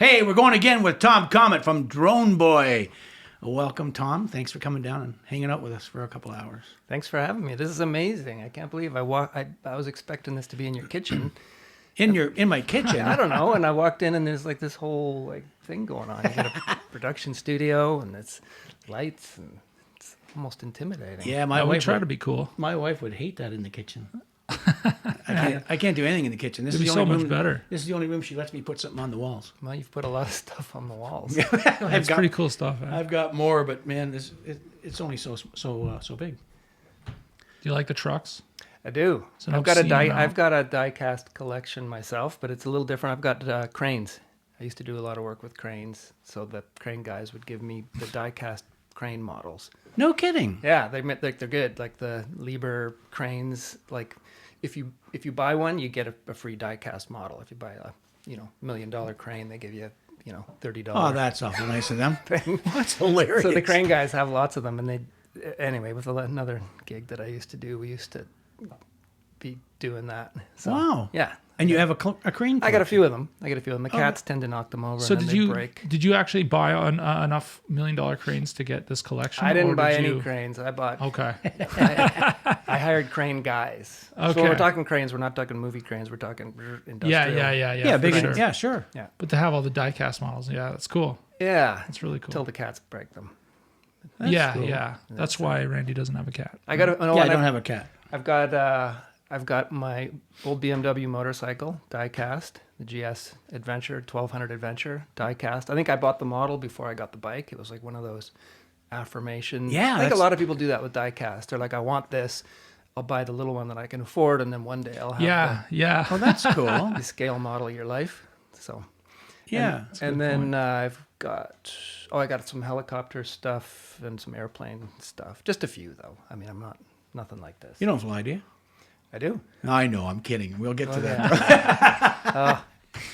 Hey, we're going again with Tom Comet from Drone Boy. Welcome, Tom. Thanks for coming down and hanging out with us for a couple of hours. Thanks for having me. This is amazing. I can't believe I was expecting this to be in your kitchen. In my kitchen. I don't know. And I walked in and there's like this whole like thing going on. You got a production studio and it's lights and it's almost intimidating. Yeah, I would try to be cool. My wife would hate that in the kitchen. I can't do anything in the kitchen. This It'd is be the so only much room, better. This is the only room she lets me put something on the walls. Well, you've put a lot of stuff on the walls. That's pretty cool stuff. Eh? I've got more, but man, it's only so big. Do you like the trucks? I do. So I've got a die-cast collection myself, but it's a little different. I've got cranes. I used to do a lot of work with cranes, so the crane guys would give me the die-cast crane models. No kidding. Yeah, they're good. Like the Lieber cranes, like if you buy one, you get a free die-cast model. If you buy a $1 million crane, they give you $30. Oh, that's awful nice of them. That's hilarious. So the crane guys have lots of them, and anyway, with another gig that I used to do, we used to be doing that. So, wow. Yeah. And you have a crane? I got a few of them. The cats tend to knock them over. So and then they break. did you actually buy enough $1 million cranes to get this collection? I didn't buy any cranes. I bought. Okay. I hired crane guys. Okay. So when we're talking cranes, we're not talking movie cranes. We're talking industrial. Yeah. Big. Sure. Yeah, sure. Yeah. But to have all the die-cast models, yeah, that's cool. Yeah. That's really cool. Until the cats break them. Yeah, cool. yeah. That's why Randy doesn't have a cat. I got. I don't have a cat. I've got my old BMW motorcycle die-cast, the GS Adventure, 1200 Adventure die-cast. I think I bought the model before I got the bike. It was like one of those affirmations. Yeah, I think a lot of people do that with die-cast. They're like, I want this. I'll buy the little one that I can afford, and then one day I'll have Yeah. Oh, that's cool. the scale model of your life. So, Yeah. and then I've got, I got some helicopter stuff and some airplane stuff. Just a few, though. I mean, nothing like this. You don't fly, do you? I do. I know. I'm kidding. We'll get to that.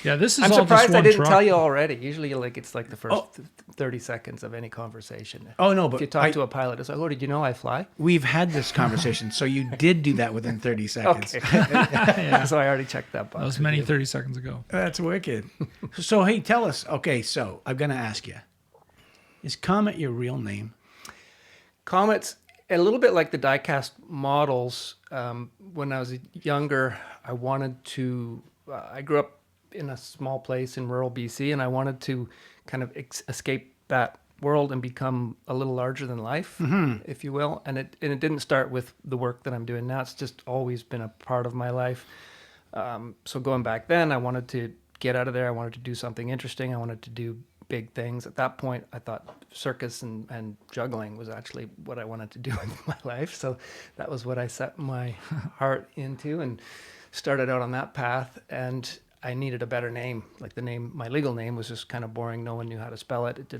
Yeah, this is I'm all surprised just I one didn't truck. tell you already. Usually, it's like the first 30 seconds of any conversation. Oh, no, but if you talk to a pilot, it's like, oh, did you know I fly? We've had this conversation, so you did do that within 30 seconds. Okay. So I already checked that box. That was many 30 seconds ago. That's wicked. So, hey, tell us. Okay, so I'm going to ask you. Is Comet your real name? Comet's a little bit like the die-cast models. When I was younger, I wanted to... I grew up in a small place in rural BC, and I wanted to kind of escape that world and become a little larger than life, if you will. And it didn't start with the work that I'm doing now. It's just always been a part of my life. So going back then, I wanted to get out of there. I wanted to do something interesting. I wanted to do big things. At that point, I thought circus and juggling was actually what I wanted to do with my life. So that was what I set my heart into and started out on that path. And I needed a better name. Like my legal name was just kind of boring. No one knew how to spell it. It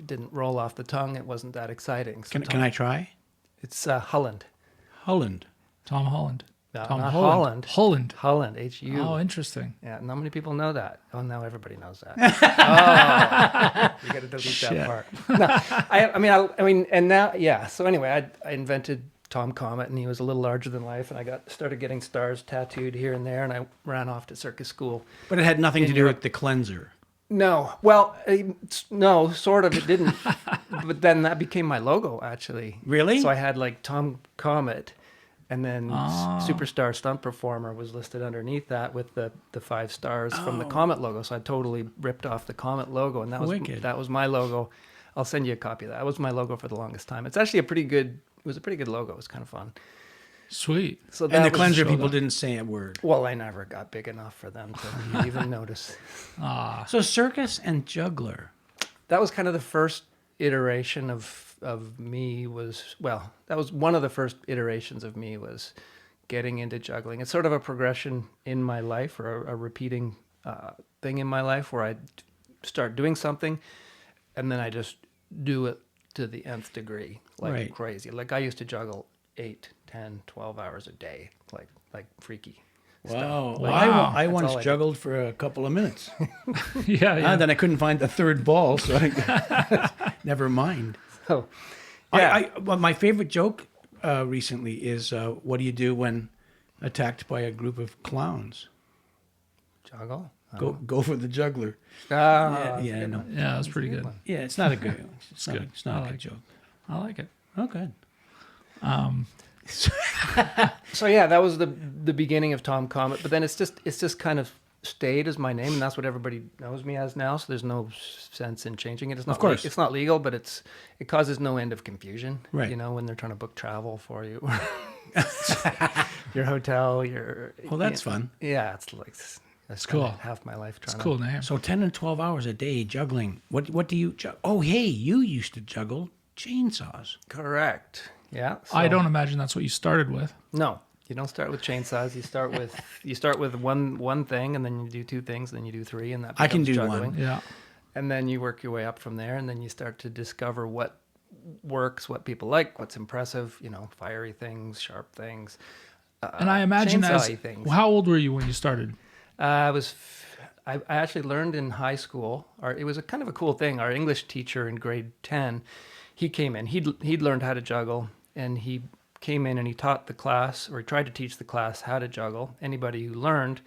didn't roll off the tongue. It wasn't that exciting. So Can I try? It's Holland. Holland. Tom Holland. No, Tom not Holland. Holland. Holland, H-U. Oh, interesting. Yeah, not many people know that. Oh, now everybody knows that. Oh, you got to delete that part. No, I mean, and now, yeah. So anyway, I invented Tom Comet, and he was a little larger than life, and I started getting stars tattooed here and there, and I ran off to circus school. But it had nothing to do with the cleanser. No, well, no, sort of. It didn't. But then that became my logo, actually. Really? So I had like Tom Comet. And then Superstar Stunt Performer was listed underneath that with the 5 stars from the Comet logo. So I totally ripped off the Comet logo, and that was my logo. I'll send you a copy of that. That was my logo for the longest time. It's actually a pretty good logo. It was kind of fun. Sweet. So And the cleanser people didn't say a word. Well, I never got big enough for them to even notice. So circus and juggler. That was kind of the first iteration of me that was one of the first iterations of me was getting into juggling. It's sort of a progression in my life, or a repeating thing in my life, where I start doing something and then I just do it to the nth degree, like crazy. Like I used to juggle 8, 10, 12 hours a day, like freaky. Wow. Stuff. Well, I once juggled for a couple of minutes. Yeah. And then I couldn't find the third ball, so never mind. So, yeah. Well, my favorite joke recently is, what do you do when attacked by a group of clowns? Juggle. Go for the juggler. Ah, Yeah, I know. Yeah, that was pretty good. Yeah, it's not a good. It's not, good. It's not I a like good it. joke. I like it. Oh, good. So yeah, that was the beginning of Tom Comet. But then it's just kind of stayed as my name, and that's what everybody knows me as now. So there's no sense in changing it. It's not Of course. it's not legal, but it causes no end of confusion. Right. You know, when they're trying to book travel for you, your hotel, your. Well, that's fun. Yeah, it's like that's cool. Half my life trying. It's a cool name. So 10 and 12 hours a day juggling. What do you juggle? Oh, hey, you used to juggle chainsaws. Correct. Yeah. I so- don't imagine that's what you started with. No, you don't start with chainsaws. You start with one thing, and then you do two things, then you do three, and that I can becomes do juggling. one. Yeah. And then you work your way up from there, and then you start to discover what works, what people like, what's impressive. You know, fiery things, sharp things. And I imagine chainsaw-y things. how old were you when you started? I actually learned in high school. It was a kind of a cool thing. Our English teacher in grade 10, he came in. He'd learned how to juggle, and he came in and he taught the class, or he tried to teach the class how to juggle. Anybody who learned,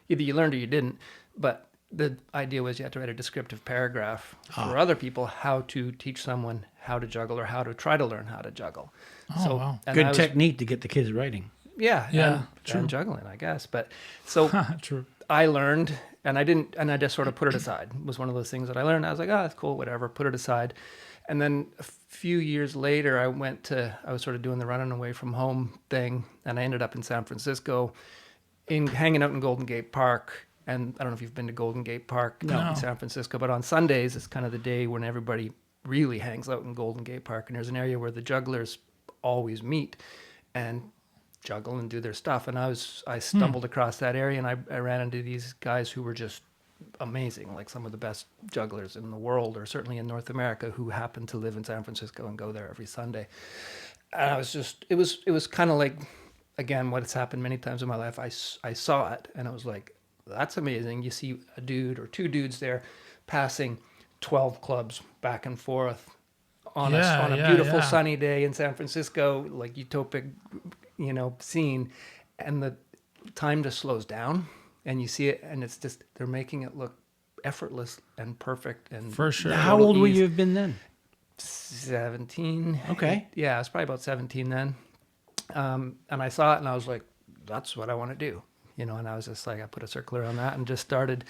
either you learned or you didn't. But the idea was you had to write a descriptive paragraph for other people how to teach someone how to juggle or how to try to learn how to juggle. Oh, wow. and I Good was- technique to get the kids writing. Yeah, Yeah, and juggling, I guess. But so True. I learned, and I just sort of put it aside. It was one of those things that I learned. I was like, oh, that's cool, whatever, put it aside. And then a few years later, I was sort of doing the running away from home thing, and I ended up in San Francisco, hanging out in Golden Gate Park. And I don't know if you've been to Golden Gate Park No. in San Francisco, but on Sundays, it's kind of the day when everybody really hangs out in Golden Gate Park. And there's an area where the jugglers always meet and juggle and do their stuff. And I stumbled across that area, and I ran into these guys who were just amazing, like some of the best jugglers in the world, or certainly in North America, who happened to live in San Francisco and go there every Sunday. And I was just, it was kind of like, again, what has happened many times in my life. I saw it, and I was like, that's amazing. You see a dude or two dudes there passing 12 clubs back and forth on a beautiful sunny day in San Francisco, like utopic, scene, and the time just slows down, and you see it, and it's just, they're making it look effortless and perfect. And For sure. How total old would ease. you have been then? 17. Okay. Yeah, I was probably about 17 then. And I saw it, and I was like, that's what I want to do. And I was just like, I put a circle around that and just started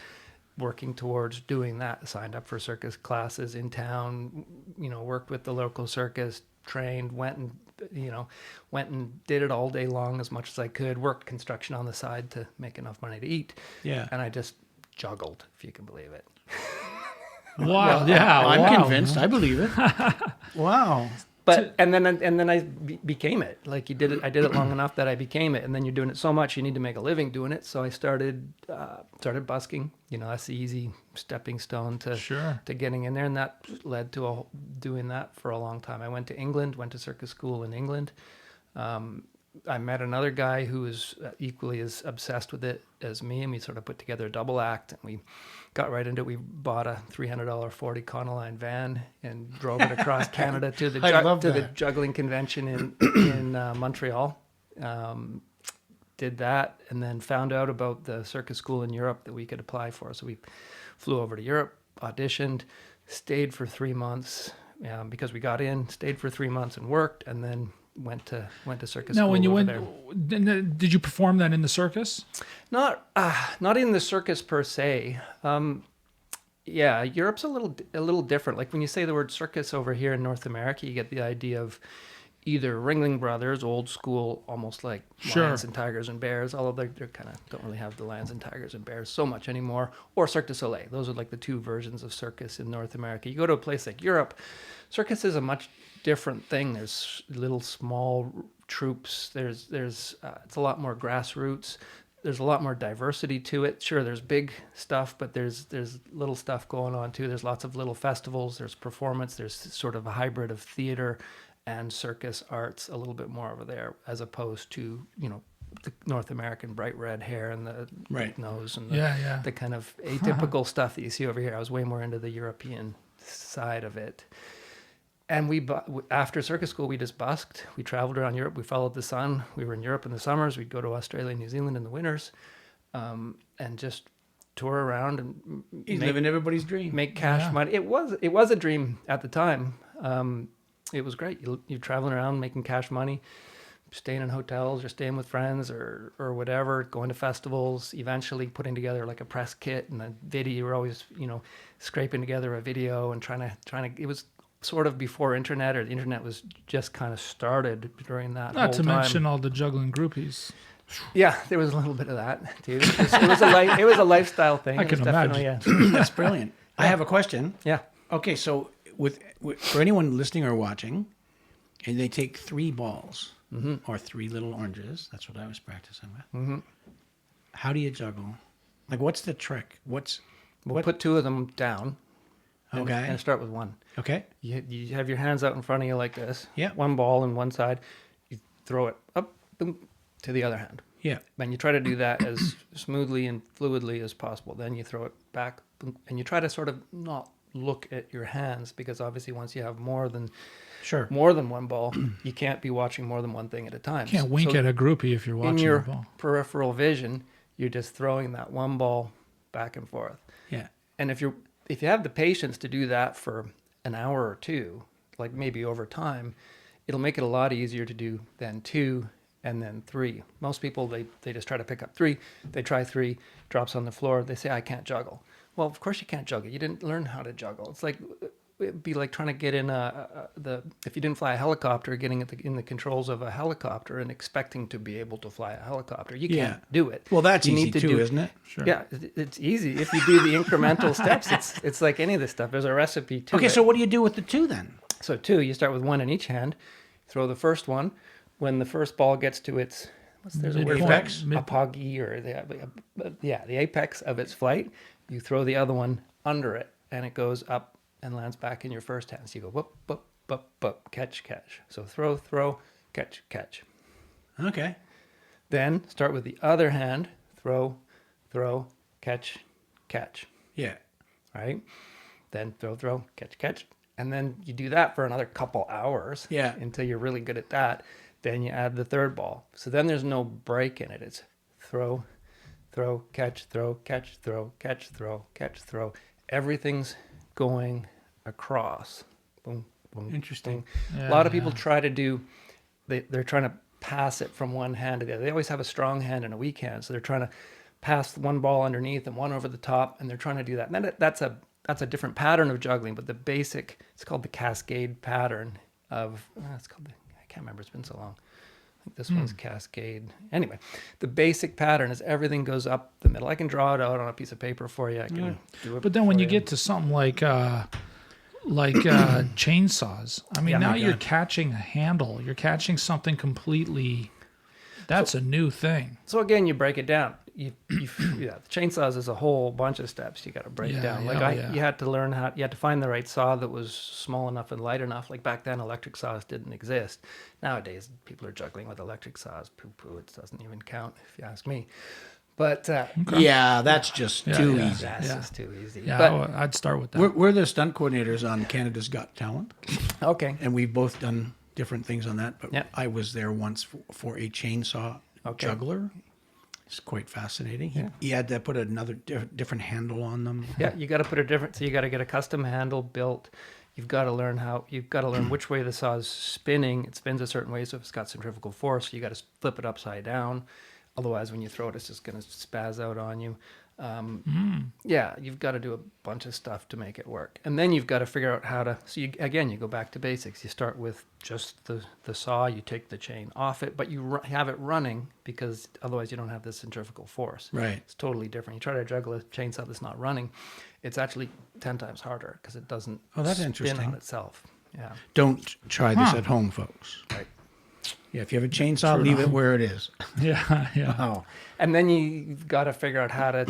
working towards doing that. Signed up for circus classes in town, worked with the local circus, trained, went and did it all day long as much as I could, worked construction on the side to make enough money to eat. Yeah. And I just juggled, if you can believe it. Wow. Yeah. I'm wow. convinced. I believe it. Wow. But and then I became it. Like I did it long enough that I became it. And then you're doing it so much, you need to make a living doing it. So I started busking. That's the easy stepping stone to getting in there, and that led to doing that for a long time. I went to England, went to circus school in England. I met another guy who was equally as obsessed with it as me, and we sort of put together a double act, and we got right into it. We bought a $300 Ford Econoline van and drove it across Canada to the the juggling convention in Montreal. Did that, and then found out about the circus school in Europe that we could apply for. So we flew over to Europe, auditioned, stayed for 3 months because we got in, stayed for 3 months and worked, and then went to circus school. Now, when you over went, there. did you perform that in the circus? Not in the circus per se. Yeah, Europe's a little different. Like when you say the word circus over here in North America, you get the idea of either Ringling Brothers, old school, almost like lions and tigers and bears, although they're kind of don't really have the lions and tigers and bears so much anymore, or Cirque du Soleil. Those are like the two versions of circus in North America. You go to a place like Europe, circus is a much different thing. There's little small troops. There's it's a lot more grassroots. There's a lot more diversity to it. Sure, there's big stuff, but there's little stuff going on too. There's lots of little festivals. There's performance. There's sort of a hybrid of theater and circus arts a little bit more over there, as opposed to the North American bright red hair and the nose and the kind of atypical stuff that you see over here. I was way more into the European side of it. And after circus school, we just busked. We traveled around Europe. We followed the sun. We were in Europe in the summers. We'd go to Australia and New Zealand in the winters, and just tour around and He's living everybody's dream. make cash money. It was a dream at the time. It was great. You're traveling around making cash money, staying in hotels or staying with friends or whatever, going to festivals, eventually putting together like a press kit and a video. You were always, scraping together a video and trying to, it was sort of before internet, or the internet was just kind of started during that Not whole to time. mention all the juggling groupies. Yeah, there was a little bit of that too. It was a lifestyle thing. I It was can definitely That's brilliant. I have a question. Yeah. Okay, so with for anyone listening or watching, and they take 3 balls or 3 little oranges. That's what I was practicing with. Mm-hmm. How do you juggle? Like, what's the trick? We'll put 2 of them down. Okay. And start with 1. Okay. You have your hands out in front of you like this. Yeah. 1 ball on one side. You throw it up, boom, to the other hand. Yeah. And you try to do that as smoothly and fluidly as possible. Then you throw it back, boom, and you try to sort of not look at your hands, because obviously once you have more than 1 ball, you can't be watching more than one thing at a time. Can't wink at a groupie if you're watching in your the ball. peripheral vision, you're just throwing that 1 ball back and forth. Yeah. And if you have the patience to do that for an hour or 2, like maybe over time, it'll make it a lot easier to do than 2 and then 3. Most people, they just try to pick up 3. They try 3, drops on the floor. They say, I can't juggle. Well, of course you can't juggle. You didn't learn how to juggle. It's like, it'd be like trying to get in if you didn't fly a helicopter, getting in the controls of a helicopter and expecting to be able to fly a helicopter. You can't do it. Well, that's you easy need to too, isn't it? Sure. Yeah, it's easy if you do the incremental steps. It's like any of this stuff. There's a recipe to it. Okay, so what do you do with the 2 then? So 2, you start with 1 in each hand. Throw the first one. When the first ball gets to its there's a word for Apex? it, apogee, or the apex of its flight, you throw the other one under it, and it goes up and lands back in your first hand. So you go whoop, whoop, whoop, whoop, catch, catch. So throw, catch, catch. Okay. Then start with the other hand. Throw, catch, catch. Yeah. Right? Then throw, catch, catch. And then you do that for another couple hours. Yeah. Until you're really good at that. Then you add the third ball. So then there's no break in it. It's throw, catch, throw, catch, throw, catch, throw, catch, throw. Everything's going across. Boom, boom. Interesting. Boom. A lot of people try to do, they're trying to pass it from one hand to the other. They always have a strong hand and a weak hand. So they're trying to pass 1 ball underneath and 1 over the top, and they're trying to do that. And that's a different pattern of juggling, but the basic, it's called the cascade pattern of, I can't remember, it's been so long. I think this one's cascade. Anyway, the basic pattern is everything goes up the middle. I can draw it out on a piece of paper for you. I can do it. But then when you get to something like chainsaws, I mean, now you're catching a handle. You're catching something completely. That's a new thing. So again, you break it down. The chainsaws is a whole bunch of steps you got to break down. You had to learn you had to find the right saw that was small enough and light enough. Like back then, electric saws didn't exist. Nowadays, people are juggling with electric saws. Poo-poo, it doesn't even count if you ask me. But Yeah, that's just too easy. that's just too easy. Yeah, But, I'd start with that. We're the stunt coordinators on Canada's Got Talent, okay. and we've both done different things on that. But Yeah. I was there once for a chainsaw juggler. It's quite fascinating. He had to put another different handle on them. Yeah, you got to put a different. So you got to get a custom handle built. You've got to learn which way the saw is spinning. It spins a certain way, so if it's got centrifugal force, you got to flip it upside down. Otherwise, when you throw it, it's just going to spaz out on you. Yeah, you've got to do a bunch of stuff to make it work. And then you've got to figure out how to... So, you go back to basics. You start with just the saw. You take the chain off it, but you have it running because otherwise you don't have the centrifugal force. Right. It's totally different. You try to juggle a chainsaw that's not running, it's actually 10 times harder because it doesn't that's spin interesting. on itself. Yeah. Don't try this at home, folks. Right. Yeah, if you have a chainsaw, leave it where it is. Yeah. Oh. And then you've got to figure out how to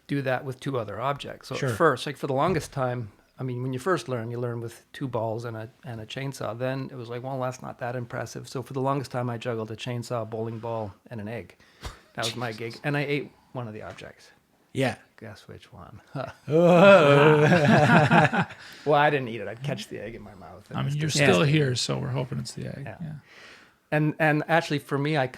do that with 2 other objects. So Sure. at first, like for the longest time, I mean, when you first learn, you learn with 2 balls and a chainsaw. Then it was like, well, that's not that impressive. So for the longest time, I juggled a chainsaw, a bowling ball, and an egg. That was my gig. And I ate one of the objects. Yeah. Guess which one? Well, I didn't eat it. I'd catch the egg in my mouth. I mean, you're still here, so we're hoping it's the egg. Yeah. Yeah. And actually, for me, I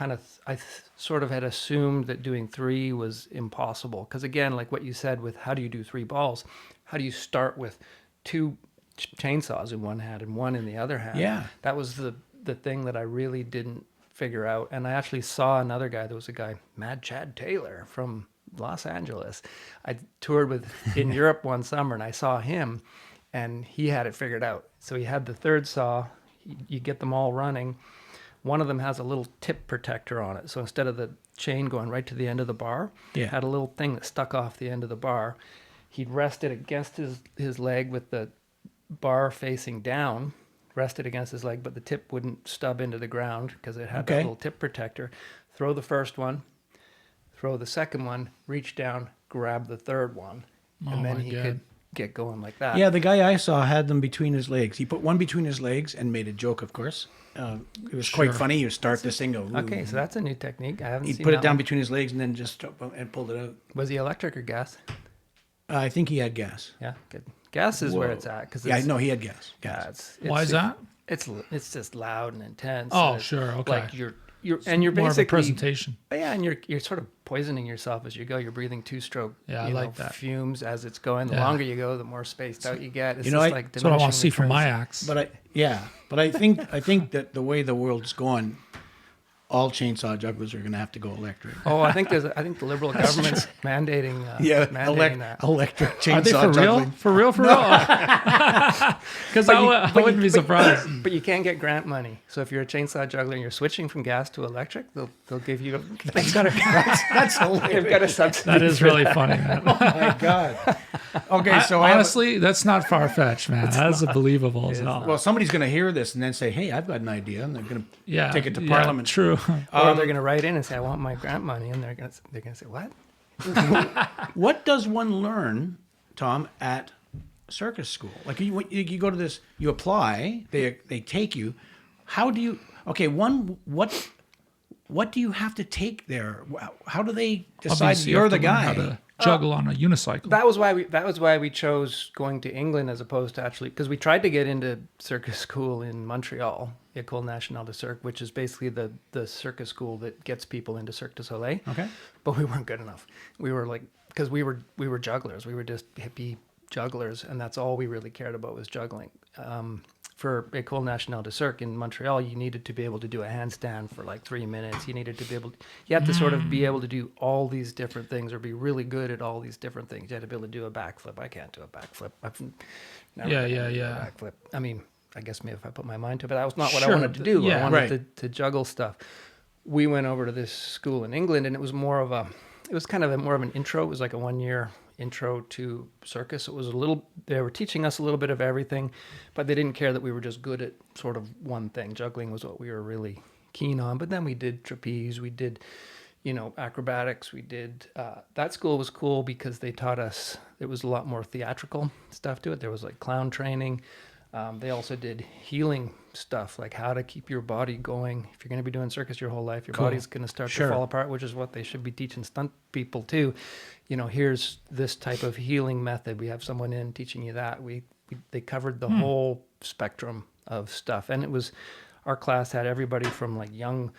sort of had assumed that doing 3 was impossible. Because again, like what you said with how do you do 3 balls? How do you start with 2 chainsaws in one hand and 1 in the other hand? Yeah. That was the thing that I really didn't figure out. And I actually saw another guy. There was a guy, Mad Chad Taylor from Los Angeles. I toured with in Europe one summer, and I saw him, and he had it figured out. So he had the third saw. You get them all running. One of them has a little tip protector on it. So instead of the chain going right to the end of the bar, it had a little thing that stuck off the end of the bar. He'd rest it against his leg with the bar facing down, rest it against his leg, but the tip wouldn't stub into the ground because it had that little tip protector. Throw the first one, throw the second one, reach down, grab the third one, and then he could get going like that. Yeah, the guy I saw had them between his legs. He put one between his legs and made a joke, of course. It was quite funny. You start this thing, go. Ooh. Okay, so that's a new technique. I haven't seen. He put it down one. between his legs and then just and pulled it out. Was he electric or gas? I think he had gas. Yeah, good. Gas is where it's at. Cause Yeah, no, he had gas. Why is that? It's just loud and intense. Oh, and sure, okay. Like you're More basically of a presentation. Yeah, and you're sort of poisoning yourself as you go. You're breathing 2-stroke. Yeah, I like that. Fumes as it's going. The longer you go, the more spaced out you get. It's that's what I want to see from my axe. But I think that the way the world's going, all chainsaw jugglers are going to have to go electric. Oh, I think the liberal government's mandating that. Electric chainsaw Are they for juggling. real? For real? For real? Because I wouldn't be surprised. But you can't get grant money. So if you're a chainsaw juggler and you're switching from gas to electric, they'll give you. That's hilarious. They've got a subsidy. That is really funny, man. Oh my god. Okay, so honestly, that's not far fetched, man. That's believable as hell. Well, somebody's going to hear this and then say, "Hey, I've got an idea," and they're going to take it to Parliament. True. Or they're going to write in and say, "I want my grant money," and they're going to say, "What?" What does one learn, Tom, at circus school? Like you go to this, you apply, they take you. How do you? Okay, what do you have to take there? How do they decide Obviously, you're you the have to learn guy? how to juggle on a unicycle. That was why we chose going to England as opposed to actually, because we tried to get into circus school in Montreal, École Nationale de Cirque, which is basically the circus school that gets people into Cirque du Soleil. Okay. But we weren't good enough. We were like, because we were jugglers. We were just hippie jugglers, and that's all we really cared about was juggling. For École Nationale de Cirque in Montreal, you needed to be able to do a handstand for like 3 minutes. You had to sort of be able to do all these different things or be really good at all these different things. You had to be able to do a backflip. I can't do a backflip. I've never been able to do a backflip. I mean, I guess maybe if I put my mind to it, but that was not what I wanted to do. Yeah, I wanted to juggle stuff. We went over to this school in England, and it was more of an intro. It was like a 1-year intro to circus. It was they were teaching us a little bit of everything, but they didn't care that we were just good at sort of one thing. Juggling was what we were really keen on. But then we did trapeze, we did, acrobatics, we did, that school was cool because they taught us, there was a lot more theatrical stuff to it. There was like clown training. They also did healing stuff, like how to keep your body going. If you're going to be doing circus your whole life, your body's going to start to fall apart, which is what they should be teaching stunt people too. Here's this type of healing method. We have someone in teaching you that. They covered the whole spectrum of stuff. And our class had everybody from like young,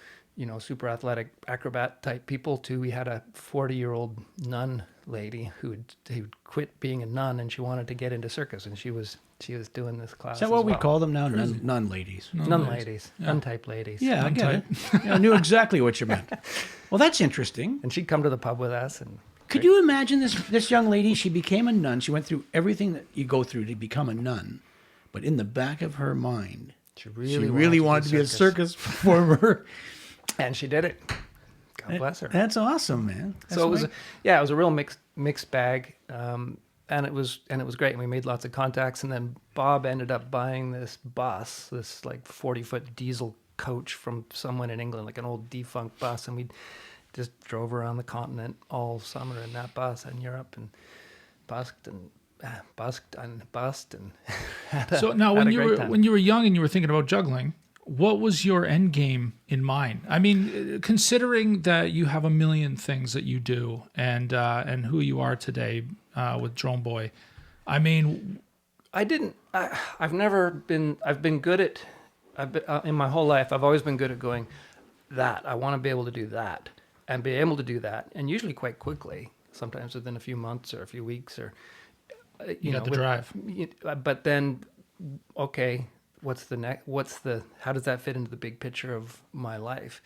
super athletic acrobat type people to, we had a 40-year-old nun lady who'd quit being a nun and she wanted to get into circus, and she was doing this class. Is that what we call them now? Nun ladies. Nun ladies. Nun-type ladies. Yeah, I get it. I knew exactly what you meant. Well, that's interesting. And she'd come to the pub with us. And could you imagine this young lady? She became a nun. She went through everything that you go through to become a nun. But in the back of her mind, she really wanted to be a circus performer. And she did it. God bless her. That's awesome, man. It was a real mixed bag. And it was great. And we made lots of contacts. And then Bob ended up buying this bus, this like 40-foot diesel coach from someone in England, like an old defunct bus. And we just drove around the continent all summer in that bus in Europe and busked and so now when you were young and you were thinking about juggling, what was your end game in mind? I mean, considering that you have a million things that you do and who you are today with Drone Boy, I mean, I've been good at I've been, in my whole life, I've always been good at going, that. I want to be able to do that. And be able to do that. And usually quite quickly, sometimes within a few months or a few weeks or, you know, the drive. But then, okay, what's the next, how does that fit into the big picture of my life?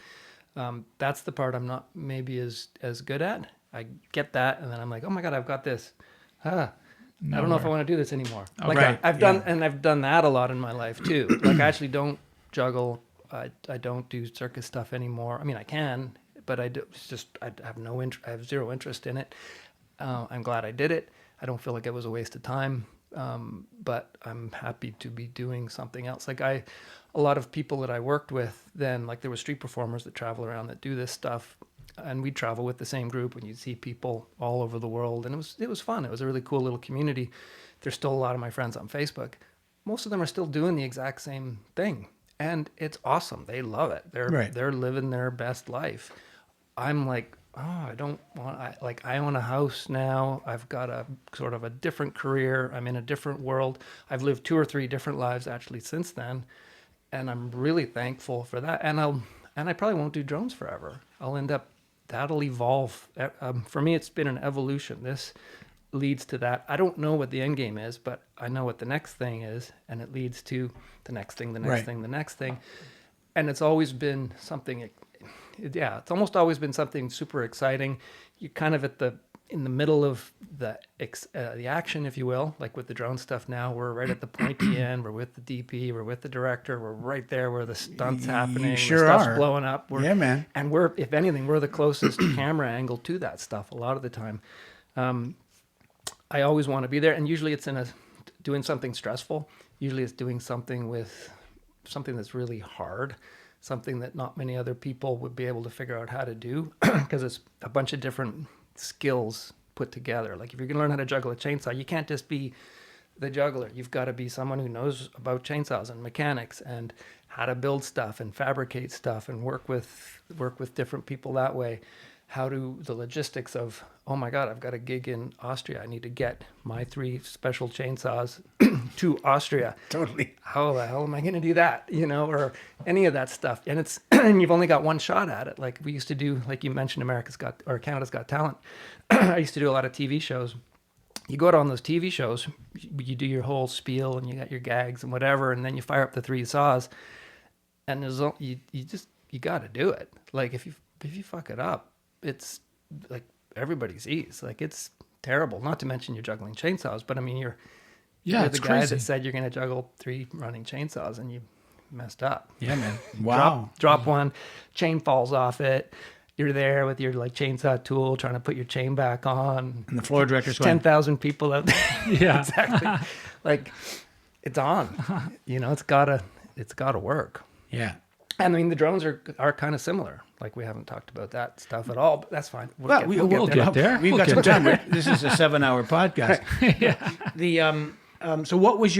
That's the part I'm not maybe as good at. I get that. And then I'm like, oh my God, I've got this. I don't know if I want to do this anymore. Oh, like right. I've done that a lot in my life too. Like I actually don't juggle. I don't do circus stuff anymore. I mean, I can, but I have no interest. I have zero interest in it. I'm glad I did it. I don't feel like it was a waste of time. But I'm happy to be doing something else. Like a lot of people that I worked with then, like there were street performers that travel around that do this stuff. And we'd travel with the same group, and you'd see people all over the world, and it was fun. It was a really cool little community. There's still a lot of my friends on Facebook. Most of them are still doing the exact same thing, and it's awesome. They love it. They're living their best life. I'm like, oh, I own a house now. I've got a sort of a different career. I'm in a different world. I've lived 2 or 3 different lives actually since then, and I'm really thankful for that. And I probably won't do drones forever. That'll evolve. For me, it's been an evolution. This leads to that. I don't know what the end game is, but I know what the next thing is, and it leads to the next thing, the next thing, the next thing. And it's always been something, it's almost always been something super exciting. You're kind of in the middle of the action, if you will, like with the drone stuff now. We're right at the pointy end. We're with the DP. We're with the director. We're right there where the stunt's happening. You sure the stuff's are. blowing up. Yeah, man. And if anything, we're the closest camera angle to that stuff a lot of the time. I always want to be there. And usually it's doing something stressful. Usually it's doing something that's really hard, something that not many other people would be able to figure out how to do because it's a bunch of different skills put together. Like if you're going to learn how to juggle a chainsaw, you can't just be the juggler. You've got to be someone who knows about chainsaws and mechanics and how to build stuff and fabricate stuff and work with different people that way. The logistics of, oh my God, I've got a gig in Austria. I need to get my 3 special chainsaws to Austria. Totally. How the hell am I going to do that? Or any of that stuff. And and you've only got one shot at it. Like we used to do, like you mentioned, Canada's Got Talent. I used to do a lot of TV shows. You go out on those TV shows, you do your whole spiel and you got your gags and whatever, and then you fire up the 3 saws, and you got to do it. Like if you fuck it up, it's like everybody sees. Like it's terrible. Not to mention you're juggling chainsaws, but I mean you're the guy crazy. that said you're going to juggle 3 running chainsaws and you messed up. Yeah, man. Wow. Drop one, chain falls off it. You're there with your like chainsaw tool trying to put your chain back on. And the floor director's going, 10,000 people out there. Yeah. Exactly. Like it's on. It's gotta work. yeah. And I mean the drones are kind of similar. Like we haven't talked about that stuff at all, but that's fine. We'll get there. We've got some time. This is a 7-hour podcast. So what was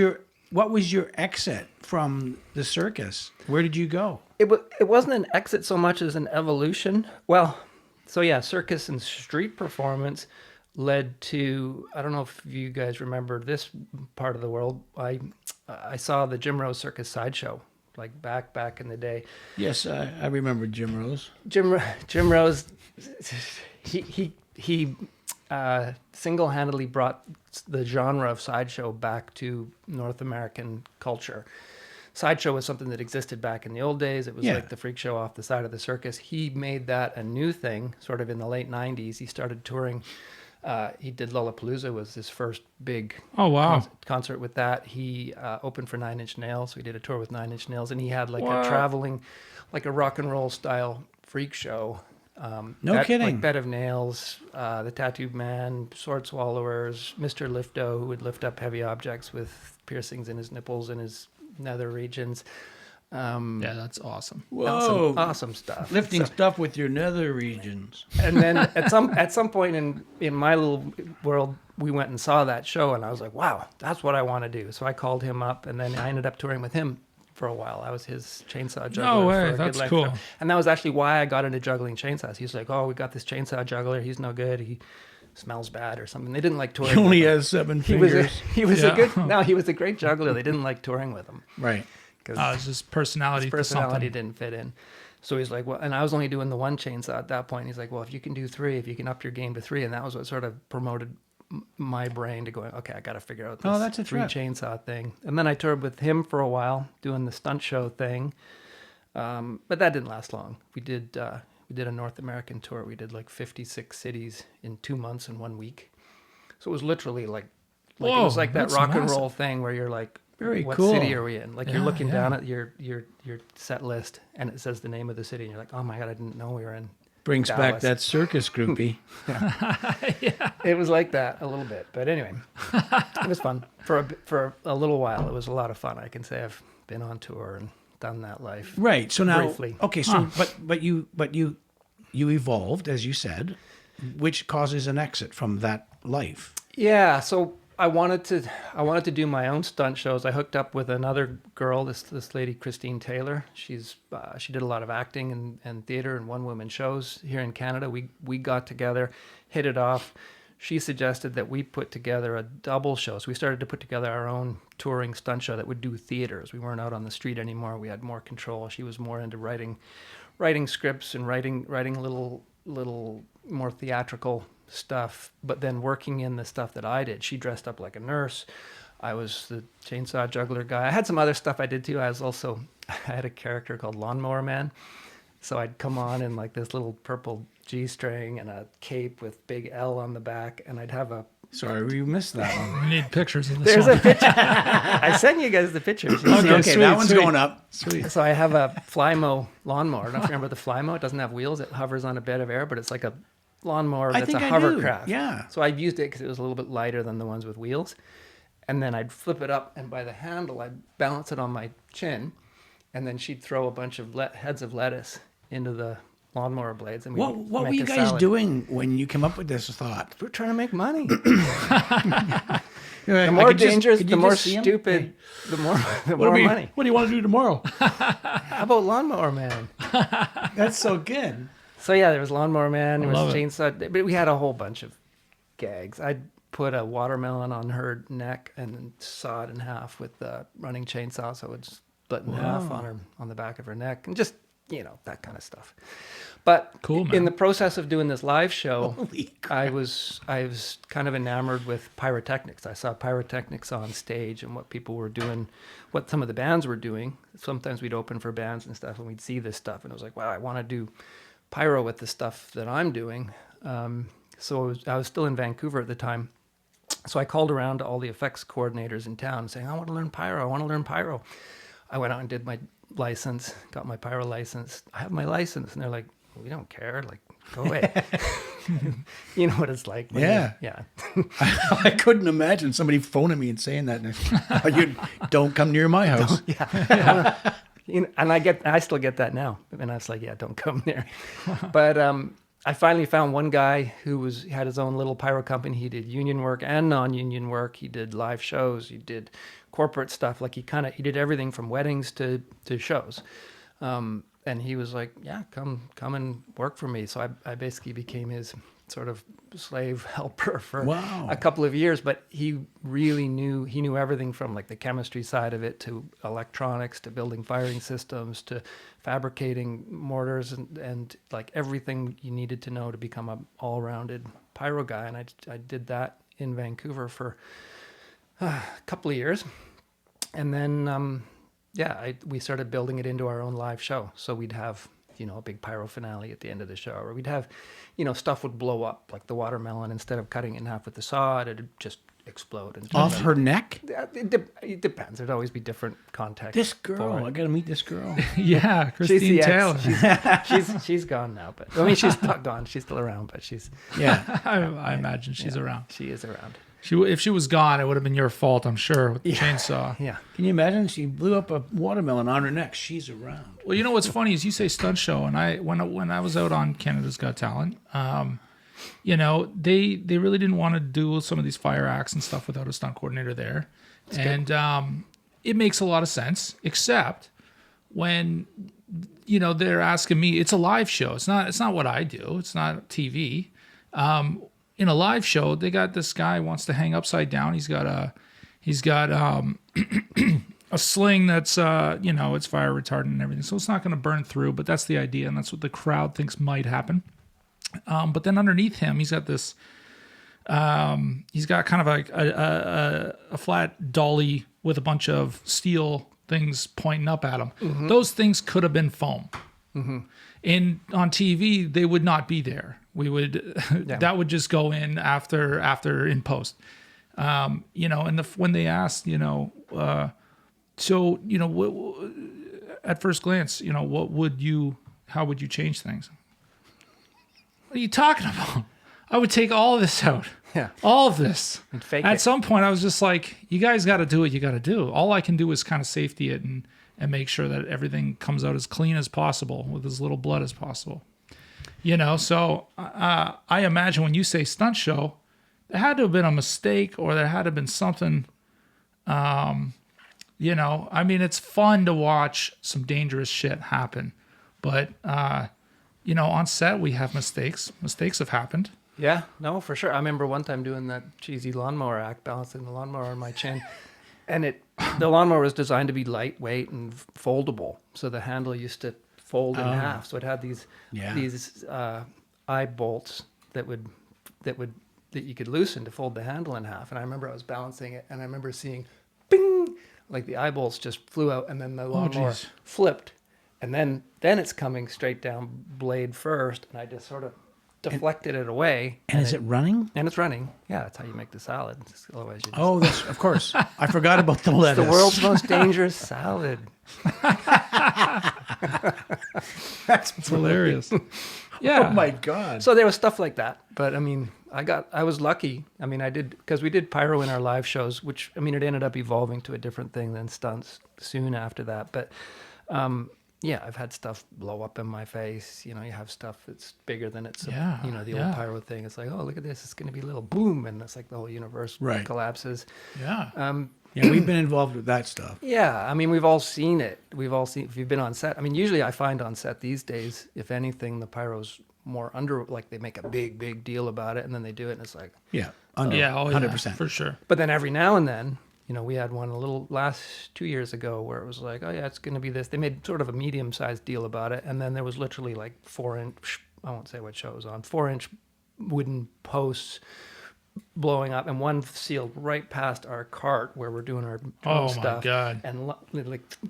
your exit from the circus? Where did you go? It wasn't an exit so much as an evolution. Well, so yeah, circus and street performance led to, I don't know if you guys remember this part of the world. I saw the Jim Rose Circus Sideshow, like back in the day. Yes, I remember Jim Rose. Jim Rose, he single-handedly brought the genre of sideshow back to North American culture. Sideshow was something that existed back in the old days. It was like the freak show off the side of the circus. He made that a new thing sort of in the late 90s. He started touring. He did Lollapalooza, was his first big concert with that. He opened for 9 Inch Nails. So he did a tour with 9 Inch Nails, and he had like a traveling, like a rock and roll style freak show. No kidding. Like Bed of Nails, the Tattooed Man, Sword Swallowers, Mr. Lifto, who would lift up heavy objects with piercings in his nipples and his nether regions. That's awesome. Whoa. Awesome stuff. Lifting stuff with your nether regions. And then at some point in my little world, we went and saw that show, and I was like, wow, that's what I want to do. So I called him up, and then I ended up touring with him for a while. I was his chainsaw juggler. No way, for a that's good cool. length. And that was actually why I got into juggling chainsaws. He's like, oh, we got this chainsaw juggler. He's no good. He smells bad or something. They didn't like touring. He only with him. has 7 He was fingers. he was a great juggler. They didn't like touring with him. Right. because it's just personality. his to personality something. didn't fit in. So he's like, well, and I was only doing the one chainsaw at that point. He's like, well, if you can do 3, if you can up your game to 3, and that was what sort of promoted my brain to going, okay, I got to figure out this that's a 3 trip. chainsaw thing. And then I toured with him for a while doing the stunt show thing, but that didn't last long. We did a North American tour. We did like 56 cities in 2 months and 1 week. So it was literally like it was like that that's rock and massive. roll thing where you're like, Very what cool. city are we in? Like you're Yeah, looking yeah. down at your set list and it says the name of the city and you're like, oh my God, I didn't know we were in Brings back Dallas. that circus groupie. It was like that a little bit, but anyway, it was fun for a little while. It was a lot of fun. I can say I've been on tour and done that life. Right. So now, Briefly. okay. So, but you evolved, as you said, which causes an exit from that life. Yeah, so I wanted to do my own stunt shows. I hooked up with another girl, this lady Christine Taylor. She did a lot of acting and theater and one-woman shows here in Canada. We got together, hit it off. She suggested that we put together a double show. So we started to put together our own touring stunt show that would do theaters. We weren't out on the street anymore. We had more control. She was more into writing scripts and writing little more theatrical stuff, but then working in the stuff that I did. She dressed up like a nurse. I was the chainsaw juggler guy. I had some other stuff I did too. I had a character called Lawnmower Man. So I'd come on in like this little purple G-string and a cape with big L on the back, and I'd have a... Sorry, we missed that one. We need pictures of this. There's one. a picture. I sent you guys the pictures. Okay, sweet, that one's sweet. going up. Sweet. So I have a Flymo lawnmower. I don't know if you remember the Flymo. It doesn't have wheels. It hovers on a bed of air, but it's like a lawnmower I that's think a I hovercraft. do, yeah. So I used it because it was a little bit lighter than the ones with wheels. And then I'd flip it up, and by the handle, I'd balance it on my chin, and then she'd throw a bunch of heads of lettuce into the lawnmower blades. And What were make you a guys salad. doing when you came up with this thought? We're trying to make money. The The more dangerous, the more stupid, the more money. What do you want to do tomorrow? How about Lawnmower Man? That's so good. So yeah, there was Lawnmower Man, there was love it. Chainsaw, but we had a whole bunch of gags. I'd put a watermelon on her neck and then saw it in half with the running chainsaw, so it would split in half on the back of her neck, and just that kind of stuff. But Cool, man. in the process of doing this live show, Holy I was kind of enamored with pyrotechnics. I saw pyrotechnics on stage and what people were doing, what some of the bands were doing. Sometimes we'd open for bands and stuff, and we'd see this stuff, and it was like, wow, I want to do pyro with the stuff that I'm doing. So I was still in Vancouver at the time. So I called around to all the effects coordinators in town saying, I want to learn pyro. I went out and did my license, got my pyro license. I have my license. And they're like, well, we don't care. Like, go away. You know what it's like. Yeah. Yeah. I couldn't imagine somebody phoning me and saying that. You don't come near my house. And I still get that now. And I was like, yeah, don't come there. But I finally found one guy who had his own little pyro company. He did union work and non-union work. He did live shows. He did corporate stuff. Like he did everything from weddings to shows. And he was like, yeah, come and work for me. So I basically became his sort of slave helper for a couple of years. But he really knew everything from like the chemistry side of it to electronics to building firing systems to fabricating mortars and like everything you needed to know to become an all-rounded pyro guy. And I did that in Vancouver for a couple of years. And then, we started building it into our own live show. So we'd have, a big pyro finale at the end of the show, or we'd have, stuff would blow up, like the watermelon. Instead of cutting it in half with the saw, it'd just explode. And Off her neck? It depends. There'd always be different context. This girl, for I it. gotta meet this girl. Yeah, She's Christine the Taylor. ex. She's gone now, but I mean, she's not gone. She's still around, but she's Yeah. I imagine she's around. She is around. If she was gone, it would have been your fault, I'm sure, with the chainsaw. Yeah. Can you imagine? She blew up a watermelon on her neck. She's around. Well, you know what's funny is you say stunt show, and when I was out on Canada's Got Talent, they really didn't want to do some of these fire acts and stuff without a stunt coordinator there, it makes a lot of sense, except when they're asking me. It's a live show. It's not what I do. It's not TV. In a live show, they got this guy wants to hang upside down. He's got a sling that's it's fire retardant and everything, so it's not going to burn through. But that's the idea, and that's what the crowd thinks might happen. But then underneath him, he's got this. He's got kind of a flat dolly with a bunch of steel things pointing up at him. Mm-hmm. Those things could have been foam. Mm-hmm. And on TV, they would not be there. We would that would just go in after in post. And when they asked, at first glance, how would you change things? What are you talking about? I would take all of this out. Yeah. All of this. And fake At it. some point, I was just like, you guys got to do what you got to do. All I can do is kind of safety it and make sure that everything comes out as clean as possible with as little blood as possible. So I imagine when you say stunt show, there had to have been a mistake or there had to have been something. It's fun to watch some dangerous shit happen. But, on set, we have mistakes. Mistakes have happened. Yeah, no, for sure. I remember one time doing that cheesy lawnmower act, balancing the lawnmower on my chin. And the lawnmower was designed to be lightweight and foldable. So the handle used to fold in half. So it had these eye bolts that you could loosen to fold the handle in half. And I remember I was balancing it, and I remember seeing, bing, like the eye bolts just flew out, and then the lawnmower flipped. And then it's coming straight down blade first, and I just sort of deflected it away. And is it running? And it's running. Yeah, that's how you make the salad. Otherwise, you just... Oh, that's, of course. I forgot about the lettuce. It's the world's most dangerous salad. That's hilarious. Yeah. Oh my God. So there was stuff like that. But I was lucky. because we did pyro in our live shows, which, it ended up evolving to a different thing than stunts soon after that. But, I've had stuff blow up in my face. You have stuff that's bigger than it's, the old pyro thing. It's like, oh, look at this. It's going to be a little boom. And it's like the whole universe collapses. Yeah. We've been involved with that stuff. Yeah. We've all seen it. If you've been on set. Usually I find on set these days, if anything, the pyro's more they make a big, big deal about it. And then they do it. And it's like, 100%. For sure. But then every now and then, we had one last 2 years ago where it was like, oh yeah, it's going to be this. They made sort of a medium-sized deal about it. And then there was literally like 4-inch, I won't say what show it was on, 4-inch wooden posts blowing up, and one sealed right past our cart where we're doing our drone stuff. Oh my God. And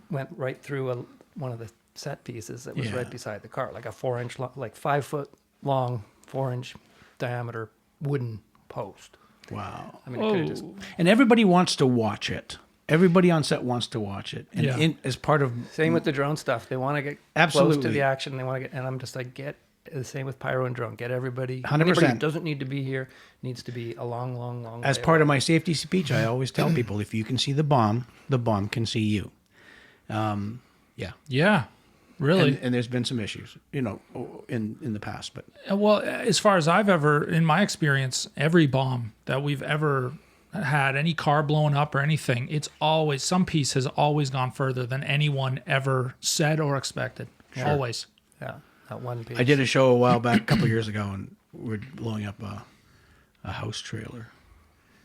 went right through one of the set pieces that was right beside the cart, like a 4-inch, 5 foot long, 4-inch diameter wooden post. Wow. And everybody wants to watch it. Everybody on set wants to watch it. And as part of... Same with the drone stuff. They want to get close to the action. They want to and I'm just like, the same with pyro and drone. Get everybody... 100%. Anybody who doesn't need to be here needs to be a long, long, long As part of my safety speech, I always tell people, if you can see the bomb can see you. Yeah. Really? And there's been some issues, in the past. But well, as far as in my experience, every bomb that we've ever had, any car blowing up or anything, some piece has always gone further than anyone ever said or expected. Sure. Always. Yeah, that one piece. I did a show a while back, a couple of years ago, and we're blowing up a house trailer.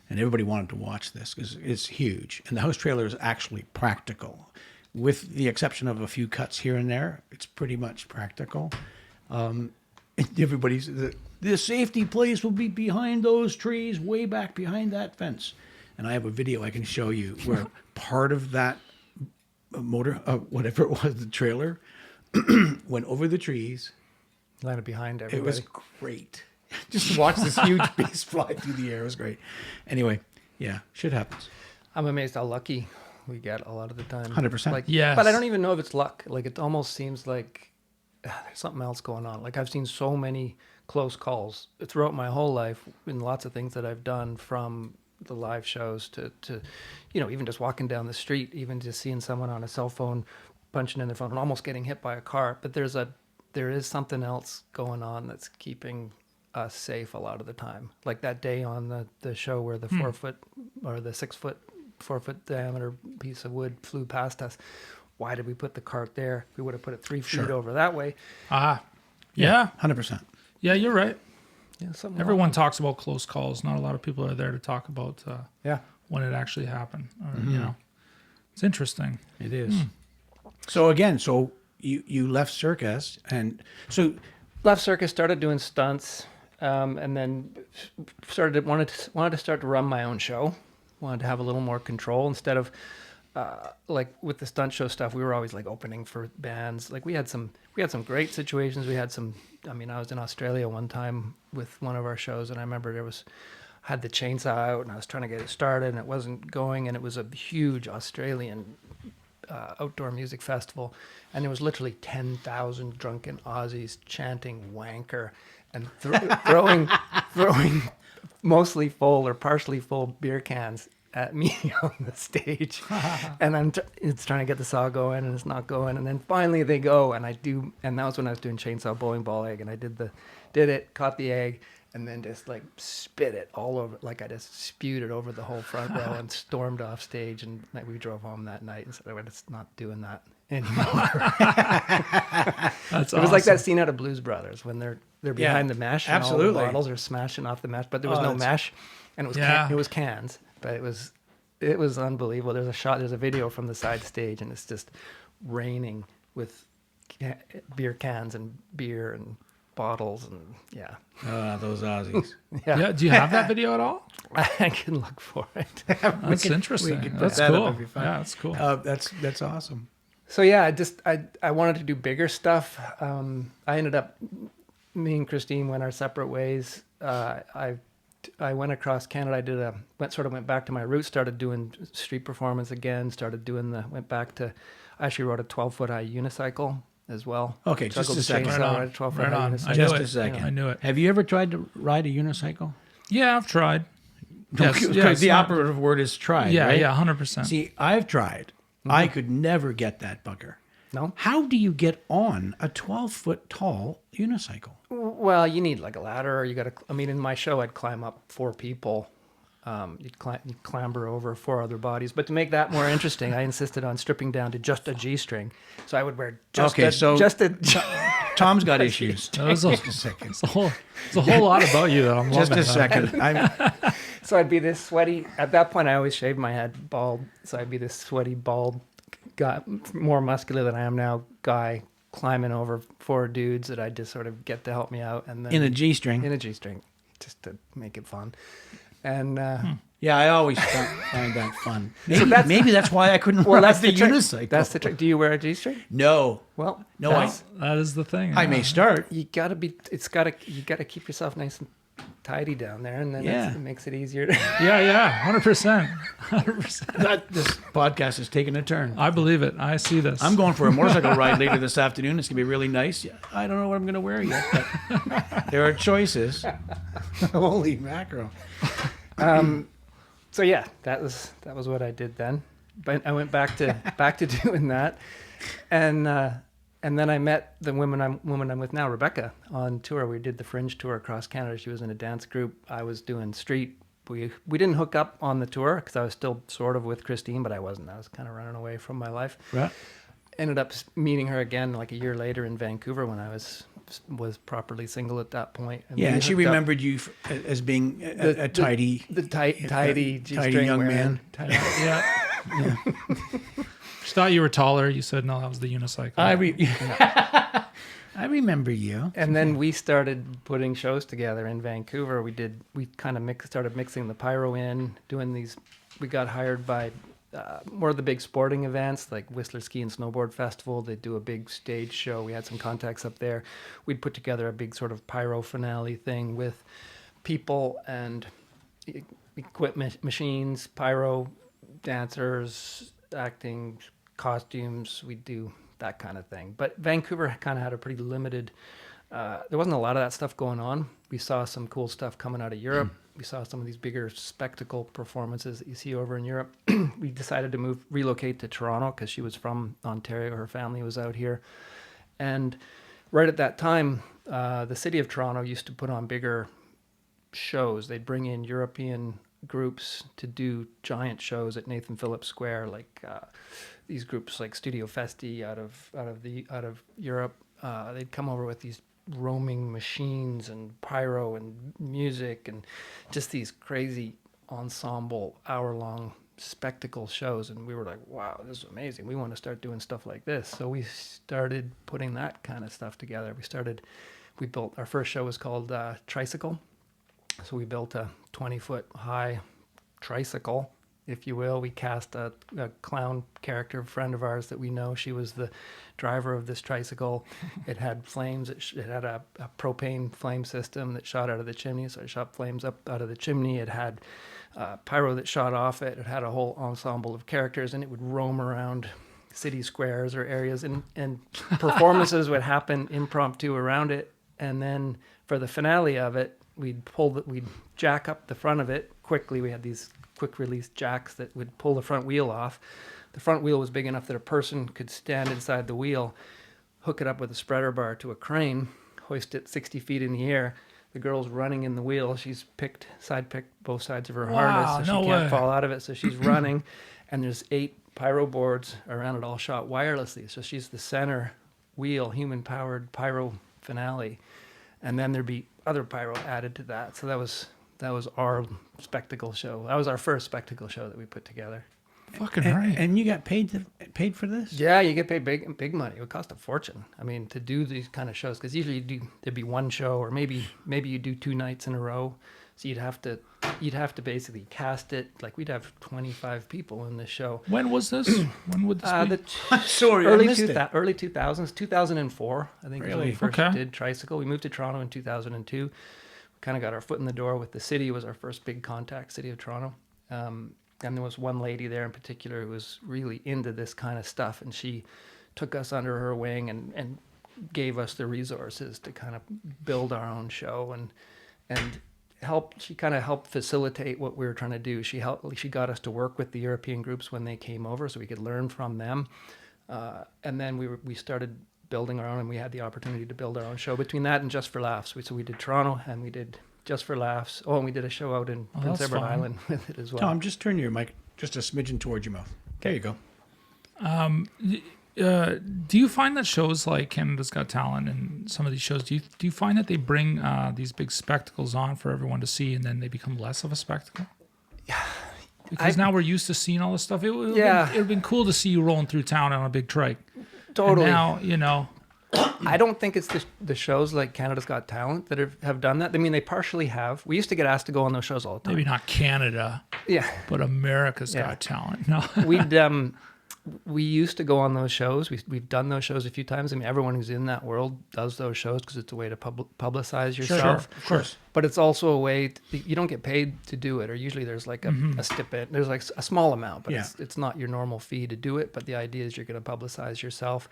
And everybody wanted to watch this because it's huge. And the house trailer is actually practical. With the exception of a few cuts here and there, it's pretty much practical. Everybody's the safety place will be behind those trees, way back behind that fence. And I have a video I can show you where part of that motor, whatever it was, the trailer, went over the trees. Landed behind everybody. It was great. Just watch this huge piece fly through the air. It was great. Anyway, shit happens. I'm amazed how lucky we get a lot of the time. 100%. Yes. But I don't even know if it's luck. It almost seems like there's something else going on. I've seen so many close calls throughout my whole life in lots of things that I've done, from the live shows to even just walking down the street, even just seeing someone on a cell phone punching in their phone and almost getting hit by a car. But there is something else going on that's keeping us safe a lot of the time. Like that day on the show where the 4 foot or the 6 foot 4 foot diameter piece of wood flew past us. Why did we put the cart there? We would have put it 3 feet over that way. Yeah. 100%. Yeah, you're right. Yeah, Everyone talks about close calls. Not a lot of people are there to talk about when it actually happened. Or, It's interesting. It is. So again, you left circus, and so Left circus, started doing stunts, and then wanted to start to run my own show. Wanted to have a little more control instead of like with the stunt show stuff. We were always like opening for bands. Like we had some great situations. We had some. I mean, I was in Australia one time with one of our shows, and I remember had the chainsaw out, and I was trying to get it started, and it wasn't going, and it was a huge Australian outdoor music festival, and there was literally 10,000 drunken Aussies chanting "wanker" and throwing mostly full or partially full beer cans at me on the stage, and it's trying to get the saw going, and it's not going, and then finally they go, and and that was when I was doing chainsaw bowling ball egg, and I did it, caught the egg, and then just like spit it all over, like I just spewed it over the whole front row and stormed off stage, and like, we drove home that night and said, "We're just not doing that anymore." That's It was like that scene out of Blues Brothers when they're behind the mesh, and all absolutely. the bottles are smashing off the mesh, but there was no mesh, and it was cans, but it was unbelievable. There's a video from the side stage, and it's just raining with beer cans and beer and bottles, and those Aussies. Yeah. Do you have that video at all? I can look for it. That's interesting. That's that up. cool. It'd be fun. Yeah, that's cool. That's awesome. So yeah, I wanted to do bigger stuff. I ended up, me and Christine went our separate ways. I went across Canada. Went back to my roots. Started doing street performance again. I actually rode a 12-foot high unicycle as well. Okay, just a second. Right on. Ride a 12-foot Right high on. unicycle. I Just knew a it. second. I knew it. Have you ever tried to ride a unicycle? Yeah, I've tried. Because Yes, the not- operative word is tried. Yeah, right? yeah, 100%. See, I've tried. I could never get that bugger. No? How do you get on a 12-foot tall unicycle? Well, you need like a ladder, or in my show, I'd climb up 4 people. You'd clamber over 4 other bodies. But to make that more interesting, I insisted on stripping down to just a G-string. So I would wear just Tom's got issues. There's Just a second. a whole lot about you that I'm Just loving. a second. So I'd be this sweaty. At that point, I always shaved my head bald. So I'd be this sweaty, bald guy, more muscular than I am now, guy climbing over 4 dudes that I'd just sort of get to help me out. And then In a G-string. In a G-string, just to make it fun. And Yeah, I always find that fun. Maybe that's why I couldn't ride the trick. unicycle. That's the trick. Do you wear a G-string? No. Well, No, That is the thing. I may start. you gotta keep yourself nice and tidy down there, and then Yeah. it makes it easier. Yeah, 100%. 100%. This podcast is taking a turn. I believe it. I see this. I'm going for a motorcycle ride later this afternoon. It's going to be really nice. I don't know what I'm going to wear yet, but there are choices. Holy mackerel. So yeah, that was what I did then. But I went back to doing that, and then I met the woman I'm with now, Rebecca, on tour. We did the Fringe tour across Canada. She was in a dance group. I was doing street. We didn't hook up on the tour because I was still sort of with Christine, but I wasn't. I was kind of running away from my life. Right. Ended up meeting her again like a year later in Vancouver when I was properly single at that point. Yeah, we and she hooked up. remembered you as being a tidy, tidy tidy young man. Yeah. She thought you were taller. You said, no, that was the unicycle. I remember you. And then we started putting shows together in Vancouver. We kind of started mixing the pyro in, doing these. We got hired by more of the big sporting events like Whistler Ski and Snowboard Festival. They do a big stage show. We had some contacts up there. We'd put together a big sort of pyro finale thing with people and equipment, machines, pyro, dancers, acting, costumes. We'd do that kind of thing. But Vancouver kind of had a pretty limited, there wasn't a lot of that stuff going on. We saw some cool stuff coming out of Europe. We saw some of these bigger spectacle performances that you see over in Europe. We decided to relocate to Toronto because she was from Ontario. Her family was out here. And right at that time, the city of Toronto used to put on bigger shows. They'd bring in European groups to do giant shows at Nathan Phillips Square, like these groups like Studio Festi out of Europe. They'd come over with these roaming machines and pyro and music and just these crazy ensemble hour-long spectacle shows, and we were like, wow, this is amazing. We want to start doing stuff like this. So we started putting that kind of stuff together. We built, our first show was called Tricycle. So we built a 20-foot high tricycle, if you will. We cast a clown character, a friend of ours that we know. She was the driver of this tricycle. It had flames. It had a propane flame system that shot out of the chimney. So it shot flames up out of the chimney. It had pyro that shot off it. It had a whole ensemble of characters, and it would roam around city squares or areas, and performances would happen impromptu around it. And then for the finale of it, we'd jack up the front of it quickly. We had these quick release jacks that would pull the front wheel off. The front wheel was big enough that a person could stand inside the wheel, hook it up with a spreader bar to a crane, hoist it 60 feet in the air. The girl's running in the wheel. She's side picked both sides of her harness, so she can't fall out of it. So she's running, and there's 8 pyro boards around it, all shot wirelessly. So she's the center wheel, human-powered pyro finale. And then there'd be other pyro added to that. So that was our spectacle show. That was our first spectacle show that we put together. Fucking right. And you got paid for this? Yeah, you get paid big money. It would cost a fortune. I mean, to do these kind of shows, because usually there'd be one show, or maybe you do 2 nights in a row. So you'd have to basically cast it. Like, we'd have 25 people in this show. When was this? When would this be? Sorry, early I missed it. Early 2000s, 2004, I think, Really? was when we first Okay. did Tricycle. We moved to Toronto in 2002. We kind of got our foot in the door with the city. Was our first big contact, City of Toronto. And there was one lady there in particular who was really into this kind of stuff, and she took us under her wing and gave us the resources to kind of build our own show and she kind of helped facilitate what we were trying to do. She got us to work with the European groups when they came over, so we could learn from them. And then we started building our own, and we had the opportunity to build our own show between that and Just for Laughs. So we did Toronto, and we did Just for Laughs. Oh, and we did a show out in Prince Edward Island with it as well. Tom, just turn your mic just a smidgen towards your mouth. There you go. Do you find that shows like Canada's Got Talent and some of these shows, do you find that they bring these big spectacles on for everyone to see, and then they become less of a spectacle? Yeah. Because now we're used to seeing all this stuff. It would have been cool to see you rolling through town on a big trike. Totally. And now, I don't think it's the shows like Canada's Got Talent that have done that. I mean, they partially have. We used to get asked to go on those shows all the time. Maybe not Canada, but America's Got Talent. No. We used to go on those shows. We've done those shows a few times. I mean, everyone who's in that world does those shows because it's a way to publicize yourself. Sure, of course. But it's also a way you don't get paid to do it, or usually there's like a stipend. There's like a small amount, but it's not your normal fee to do it. But the idea is you're going to publicize yourself.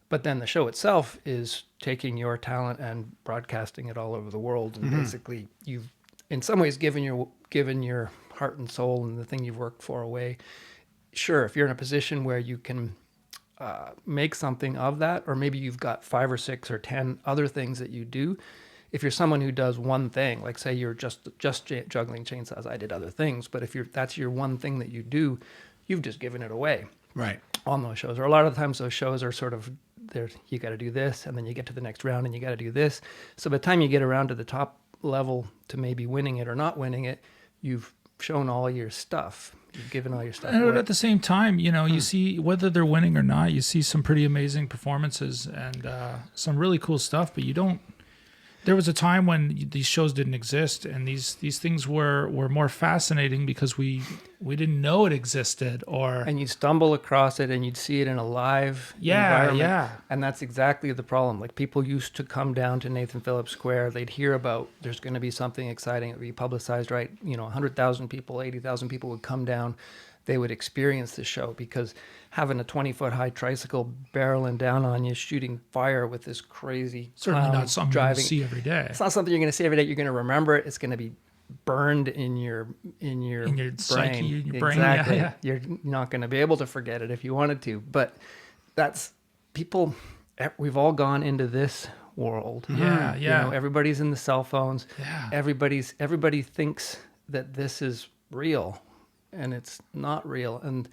But then the show itself is taking your talent and broadcasting it all over the world. And basically, you've in some ways given your heart and soul and the thing you've worked for away. Sure, if you're in a position where you can make something of that, or maybe you've got 5 or 6 or 10 other things that you do. If you're someone who does one thing, like say you're just juggling chainsaws, I did other things, but if that's your one thing that you do, you've just given it away. Right. On those shows, or a lot of the times those shows are sort of you got to do this, and then you get to the next round and you got to do this. So by the time you get around to the top level to maybe winning it or not winning it, you've shown all your stuff. You've given all your stuff away. And at the same time, you see whether they're winning or not, you see some pretty amazing performances and some really cool stuff, but you don't. There was a time when these shows didn't exist, and these things were more fascinating because we didn't know it existed, and you'd stumble across it and you'd see it in a live environment. Yeah. And that's exactly the problem. Like, people used to come down to Nathan Phillips Square. They'd hear about there's going to be something exciting. It would be publicized, right? 100,000 people, 80,000 people would come down. They would experience the show because having a 20-foot high tricycle barreling down on you, shooting fire with this crazy certainly not something driving. you're going to see every day. It's not something you're going to see every day. You're going to remember it. It's going to be burned in your brain. Psyche, in your brain. Exactly. Yeah. You're not going to be able to forget it if you wanted to. But that's people. We've all gone into this world. Yeah. Everybody's in the cell phones. Yeah. Everybody thinks that this is real, and it's not real. And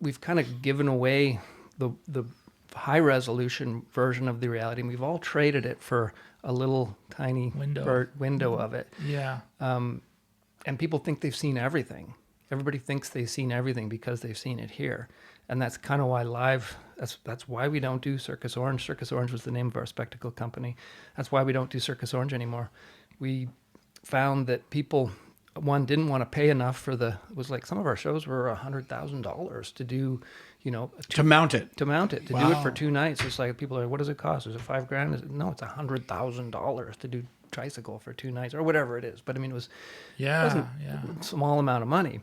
we've kind of given away the high resolution version of the reality, and we've all traded it for a little tiny window of it. Yeah. And people think they've seen everything. Everybody thinks they've seen everything because they've seen it here. And that's kind of why that's why we don't do Circus Orange. Circus Orange was the name of our spectacle company. That's why we don't do Circus Orange anymore. We found that people, one, didn't want to pay enough for it was like some of our shows were $100,000 to do, to mount it. To do it for 2 nights. It's like people are, what does it cost? Is it $5,000? No, it's $100,000 to do tricycle for 2 nights or whatever it is. But I mean, it wasn't a small amount of money.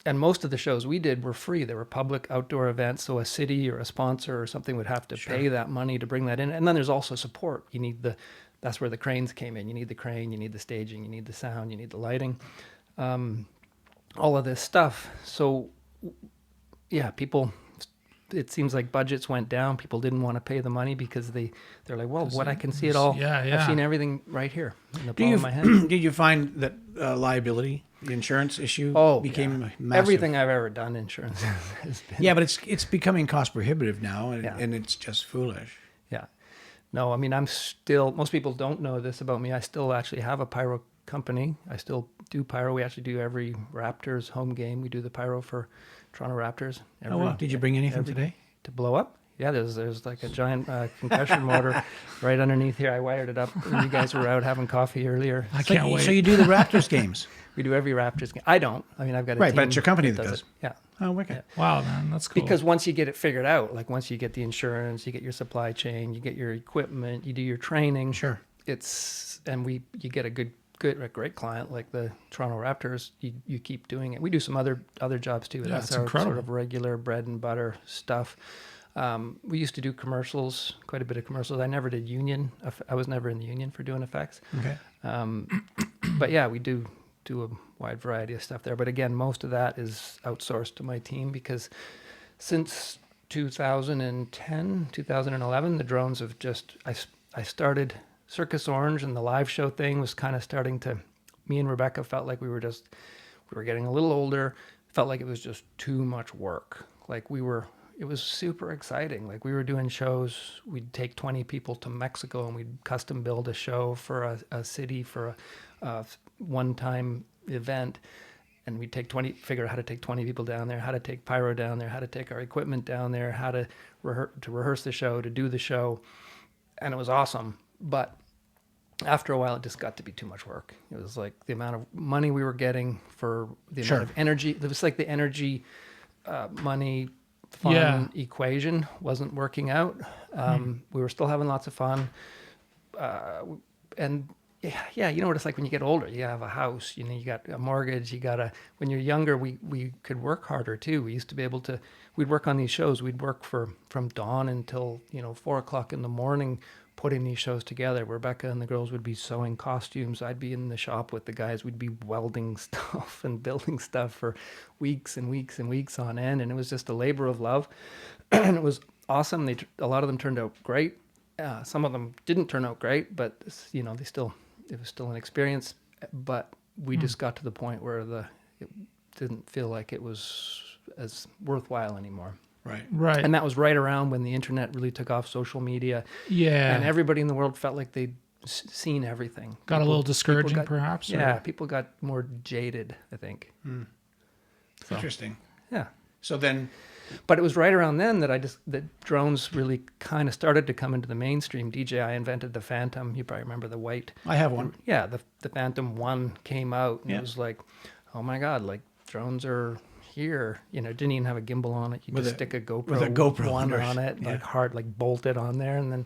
And most of the shows we did were free. They were public outdoor events. So a city or a sponsor or something would have to pay that money to bring that in. And then there's also support. You need that's where the cranes came in. You need the crane, you need the staging, you need the sound, you need the lighting, all of this stuff. So yeah, people, it seems like budgets went down. People didn't want to pay the money because they're like, well, what, I can see it all. I've seen everything right here in the palm of my hand. Did you find that liability, the insurance issue became massive? Everything I've ever done, insurance has been. Yeah, but it's becoming cost prohibitive now, and it's just foolish. Yeah. No, I mean, most people don't know this about me. I still actually have a pyro company. I still do pyro. We actually do every Raptors home game. We do the pyro for Toronto Raptors. Did you bring anything today? To blow up? Yeah, there's like a giant concussion motor right underneath here. I wired it up. You guys were out having coffee earlier. I can't wait. So you do the Raptors games? We do every Raptors game. I don't. I mean, I've got a team. But it's your company that does it. Yeah. Oh, wicked. Yeah. Wow, man, that's cool. Because once you get it figured out, like once you get the insurance, you get your supply chain, you get your equipment, you do your training. Sure. You get a great client like the Toronto Raptors. You keep doing it. We do some other jobs too. Yeah, That's it's our incredible. sort of regular bread and butter stuff. We used to do commercials, quite a bit of commercials. I never did union. I was never in the union for doing effects. Okay. But yeah, we do a wide variety of stuff there. But again, most of that is outsourced to my team because since 2010, 2011, the drones have I started Circus Orange, and the live show thing was kind of starting to, me and Rebecca felt like we were getting a little older, felt like it was just too much work. Like it was super exciting. Like we were doing shows, we'd take 20 people to Mexico and we'd custom build a show for a city for a one-time event. And we'd figure out how to take 20 people down there, how to take pyro down there, how to take our equipment down there, how to rehearse the show, to do the show. And it was awesome. But after a while, it just got to be too much work. It was like the amount of money we were getting for the amount of energy. It was like the energy, money, fun equation wasn't working out. We were still having lots of fun. And yeah, you know what it's like when you get older. You have a house, you got a mortgage, when you're younger, we could work harder too. We used to be able to, we'd work on these shows. We'd work from dawn until, 4:00 in the morning, putting these shows together. Rebecca and the girls would be sewing costumes. I'd be in the shop with the guys. We'd be welding stuff and building stuff for weeks and weeks and weeks on end. And it was just a labor of love. And it was awesome. A lot of them turned out great. Some of them didn't turn out great, but it was still an experience. But we just got to the point where it didn't feel like it was as worthwhile anymore. Right. And that was right around when the internet really took off, social media. Yeah. And everybody in the world felt like they'd seen everything. Got a little discouraging, perhaps? Yeah, people got more jaded, I think. So, interesting. Yeah. So then... But it was right around then that drones really kind of started to come into the mainstream. DJI invented the Phantom. You probably remember the white. I have one. Yeah, the Phantom 1 came out, and it was like, oh my God, like drones are... here, didn't even have a gimbal on it. You just stick a GoPro 1 on it, like bolted on there. And then,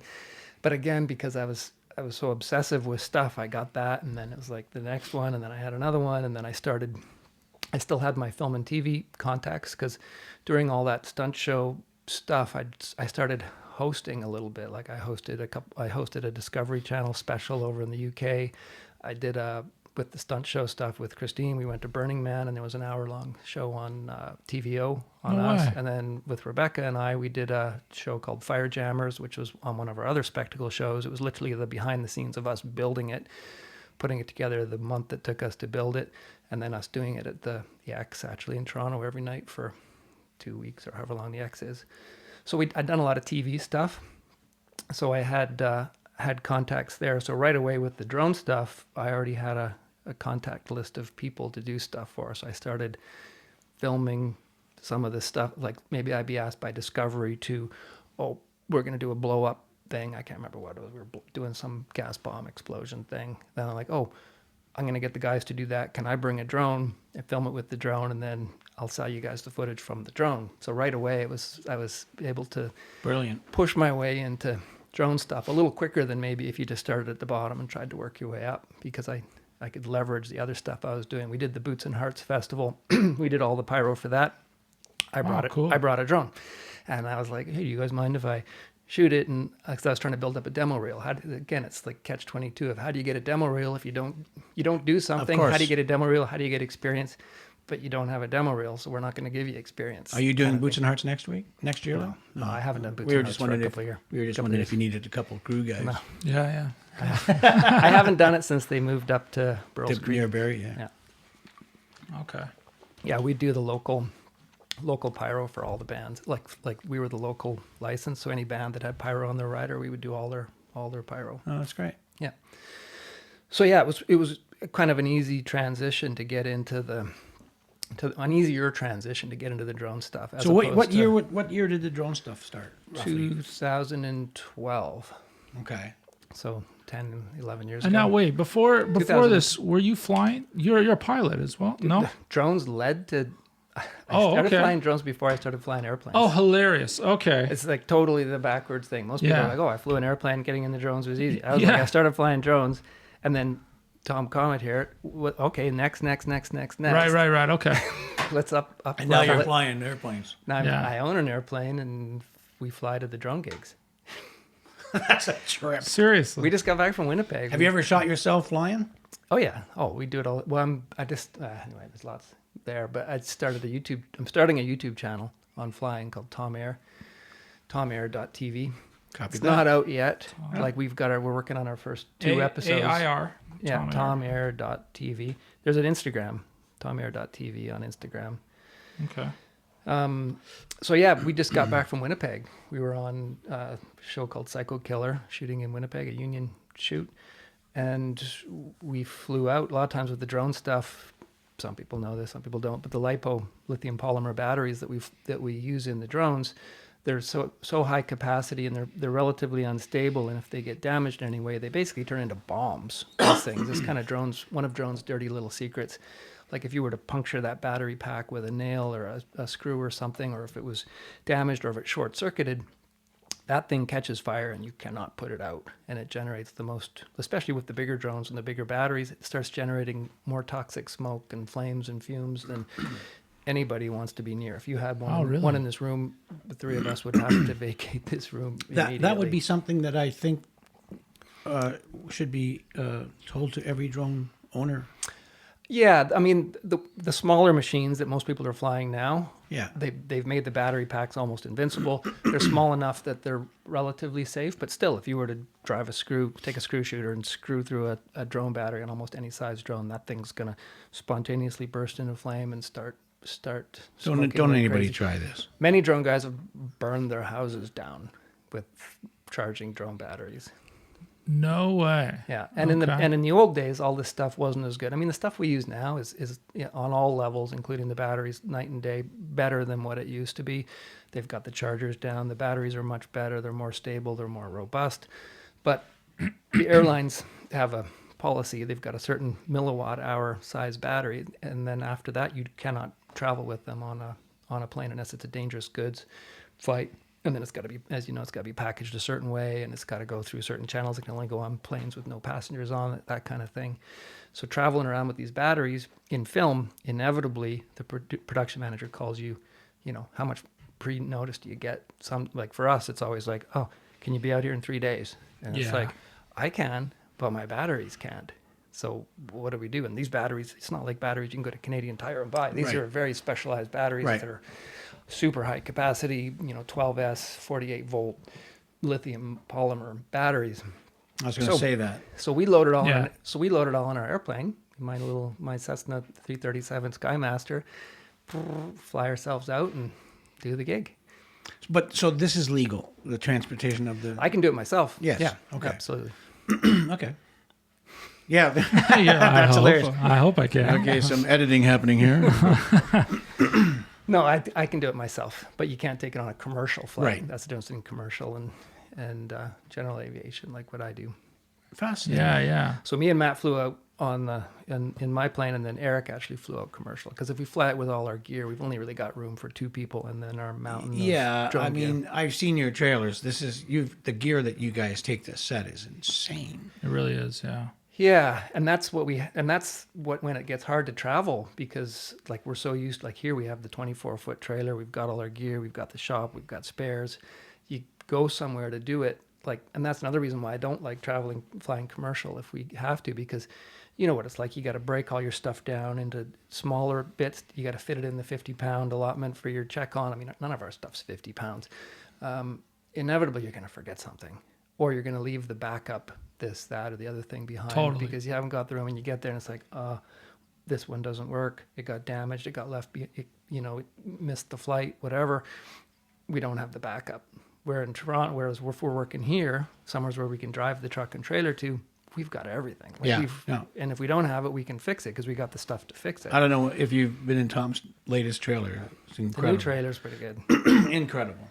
but again, because I was so obsessive with stuff, I got that. And then it was like the next one. And then I had another one. And then I still had my film and TV contacts because during all that stunt show stuff, I started hosting a little bit. Like I hosted a Discovery Channel special over in the UK. I did with the stunt show stuff with Christine, we went to Burning Man, and there was an hour-long show on TVO on us. And then with Rebecca and I, we did a show called Fire Jammers, which was on one of our other spectacle shows. It was literally the behind-the-scenes of us building it, putting it together the month it took us to build it, and then us doing it at the X, actually, in Toronto every night for 2 weeks or however long the X is. So I'd done a lot of TV stuff. So I had contacts there. So right away with the drone stuff, I already had a a contact list of people to do stuff for. So I started filming some of this stuff. Like maybe I'd be asked by Discovery to, oh, we're going to do a blow up thing. I can't remember what it was. We were doing some gas bomb explosion thing. Then I'm like, oh, I'm going to get the guys to do that. Can I bring a drone and film it with the drone, and then I'll sell you guys the footage from the drone? So right away, I was able to push my way into drone stuff a little quicker than maybe if you just started at the bottom and tried to work your way up, because I could leverage the other stuff I was doing. We did the Boots and Hearts Festival. We did all the pyro for that. I brought a drone, and I was like, hey, do you guys mind if I shoot it? And I was trying to build up a demo reel. Again, it's like catch-22 of how do you get a demo reel if you don't do something? How do you get a demo reel? How do you get experience? But you don't have a demo reel, so we're not going to give you experience. Are you doing Boots and Hearts next year? No, I haven't done Boots and Hearts for a couple of years. We were just wondering if you needed a couple of crew guys. No. Yeah. I haven't done it since they moved up to Burles Creek. Near Barrie, yeah. Okay. Yeah, we do the local pyro for all the bands. Like we were the local license, so any band that had pyro on their rider, we would do all their pyro. Oh, that's great. Yeah. So yeah, it was kind of an easy transition to get into an easier transition to get into the drone stuff. So what year did the drone stuff start? Roughly? 2012. Okay. So 10, 11 years and ago. now wait, before this, were you flying? You're a pilot as well? No? Drones led to... I started flying drones before I started flying airplanes. Oh, hilarious. Okay. It's like totally the backwards thing. Most people are like, oh, I flew an airplane, getting in the drones was easy. I was like, I started flying drones, and then Tom Comet here, okay, next. Right, okay. Let's up. And now you're flying airplanes. Now I own an airplane, and we fly to the drone gigs. That's a trip. Seriously. We just got back from Winnipeg. Have you ever shot yourself flying? Oh, yeah. Oh, we do it all. Well, anyway, there's lots there, but I'm starting a YouTube channel on flying called Tom Air, tomair.tv. It's not out yet. Like we're working on our first 2 episodes. AIR. Yeah, tomair.tv. There's an Instagram, tomair.tv on Instagram. Okay. So yeah, we just got back from Winnipeg. We were on a show called Psycho Killer, shooting in Winnipeg, a union shoot. And we flew out a lot of times with the drone stuff. Some people know this, some people don't. But the LiPo lithium polymer batteries that we use in the drones, they're so high capacity, and they're relatively unstable. And if they get damaged anyway, they basically turn into bombs. These things. This kind of one of drone's dirty little secrets. Like if you were to puncture that battery pack with a nail or a screw or something, or if it was damaged or if it's short-circuited, that thing catches fire and you cannot put it out. And it generates the most, especially with the bigger drones and the bigger batteries, it starts generating more toxic smoke and flames and fumes than anybody wants to be near. If you had one in this room, the 3 of us would have to vacate this room immediately. That would be something that I think should be told to every drone owner. Yeah, I mean, the smaller machines that most people are flying now, yeah, they've made the battery packs almost invincible. They're small enough that they're relatively safe, but still, if you were to take a screw shooter and screw through a drone battery on almost any size drone, that thing's going to spontaneously burst into flame and start smoking. Don't anybody try this. Many drone guys have burned their houses down with charging drone batteries. No way. Yeah, and in the old days, all this stuff wasn't as good. I mean, the stuff we use now is on all levels, including the batteries, night and day, better than what it used to be. They've got the chargers down. The batteries are much better. They're more stable. They're more robust. But the airlines have a policy. They've got a certain milliwatt hour size battery, and then after that, you cannot travel with them on a plane unless it's a dangerous goods flight. And then it's got to be, as you know, it's got to be packaged a certain way, and it's got to go through certain channels. It can only go on planes with no passengers on it, that kind of thing. So traveling around with these batteries in film, inevitably the production manager calls you, how much pre-notice do you get? Like for us, it's always like, oh, can you be out here in 3 days? And it's like, I can, but my batteries can't. So what do we do? And these batteries, it's not like batteries you can go to Canadian Tire and buy. These are very specialized batteries that are super high capacity, 12S, 48 volt lithium polymer batteries. I was going to say that. So we load it all. We load it all on our airplane. My Cessna 337 Skymaster. Fly ourselves out and do the gig. But so this is legal, the transportation of the. I can do it myself. Yes. Yeah. Okay. Absolutely. Okay. Yeah, Yeah, that's hilarious. I hope I can. Okay, some editing happening here. No, I can do it myself, but you can't take it on a commercial flight. Right. That's the difference in commercial and general aviation, like what I do. Fascinating. Yeah. So me and Matt flew out in my plane, and then Eric actually flew out commercial. Because if we fly it with all our gear, we've only really got room for 2 people, and then our mountain. Yeah, drone I gear. mean, I've seen your trailers. The gear that you guys take this set is insane. It really is. Yeah. Yeah, and that's what when it gets hard to travel, because like we're so used, like here we have the 24-foot trailer, we've got all our gear, we've got the shop, we've got spares. You go somewhere to do it, like, and that's another reason why I don't like flying commercial if we have to, because you know what it's like. You got to break all your stuff down into smaller bits. You got to fit it in the 50-pound allotment for your check-on. I mean, none of our stuff's 50 pounds. Inevitably, you're going to forget something, or you're going to leave the backup, this, that, or the other thing behind because you haven't got the room, and you get there and it's like, this one doesn't work. It got damaged. It got left, it missed the flight, whatever. We don't have the backup. Where in Toronto, whereas if we're working here, somewhere where we can drive the truck and trailer to, we've got everything. Like And if we don't have it, we can fix it because we got the stuff to fix it. I don't know if you've been in Tom's latest trailer. It's incredible. The new trailer's pretty good. Incredible.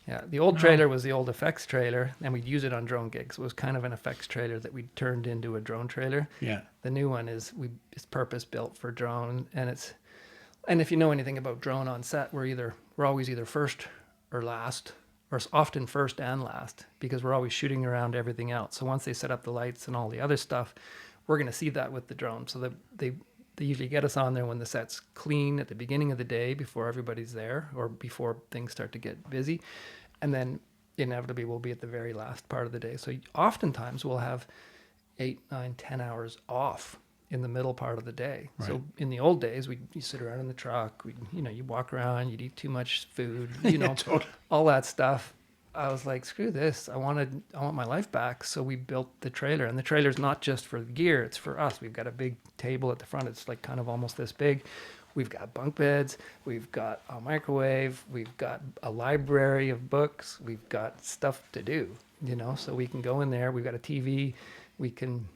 Yeah, the old trailer was the old effects trailer, and we'd use it on drone gigs. It was kind of an effects trailer that we turned into a drone trailer. Yeah. The new one is purpose built for drone, and if you know anything about drone on set, we're always either first or last, or often first and last, because we're always shooting around everything else. So once they set up the lights and all the other stuff, we're going to see that with the drone. So they usually get us on there when the set's clean at the beginning of the day before everybody's there, or before things start to get busy. And then inevitably we'll be at the very last part of the day. So oftentimes we'll have 8, 9, 10 hours off in the middle part of the day. Right. So in the old days, you sit around in the truck, you walk around, you'd eat too much food, totally. All that stuff. I was like, screw this. I want my life back. So we built the trailer, and the trailer's not just for the gear, it's for us. We've got a big table at the front. It's like kind of almost this big. We've got bunk beds. We've got a microwave. We've got a library of books. We've got stuff to do, so we can go in there. We've got a TV. We can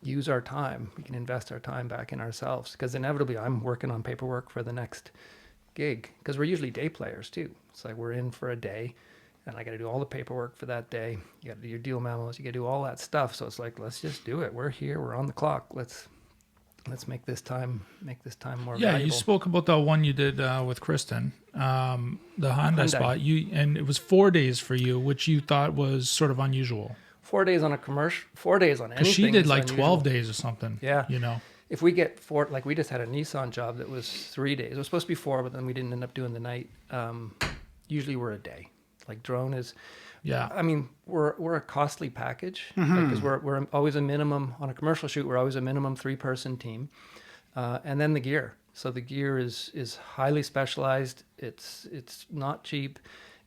use our time. We can invest our time back in ourselves, because inevitably I'm working on paperwork for the next gig, because we're usually day players too. It's like we're in for a day, and I got to do all the paperwork for that day. You got to do your deal memos. You got to do all that stuff. So it's like, let's just do it. We're here. We're on the clock. Let's make this time more valuable. You spoke about the one you did with Kristen, the Hyundai spot. And it was 4 days for you, which you thought was sort of unusual. 4 days on a commercial, 4 days on anything. Because she did like unusual. 12 days or something. Yeah. If we get 4, like we just had a Nissan job that was 3 days. It was supposed to be 4, but then we didn't end up doing the night. Usually we're a day. Like drone is, I mean, we're a costly package, because we're always a minimum on a commercial shoot. We're always a minimum 3-person team, and then the gear. So the gear is highly specialized. It's not cheap.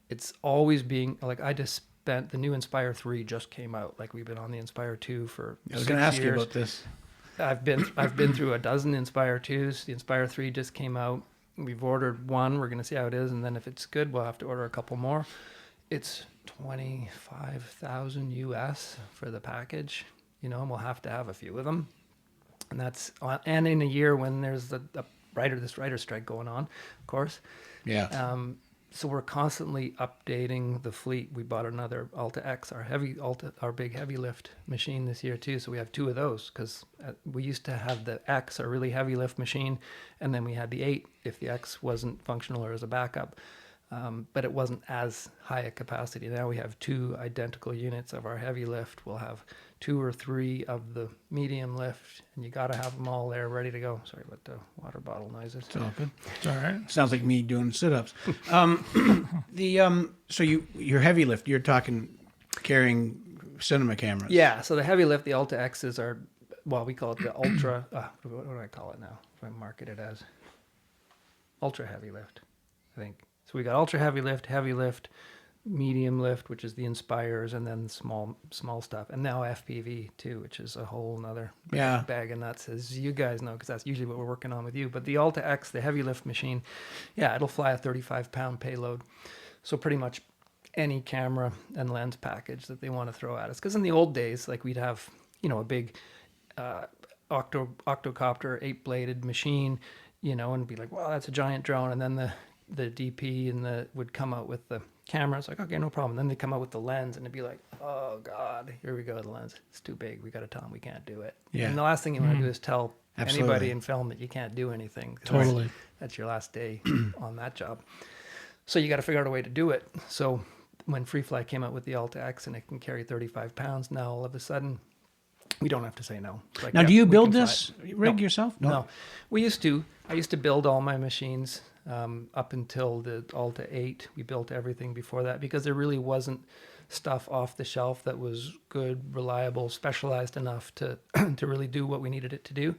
It's always being like, I just spent, the new Inspire 3 just came out. Like we've been on the Inspire 2 for 6 years. I was going to ask you about this. I've been through a dozen Inspire 2s. The Inspire 3 just came out. We've ordered one. We're going to see how it is, and then if it's good, we'll have to order a couple more. It's $25,000 US for the package, and we'll have to have a few of them. And in a year when there's this writer strike going on, of course. Yeah. So we're constantly updating the fleet. We bought another Alta X, our big heavy lift machine this year too. So we have 2 of those, because we used to have the X, a really heavy lift machine, and then we had the 8 if the X wasn't functional or as a backup. But it wasn't as high a capacity. Now we have 2 identical units of our heavy lift. We'll have 2 or 3 of the medium lift, and you got to have them all there ready to go. Sorry about the water bottle noises. It's all good. It's all right. Sounds like me doing sit-ups. So your heavy lift, you're talking carrying cinema cameras. Yeah. So the heavy lift, the Alta X's are, we call it the Ultra. What do I call it now? If I market it as Ultra Heavy Lift, I think. So we got ultra heavy lift, medium lift, which is the Inspires, and then small stuff, and now FPV too, which is a whole nother bag of nuts, as you guys know, because that's usually what we're working on with you. But the Alta X, the heavy lift machine, it'll fly a 35-pound payload. So pretty much any camera and lens package that they want to throw at us. Because in the old days, like we'd have, a big octocopter 8-bladed machine, and be like, well, that's a giant drone. And then the DP would come out with the camera. It's like, okay, no problem. Then they come out with the lens and it'd be like, oh God, here we go. The lens, it's too big. We got to tell them we can't do it. Yeah. And the last thing you want to do is tell Absolutely. anybody in film that you can't do anything. Totally. That's your last day on that job. So you got to figure out a way to do it. So when FreeFly came out with the Alta X and it can carry 35 pounds, now all of a sudden we don't have to say no. It's like, Now, yeah, do you we build can fly this it. rig No. yourself? No, we used to. I used to build all my machines up until the Alta 8. We built everything before that because there really wasn't stuff off the shelf that was good, reliable, specialized enough to to really do what we needed it to do.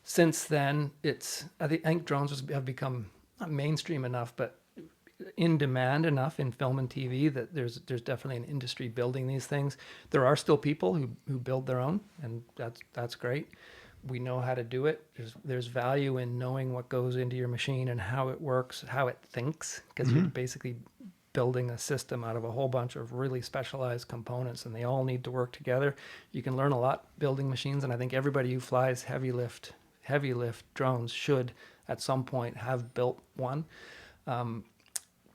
Since then, I think drones have become not mainstream enough, but in demand enough in film and TV that there's definitely an industry building these things. There are still people who build their own, and that's great. We know how to do it. There's value in knowing what goes into your machine and how it works, how it thinks, because you're basically building a system out of a whole bunch of really specialized components, and they all need to work together. You can learn a lot building machines, and I think everybody who flies heavy lift drones should at some point have built one.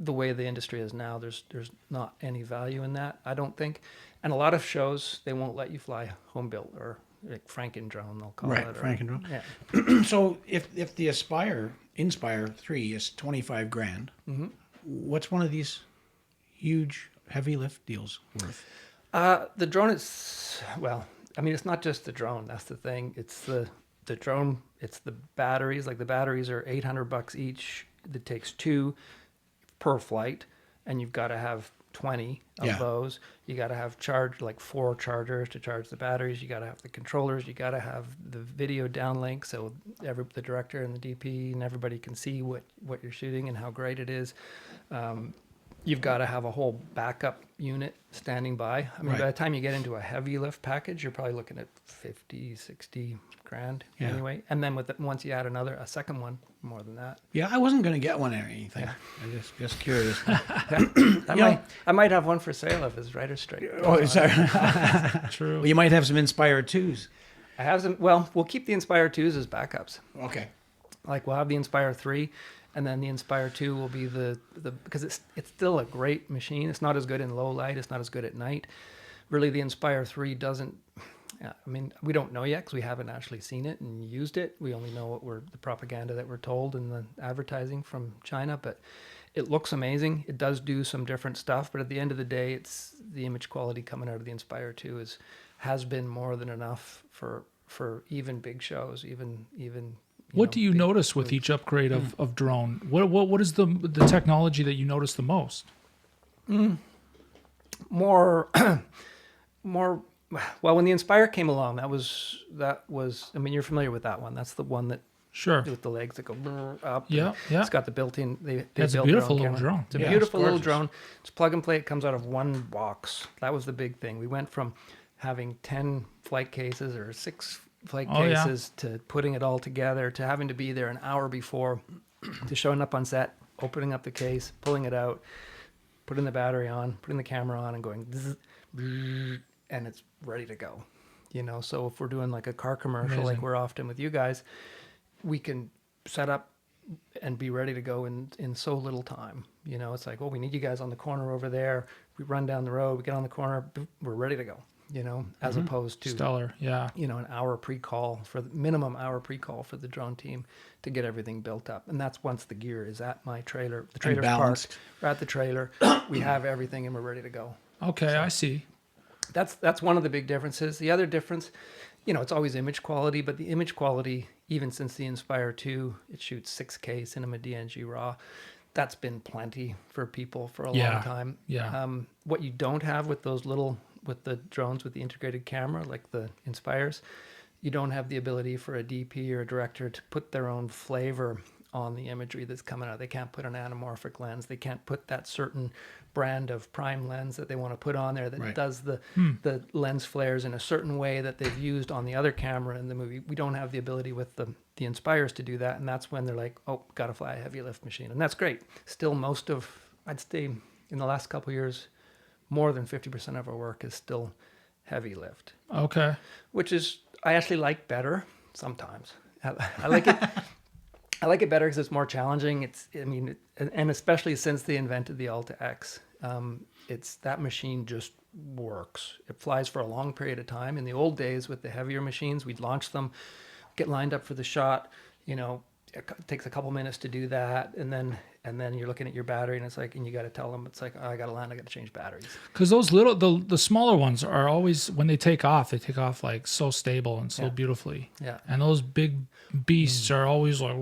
The way the industry is now, there's not any value in that, I don't think. And a lot of shows, they won't let you fly home built or like Franken-drone, they'll call Right, it. Franken-drone. Yeah. So if the Inspire 3 is 25 grand, what's one of these huge heavy lift deals worth? The drone is, well, I mean, it's not just the drone. That's the thing. It's the drone. It's the batteries. Like the batteries are $800 each. It takes 2 per flight, and you've got to have 20 of those. You got to have 4 chargers to charge the batteries. You got to have the controllers. You got to have the video downlink so the director and the DP and everybody can see what you're shooting and how great it is. You've got to have a whole backup unit standing by. I mean, by the time you get into a heavy lift package, you're probably looking at 50, 60 grand anyway. And then once you add a second one, more than that. Yeah, I wasn't going to get one or anything. I'm just curious. I might have one for sale if his writer's strike. Oh, sorry. True. Well, you might have some Inspire 2s. I have some. Well, we'll keep the Inspire 2s as backups. Okay. Like we'll have the Inspire 3, and then the Inspire 2 will be the because it's still a great machine. It's not as good in low light. It's not as good at night. Really, the Inspire 3 doesn't. Yeah, I mean, we don't know yet because we haven't actually seen it and used it. We only know the propaganda that we're told in the advertising from China, but it looks amazing. It does do some different stuff, but at the end of the day, it's the image quality coming out of the Inspire 2 has been more than enough for even big shows, even. What do you notice with each upgrade of drone? What is the technology that you notice the most? More. Well, when the Inspire came along, that was. I mean, you're familiar with that one. That's the one that Sure. with the legs that go up. Yeah. It's got the built-in. It's a built beautiful their own little camera. drone. It's a Yeah, beautiful it's little gorgeous. drone. It's plug and play. It comes out of one box. That was the big thing. We went from having 10 flight cases or 6 flight cases to putting it all together to having to be there an hour before to showing up on set, opening up the case, pulling it out, putting the battery on, putting the camera on, and going zzz, zzz, and it's ready to go. So if we're doing like a car commercial, Amazing. like we're often with you guys, we can set up and be ready to go in so little time. It's like, we need you guys on the corner over there. We run down the road, we get on the corner, we're ready to go. As opposed to Stellar. Yeah. an hour pre-call for the minimum hour pre-call for the drone team to get everything built up. And that's once the gear is at my trailer. The trailer's parked. We're at the trailer. We have everything and we're ready to go. Okay, I see. That's one of the big differences. The other difference, it's always image quality, but the image quality, even since the Inspire 2, it shoots 6K Cinema DNG RAW. That's been plenty for people for a long time. Yeah. What you don't have with with the drones with the integrated camera, like the Inspires, you don't have the ability for a DP or a director to put their own flavor on the imagery that's coming out. They can't put an anamorphic lens. They can't put that certain brand of prime lens that they want to put on there that does the lens flares in a certain way that they've used on the other camera in the movie. We don't have the ability with the Inspires to do that, and that's when they're like, got to fly a heavy lift machine. And that's great. Still, I'd say in the last couple of years, more than 50% of our work is still heavy lift. Okay. Which is I actually like better sometimes. I like it. I like it better because it's more challenging. And especially since they invented the Alta X, that machine just works. It flies for a long period of time. In the old days with the heavier machines, we'd launch them, get lined up for the shot. It takes a couple minutes to do that, and then you're looking at your battery, and it's like, and you got to tell them, it's like, oh, I got to land, I got to change batteries. Because those the smaller ones are always, when they take off like so stable and so beautifully. Yeah. And those big beasts are always like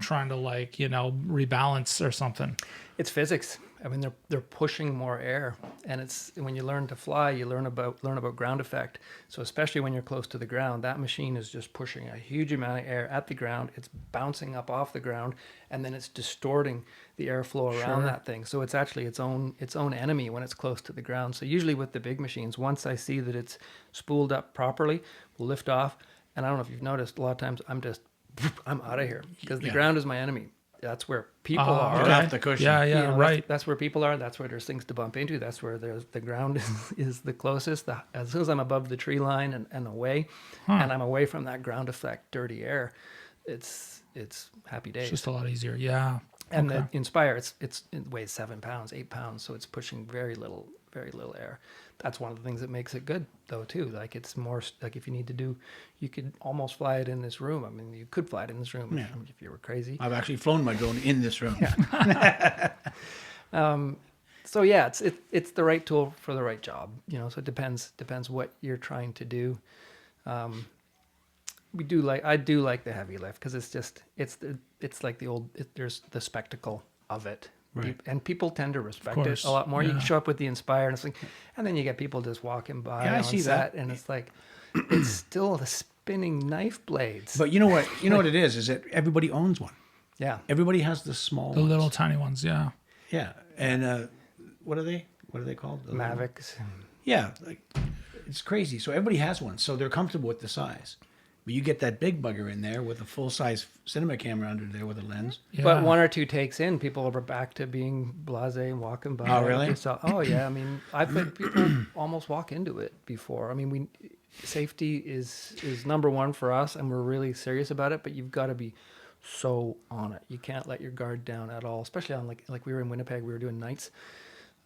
trying to rebalance or something. It's physics. I mean, they're pushing more air, and it's when you learn to fly, you learn about ground effect. So especially when you're close to the ground, that machine is just pushing a huge amount of air at the ground. It's bouncing up off the ground, and then it's distorting the airflow around that thing. So it's actually its own enemy when it's close to the ground. So usually with the big machines, once I see that it's spooled up properly, we'll lift off. And I don't know if you've noticed, a lot of times I'm out of here because the ground is my enemy. That's where people are. Off the cushion. Yeah, right. That's where people are. That's where there's things to bump into. That's where the ground is the closest. As soon as I'm above the tree line and away, and I'm away from that ground effect, dirty air, it's happy days. It's just a lot easier. Yeah. And the Inspire, it weighs 7 pounds, 8 pounds, so it's pushing very little air. That's one of the things that makes it good, though, too. Like, it's more like if you need to do, you could almost fly it in this room. I mean, you could fly it in this room if you were crazy. I've actually flown my drone in this room. Yeah. So yeah, it's the right tool for the right job. So it depends what you're trying to do. I do like the heavy lift because it's like the old. There's the spectacle of it. Right. And people tend to respect it a lot more. You can show up with the Inspire and it's like, and then you get people just walking by on set, and it's like, it's still the spinning knife blades. But you know what? You know what it is that everybody owns one. Yeah. Everybody has the small ones. Little tiny ones, yeah. Yeah. And what are they? What are they called? The Mavics. Yeah. It's crazy. So everybody has one. So they're comfortable with the size. But you get that big bugger in there with a full-size cinema camera under there with a lens. Yeah. But one or two takes in, people are back to being blasé and walking by. Oh, really? Oh, yeah. I mean, I've had people almost walk into it before. I mean, safety is number one for us, and we're really serious about it, but you've got to be so on it. You can't let your guard down at all, especially on like we were in Winnipeg, we were doing nights.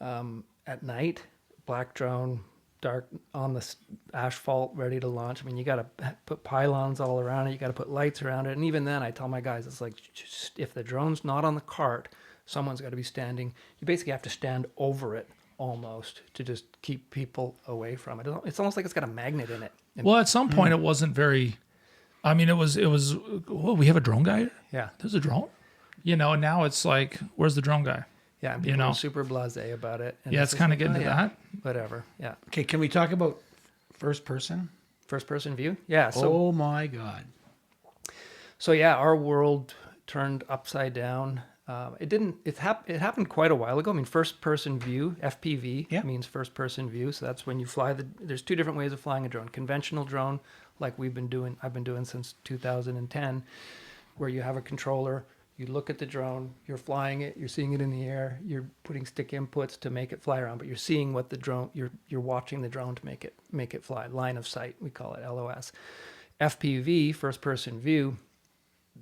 At night, black drone, dark on the asphalt, ready to launch. I mean, you got to put pylons all around it. You got to put lights around it. And even then, I tell my guys, it's like, just, if the drone's not on the cart, someone's got to be standing. You basically have to stand over it almost to just keep people away from it. It's almost like it's got a magnet in it. Well, at some point, it wasn't very. I mean, it was. Well, we have a drone guy. Yeah, there's a drone. And now it's like, where's the drone guy? Yeah, and people are super blasé about it. And it's kind of getting to that. Whatever. Yeah. Okay, can we talk about first person? First person view? Yeah. So, oh my God. So yeah, our world turned upside down. It happened quite a while ago. I mean, first person view, FPV means first person view. So that's when you fly there's two different ways of flying a drone. Conventional drone, like I've been doing since 2010, where you have a controller. You look at the drone, you're flying it, you're seeing it in the air, you're putting stick inputs to make it fly around, but you're seeing what the drone, you're watching the drone to make it fly. Line of sight, we call it LOS. FPV, first person view,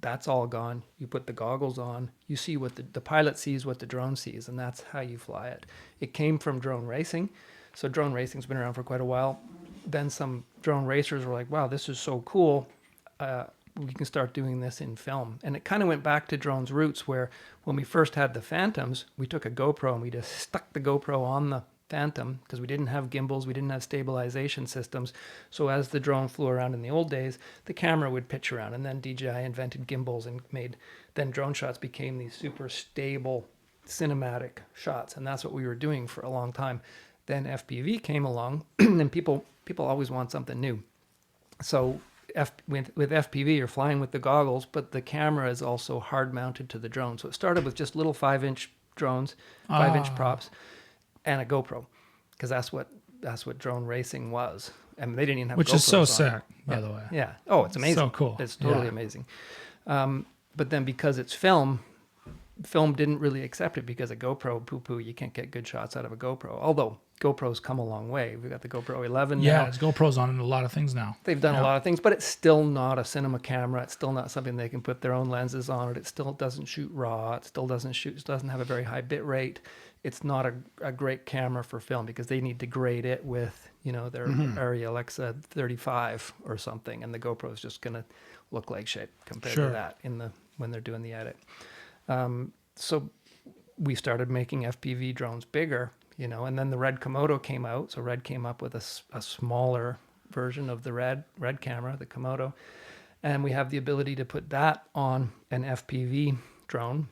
that's all gone. You put the goggles on, you see what the pilot sees, what the drone sees, and that's how you fly it. It came from drone racing. So drone racing's been around for quite a while. Then some drone racers were like, wow, this is so cool. We can start doing this in film. And it kind of went back to drones' roots, where when we first had the Phantoms, we took a GoPro and we just stuck the GoPro on the Phantom because we didn't have gimbals, we didn't have stabilization systems. So as the drone flew around in the old days, the camera would pitch around, and then DJI invented gimbals and then drone shots became these super stable cinematic shots. And that's what we were doing for a long time. Then FPV came along and people always want something new. So with FPV, you're flying with the goggles, but the camera is also hard mounted to the drone. So it started with just little 5-inch drones, 5-inch props, and a GoPro, because that's what drone racing was. And they didn't even have which GoPros is so on. sick, by the way. Yeah. Oh, it's amazing. So cool. It's totally amazing. But then because it's film didn't really accept it because a GoPro, poo-poo, you can't get good shots out of a GoPro. Although GoPro's come a long way. We've got the GoPro 11 now. Yeah, it's GoPro's on a lot of things now. They've done a lot of things, but it's still not a cinema camera. It's still not something they can put their own lenses on it. It still doesn't shoot RAW. It still doesn't have a very high bit rate. It's not a great camera for film because they need to grade it with, their Arri Alexa 35 or something, and the GoPro is just going to look like shit compared to that when they're doing the edit. So we started making FPV drones bigger, and then the Red Komodo came out. So Red came up with a smaller version of the Red camera, the Komodo, and we have the ability to put that on an FPV drone.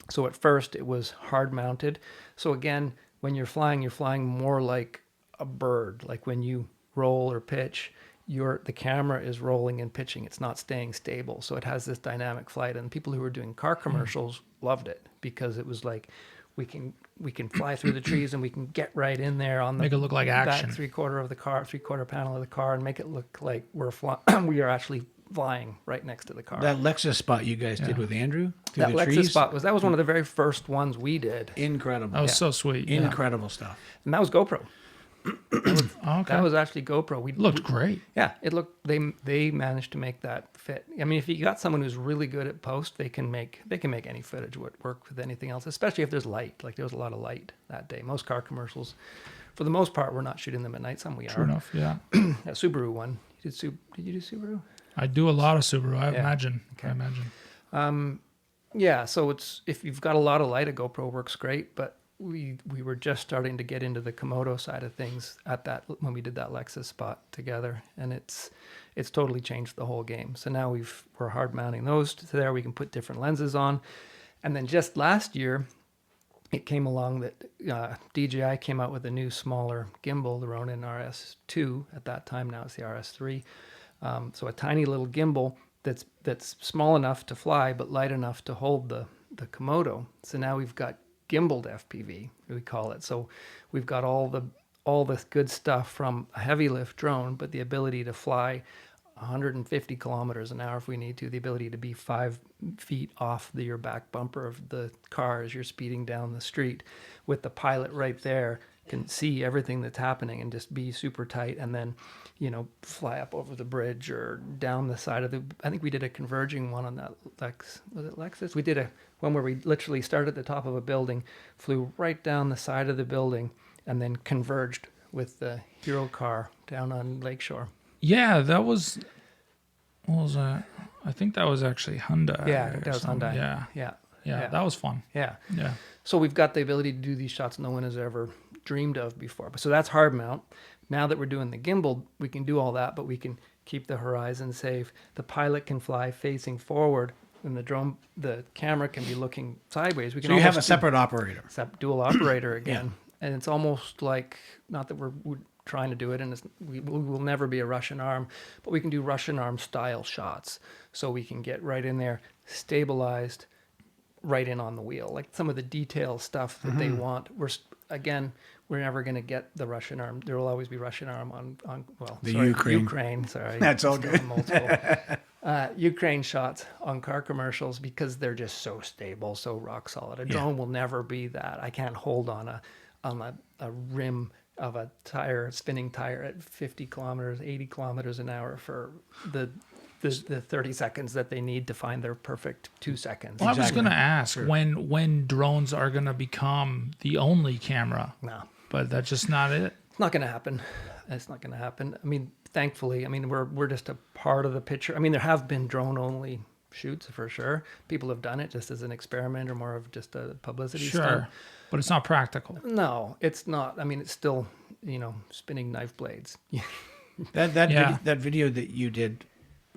So at first it was hard mounted. So again, when you're flying more like a bird. Like when you roll or pitch, the camera is rolling and pitching. It's not staying stable. So it has this dynamic flight. And people who were doing car commercials loved it because it was like, we can fly through the trees and we can get right in there on the make it look like action. Back three-quarter panel of the car and make it look like we are actually flying right next to the car. That Lexus spot you guys did with Andrew through that the Lexus trees? spot was one of the very first ones we did. Incredible. That was so sweet. Incredible stuff. And that was GoPro. Okay. That was actually GoPro. Looked great. Yeah, it looked. They managed to make that fit. I mean, if you got someone who's really good at post, they can make any footage work with anything else. Especially if there's light. Like there was a lot of light that day. Most car commercials, for the most part, we're not shooting them at night. Some we are. True enough. Yeah. That Subaru one. Did you do Subaru? I do a lot of Subaru. I imagine. Okay. I imagine. Yeah. So if you've got a lot of light, a GoPro works great, but. We were just starting to get into the Komodo side of things when we did that Lexus spot together, and it's totally changed the whole game. So now we're hard mounting those to there. We can put different lenses on, and then just last year, it came along that DJI came out with a new smaller gimbal, the Ronin RS2 at that time. Now it's the RS3. So a tiny little gimbal that's small enough to fly but light enough to hold the Komodo. So now we've got gimbaled FPV, we call it. So we've got all the good stuff from a heavy lift drone, but the ability to fly 150 kilometers an hour if we need to, the ability to be 5 feet off your back bumper of the car as you're speeding down the street with the pilot right there, can see everything that's happening and just be super tight, and then fly up over the bridge or down the side of I think we did a converging one on that was it Lexus? We did one where we literally started at the top of a building, flew right down the side of the building, and then converged with the Hero car down on Lakeshore. Yeah, that was. What was that? I think that was actually Hyundai. Yeah, I think that was Hyundai. Yeah, that was fun. Yeah. Yeah. So we've got the ability to do these shots no one has ever dreamed of before. So that's hard mount. Now that we're doing the gimbal, we can do all that, but we can keep the horizon safe. The pilot can fly facing forward, and the camera can be looking sideways. We can so you have a separate operator. Dual operator again. And it's almost like, not that we're trying to do it, and we will never be a Russian arm, but we can do Russian arm style shots. So we can get right in there, stabilized, right in on the wheel. Like some of the detail stuff that they want. We're never going to get the Russian arm. There will always be Russian arm on Ukraine. Sorry. That's all good. Ukraine shots on car commercials because they're just so stable, so rock solid. A drone will never be that. I can't hold on a rim of a spinning tire at 50 kilometers, 80 kilometers an hour for the 30 seconds that they need to find their perfect 2 seconds. Well, I was going to ask when drones are going to become the only camera. No. But that's just not it. It's not going to happen. It's not going to happen. I mean, thankfully, we're just a part of the picture. I mean, there have been drone-only shoots for sure. People have done it just as an experiment or more of just a publicity stunt. But it's not practical. No, it's not. I mean, it's still, spinning knife blades. That video that you did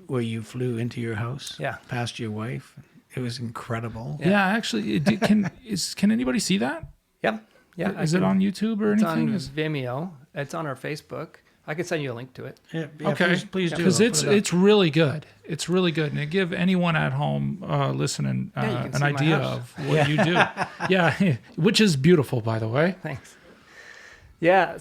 where you flew into your house past your wife, it was incredible. Yeah, actually, can anybody see that? Yep. Yeah. Is it on YouTube or anything? It's on Vimeo. It's on our Facebook. I could send you a link to it. Yeah, okay. Please do. Because it's really good. It's really good. And it give anyone at home listening an idea of what you do. Yeah, which is beautiful, by the way. Thanks. Yeah,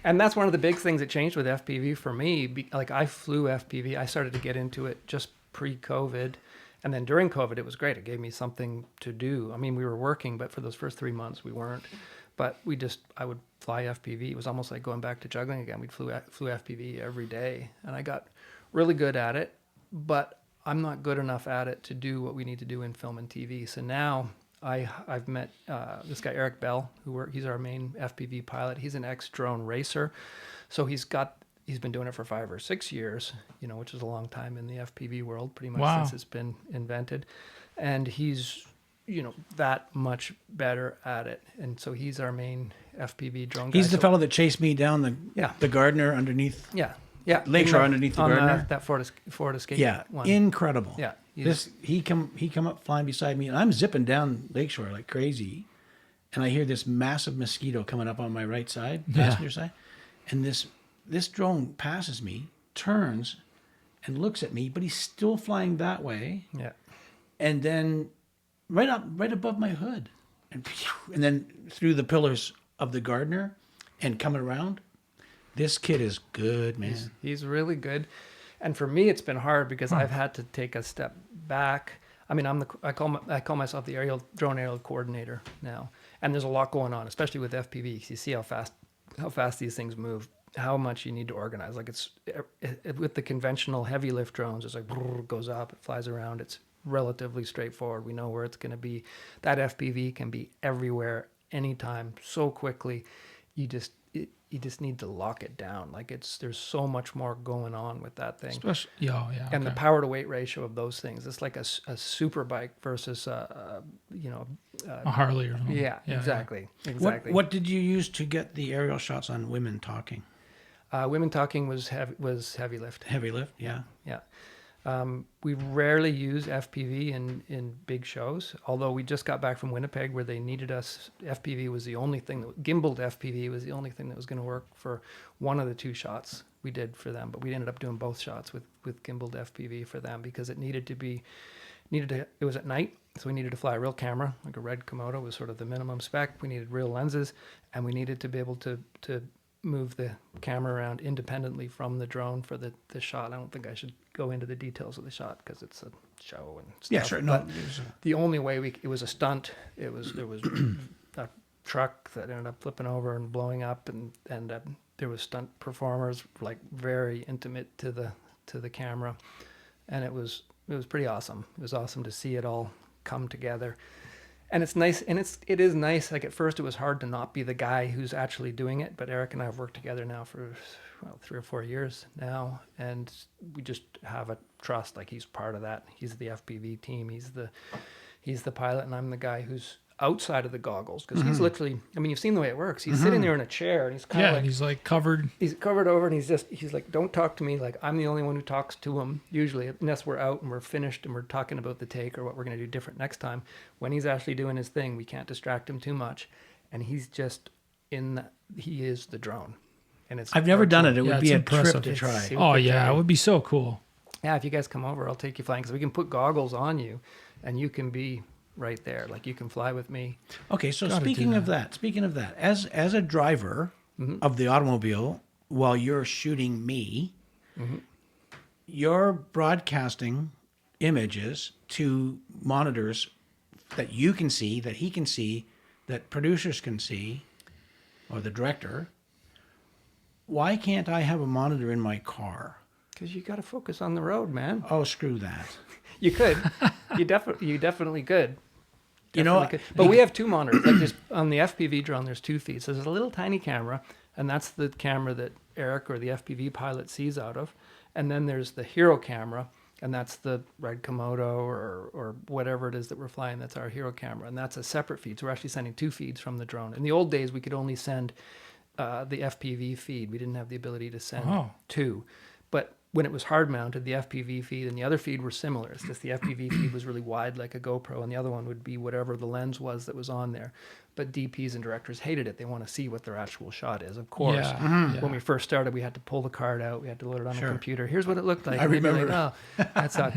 and that's one of the big things that changed with FPV for me. Like I flew FPV. I started to get into it just pre-COVID. And then during COVID, it was great. It gave me something to do. I mean, we were working, but for those first 3 months, we weren't. but I would fly FPV. It was almost like going back to juggling again. We flew FPV every day, and I got really good at it, but I'm not good enough at it to do what we need to do in film and TV. So now I've met this guy, Eric Bell, he's our main FPV pilot. He's an ex-drone racer. So he's been doing it for 5 or 6 years, which is a long time in the FPV world, pretty much since it's been invented. And he's, that much better at it. And so he's our main FPV drone guy. He's the fellow that chased me down the Gardner underneath. Yeah. Lakeshore underneath the Gardner. That Ford Escape. Yeah, one. incredible. Yeah. He come up flying beside me, and I'm zipping down Lakeshore like crazy, and I hear this massive mosquito coming up on my right side, passenger side, and this drone passes me, turns, and looks at me, but he's still flying that way. Yeah. And then right above my hood, and then through the pillars of the Gardner, and coming around. This kid is good, man. He's really good. And for me, it's been hard because I've had to take a step back. I mean, I call myself the drone aerial coordinator now. And there's a lot going on, especially with FPV. You see how fast these things move, how much you need to organize. Like with the conventional heavy lift drones, it's like goes up, it flies around. It's relatively straightforward. We know where it's going to be. That FPV can be everywhere, anytime, so quickly. You just need to lock it down. Like there's so much more going on with that thing. Especially, And the power to weight ratio of those things. It's like a super bike versus a Harley or something. Yeah, exactly. Exactly. What did you use to get the aerial shots on women talking? Women talking was heavy lift. Heavy lift, yeah. Yeah. We rarely use FPV in big shows, although we just got back from Winnipeg where they needed us. FPV was the only thing gimbaled FPV was the only thing that was going to work for one of the 2 shots we did for them. But we ended up doing both shots with gimbaled FPV for them because it it was at night. So we needed to fly a real camera, like a red Komodo was sort of the minimum spec. We needed real lenses, and we needed to be able to move the camera around independently from the drone for the shot. I don't think I should go into the details of the shot because it's a show and stuff. Yeah, sure. No, the only way it was a stunt. There was a truck that ended up flipping over and blowing up, and there was stunt performers like very intimate to the camera, and it was pretty awesome. It was awesome to see it all come together. And it's nice, and it is nice. Like at first, it was hard to not be the guy who's actually doing it. But Eric and I have worked together now for 3 or 4 years now, and we just have a trust. Like he's part of that. He's the FPV team. He's the pilot, and I'm the guy who's outside of the goggles because he's literally. I mean, you've seen the way it works. He's sitting there in a chair, and he's kind of like he's like covered. He's covered over, and he's like, don't talk to me. Like I'm the only one who talks to him usually, unless we're out and we're finished and we're talking about the take or what we're going to do different next time. When he's actually doing his thing, we can't distract him too much, and he's just he is the drone, and it's. I've never done it. It would be a impressive. trip to try. Oh yeah, it would be so cool. Yeah, if you guys come over, I'll take you flying because we can put goggles on you, and you can be right there. Like you can fly with me. Okay, so speaking of that, as a driver of the automobile, while you're shooting me, you're broadcasting images to monitors that you can see, that he can see, that producers can see, or the director. Why can't I have a monitor in my car? Because you got to focus on the road, man. Oh, screw that. You could. You definitely could. Could. But we have 2 monitors. Like on the FPV drone, there's 2 feeds. So there's a little tiny camera, and that's the camera that Eric or the FPV pilot sees out of. And then there's the hero camera, and that's the red Komodo or whatever it is that we're flying. That's our hero camera, and that's a separate feed. So we're actually sending 2 feeds from the drone. In the old days, we could only send the FPV feed. We didn't have the ability to send 2. But when it was hard mounted, the FPV feed and the other feed were similar. It's just the FPV feed was really wide like a GoPro, and the other one would be whatever the lens was that was on there. But DPs and directors hated it. They want to see what their actual shot is, of course. Yeah. When we first started, we had to pull the card out. We had to load it on a computer. Here's what it looked like. I remember. Like, oh, that's not.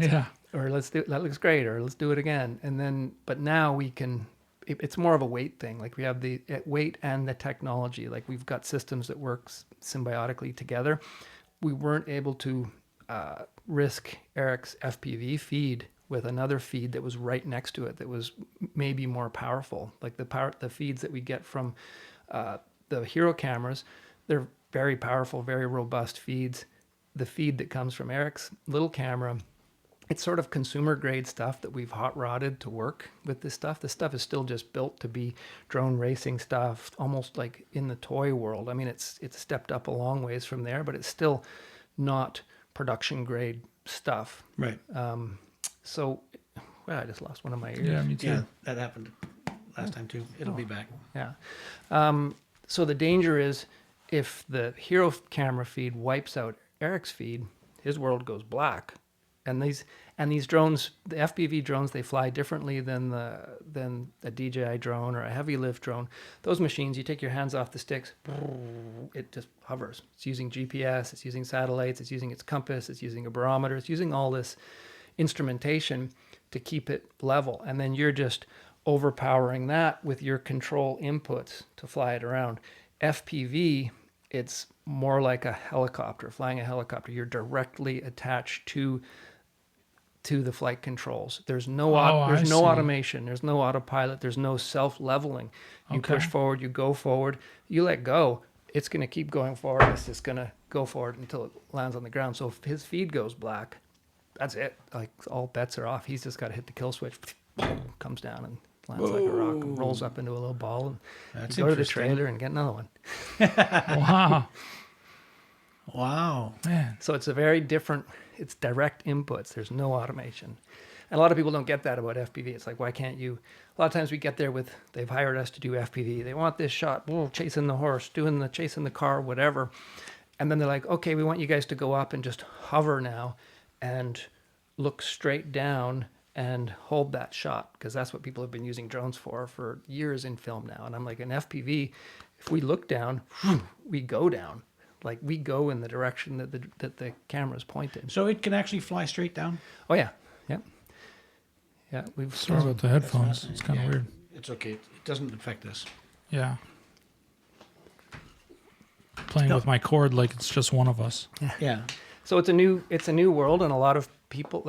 Or that looks great. Or let's do it again. And then, but now we can. It's more of a weight thing. Like we have the weight and the technology. Like we've got systems that work symbiotically together. We weren't able to risk Eric's FPV feed with another feed that was right next to it that was maybe more powerful. Like the feeds that we get from the Hero cameras, they're very powerful, very robust feeds. The feed that comes from Eric's little camera, it's sort of consumer grade stuff that we've hot rodded to work with this stuff. This stuff is still just built to be drone racing stuff, almost like in the toy world. I mean, it's stepped up a long ways from there, but it's still not production grade stuff. Right. So, well, I just lost one of my ears. Yeah, me too. Yeah, that happened last time too. It'll be back. Yeah. So the danger is if the Hero camera feed wipes out Eric's feed, his world goes black. And these drones, the FPV drones, they fly differently than a DJI drone or a heavy lift drone. Those machines, you take your hands off the sticks, it just hovers. It's using GPS, it's using satellites, it's using its compass, it's using a barometer, it's using all this instrumentation to keep it level. And then you're just overpowering that with your control inputs to fly it around. FPV, it's more like a helicopter, flying a helicopter. You're directly attached to the flight controls. There's no automation. There's no autopilot. There's no self-leveling. You push forward, you go forward. You let go, it's going to keep going forward. It's just going to go forward until it lands on the ground. So if his feed goes black, that's it. Like all bets are off. He's just got to hit the kill switch. Comes down and lands like a rock and rolls up into a little ball. And you go to the trailer and get another one. Wow. Wow. Man. So it's a very different, it's direct inputs. There's no automation. And a lot of people don't get that about FPV. It's like, why can't you? A lot of times we get there with, they've hired us to do FPV. They want this shot, chasing the horse, chasing the car, whatever. And then they're like, okay, we want you guys to go up and just hover now and look straight down and hold that shot, because that's what people have been using drones for years in film now. And I'm like, an FPV, if we look down, we go down. Like we go in the direction that the camera's pointed. So it can actually fly straight down? Oh yeah. Yeah. Sorry about the headphones. It's kind of weird. It's okay. It doesn't affect us. Yeah. Playing with my cord like it's just one of us. Yeah. So it's a new world, and a lot of people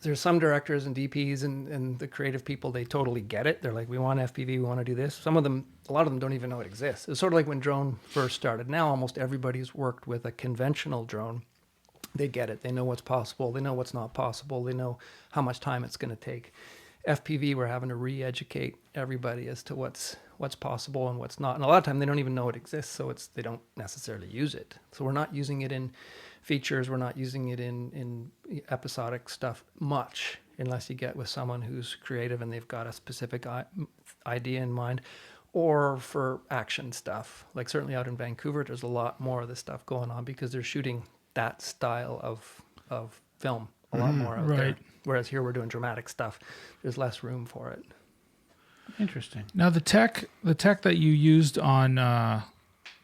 there's some directors and DPs and the creative people, they totally get it. They're like, we want FPV, we want to do this. A lot of them don't even know it exists. It's sort of like when drone first started. Now almost everybody's worked with a conventional drone. They get it. They know what's possible. They know what's not possible. They know how much time it's going to take. FPV, we're having to re-educate everybody as to what's possible and what's not. And a lot of time they don't even know it exists, so they don't necessarily use it. So we're not using it in features. We're not using it in episodic stuff much, unless you get with someone who's creative and they've got a specific idea in mind, or for action stuff. Like certainly out in Vancouver, there's a lot more of this stuff going on because they're shooting that style of film a lot more out there. Whereas here we're doing dramatic stuff. There's less room for it. Interesting. Now the tech that you used on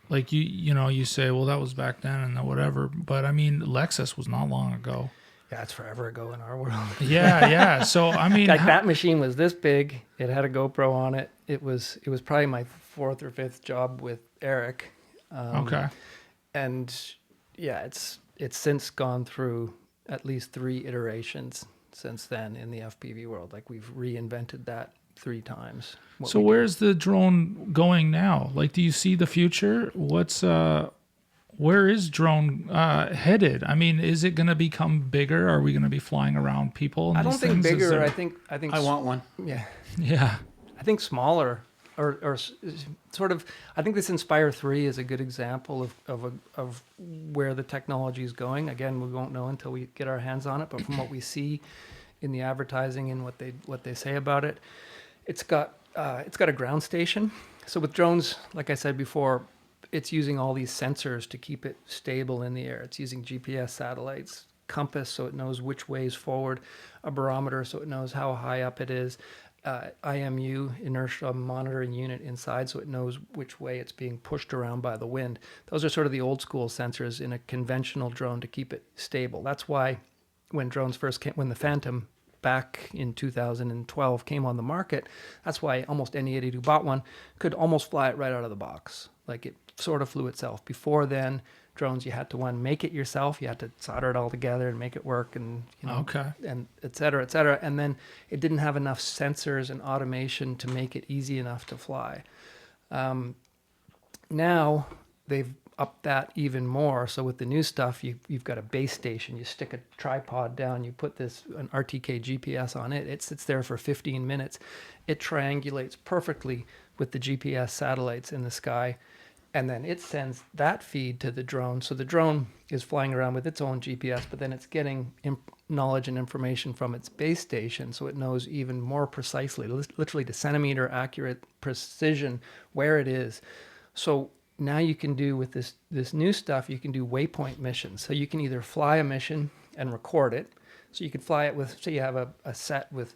like you say, well, that was back then and whatever, but I mean Lexus was not long ago. Yeah, it's forever ago in our world. Yeah. So I mean, like that machine was this big. It had a GoPro on it. It was probably my fourth or fifth job with Eric. Okay. And yeah, it's since gone through at least 3 iterations since then in the FPV world. Like we've reinvented that 3 times. So where's the drone going now? Like, do you see the future? Where is drone headed? I mean, is it going to become bigger? Are we going to be flying around people? I don't think bigger. I think I want one. Yeah. I think smaller, or sort of. I think this Inspire 3 is a good example of where the technology is going. Again, we won't know until we get our hands on it. But from what we see in the advertising and what they say about it, it's got a ground station. So with drones, like I said before, it's using all these sensors to keep it stable in the air. It's using GPS satellites, compass so it knows which way is forward, a barometer so it knows how high up it is, IMU, inertia monitoring unit inside so it knows which way it's being pushed around by the wind. Those are sort of the old school sensors in a conventional drone to keep it stable. That's why when drones first came, when the Phantom back in 2012 came on the market, that's why almost any idiot who bought one could almost fly it right out of the box. Like it sort of flew itself. Before then, drones, you had to make it yourself. You had to solder it all together and make it work, and and et cetera, et cetera. And then it didn't have enough sensors and automation to make it easy enough to fly. Now they've upped that even more. So with the new stuff, you've got a base station. You stick a tripod down. You put an RTK GPS on it. It sits there for 15 minutes. It triangulates perfectly with the GPS satellites in the sky. And then it sends that feed to the drone. So the drone is flying around with its own GPS, but then it's getting knowledge and information from its base station. So it knows even more precisely, literally to centimeter accurate precision, where it is. So now you can do with this new stuff, you can do waypoint missions. So you can either fly a mission and record it. So you could fly it with, say you have a set with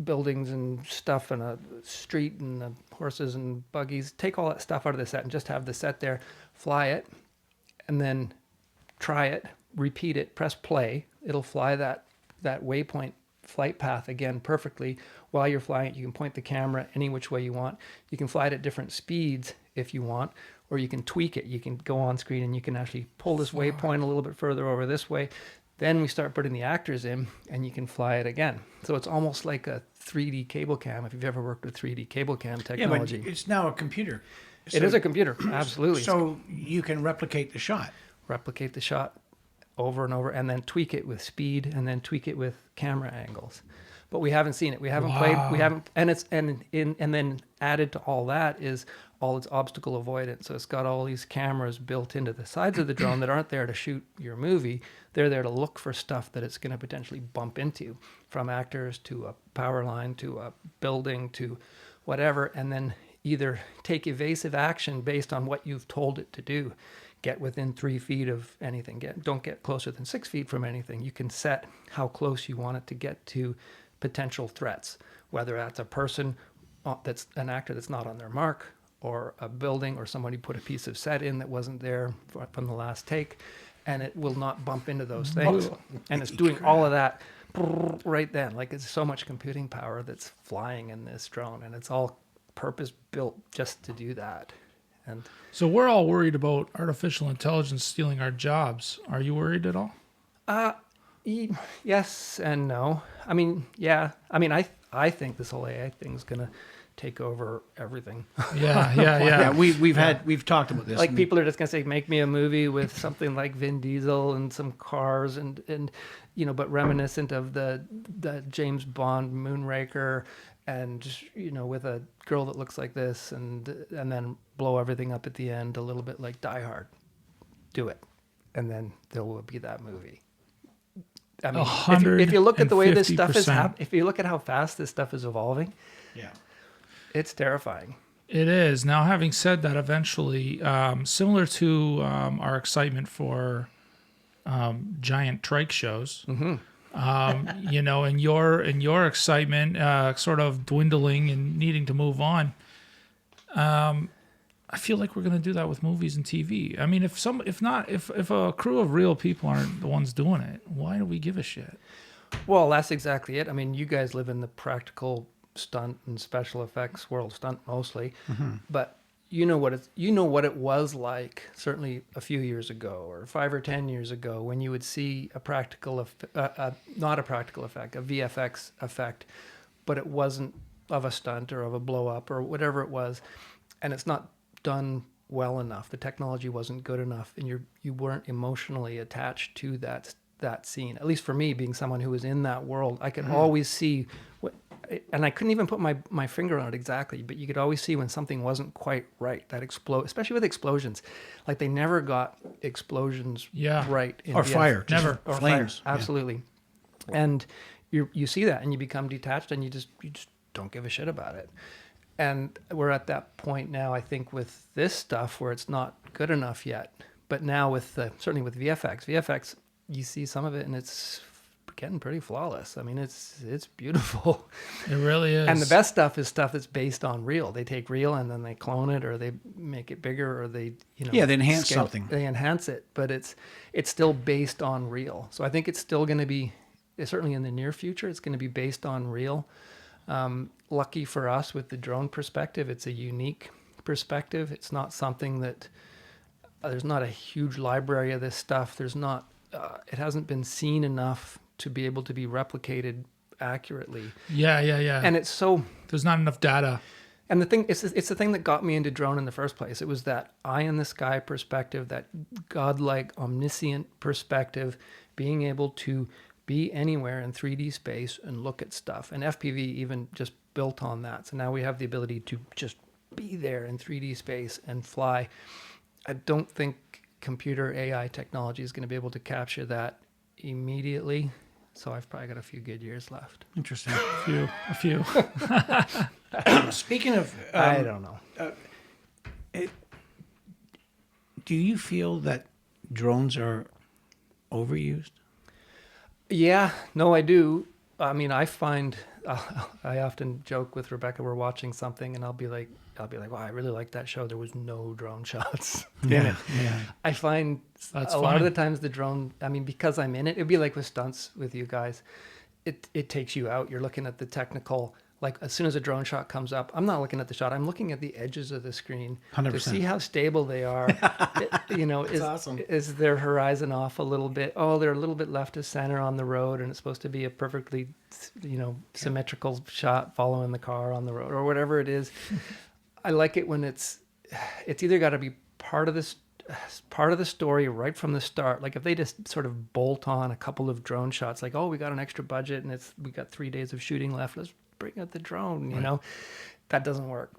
buildings and stuff and a street and the horses and buggies. Take all that stuff out of the set and just have the set there, fly it, and then try it, repeat it, press play. It'll fly that waypoint flight path again perfectly. While you're flying it, you can point the camera any which way you want. You can fly it at different speeds if you want, or you can tweak it. You can go on screen and you can actually pull this waypoint a little bit further over this way. Then we start putting the actors in and you can fly it again. So it's almost like a 3D cable cam, if you've ever worked with 3D cable cam technology. Yeah, but it's now a computer. It is a computer, absolutely. So you can replicate the shot. Replicate the shot over and over, and then tweak it with speed, and then tweak it with camera angles. But we haven't seen it. We haven't played. We haven't, and then added to all that is all its obstacle avoidance. So it's got all these cameras built into the sides of the drone that aren't there to shoot your movie. They're there to look for stuff that it's going to potentially bump into, from actors to a power line to a building to whatever, and then either take evasive action based on what you've told it to do. Get within 3 feet of anything. Don't get closer than 6 feet from anything. You can set how close you want it to get to potential threats, whether that's a person that's an actor that's not on their mark, or a building, or somebody put a piece of set in that wasn't there from the last take, and it will not bump into those things. And it's doing all of that right then. Like, it's so much computing power that's flying in this drone, and it's all purpose built just to do that. And so we're all worried about artificial intelligence stealing our jobs. Are you worried at all? Yes and no. I mean, yeah. I mean, I think this whole AI thing is going to take over everything. Yeah. We've talked about this. Like, people are just going to say, make me a movie with something like Vin Diesel and some cars and but reminiscent of the James Bond Moonraker, and with a girl that looks like this, and then blow everything up at the end, a little bit like Die Hard. Do it, and then there will be that movie. I mean, if you look at the way this stuff is if you look at how fast this stuff is evolving, yeah, it's terrifying. It is. Now, having said that, eventually, similar to our excitement for giant trike shows, and your excitement sort of dwindling and needing to move on, I feel like we're going to do that with movies and TV. I mean, if a crew of real people aren't the ones doing it, why do we give a shit? Well, that's exactly it. I mean, you guys live in the practical stunt and special effects world, stunt mostly, but you know what it was like, certainly a few years ago, or 5 or 10 years ago, when you would see a not a practical effect, a VFX effect, but it wasn't of a stunt or of a blow up or whatever it was, and it's not done well enough. The technology wasn't good enough, and you weren't emotionally attached to that scene. At least for me, being someone who was in that world, I could always see and I couldn't even put my finger on it exactly, but you could always see when something wasn't quite right. That especially with explosions, like they never got explosions right. Or fire, never. Or flames. Fire, absolutely. Yeah. And you see that, and you become detached, and you just don't give a shit about it. And we're at that point now, I think, with this stuff where it's not good enough yet. But now certainly with VFX, you see some of it, and it's getting pretty flawless. I mean, it's beautiful. It really is. And the best stuff is stuff that's based on real. They take real and then they clone it, or they make it bigger, or they they enhance something. They enhance it, but it's still based on real. So I think it's still going to be, certainly in the near future, it's going to be based on real. Lucky for us with the drone perspective, it's a unique perspective. It's not something that there's not a huge library of this stuff. There's not, it hasn't been seen enough to be able to be replicated accurately. Yeah. And it's so, there's not enough data. and the thing, it's the thing that got me into drone in the first place. It was that eye in the sky perspective, that godlike, omniscient perspective, being able to be anywhere in 3D space and look at stuff. And FPV even just built on that. So now we have the ability to just be there in 3D space and fly. I don't think computer AI technology is going to be able to capture that immediately. So I've probably got a few good years left. Interesting. A few. Speaking of, I don't know. do you feel that drones are overused? Yeah, no, I do. I mean, I find I often joke with Rebecca. We're watching something, and I'll be like, "Wow, I really like that show. There was no drone shots in it." Yeah. I find That's a lot fine. of the times the drone. I mean, because I'm in it, it'd be like with stunts with you guys. It takes you out. You're looking at the technical. Like as soon as a drone shot comes up, I'm not looking at the shot. I'm looking at the edges of the screen 100%. to see how stable they are. Is awesome. is their horizon off a little bit? Oh, they're a little bit left of center on the road, and it's supposed to be a perfectly, symmetrical shot following the car on the road or whatever it is. I like it when it's either got to be part of the story right from the start. Like if they just sort of bolt on a couple of drone shots, like, oh, we got an extra budget and we got 3 days of shooting left. Let's bring out the drone, that doesn't work.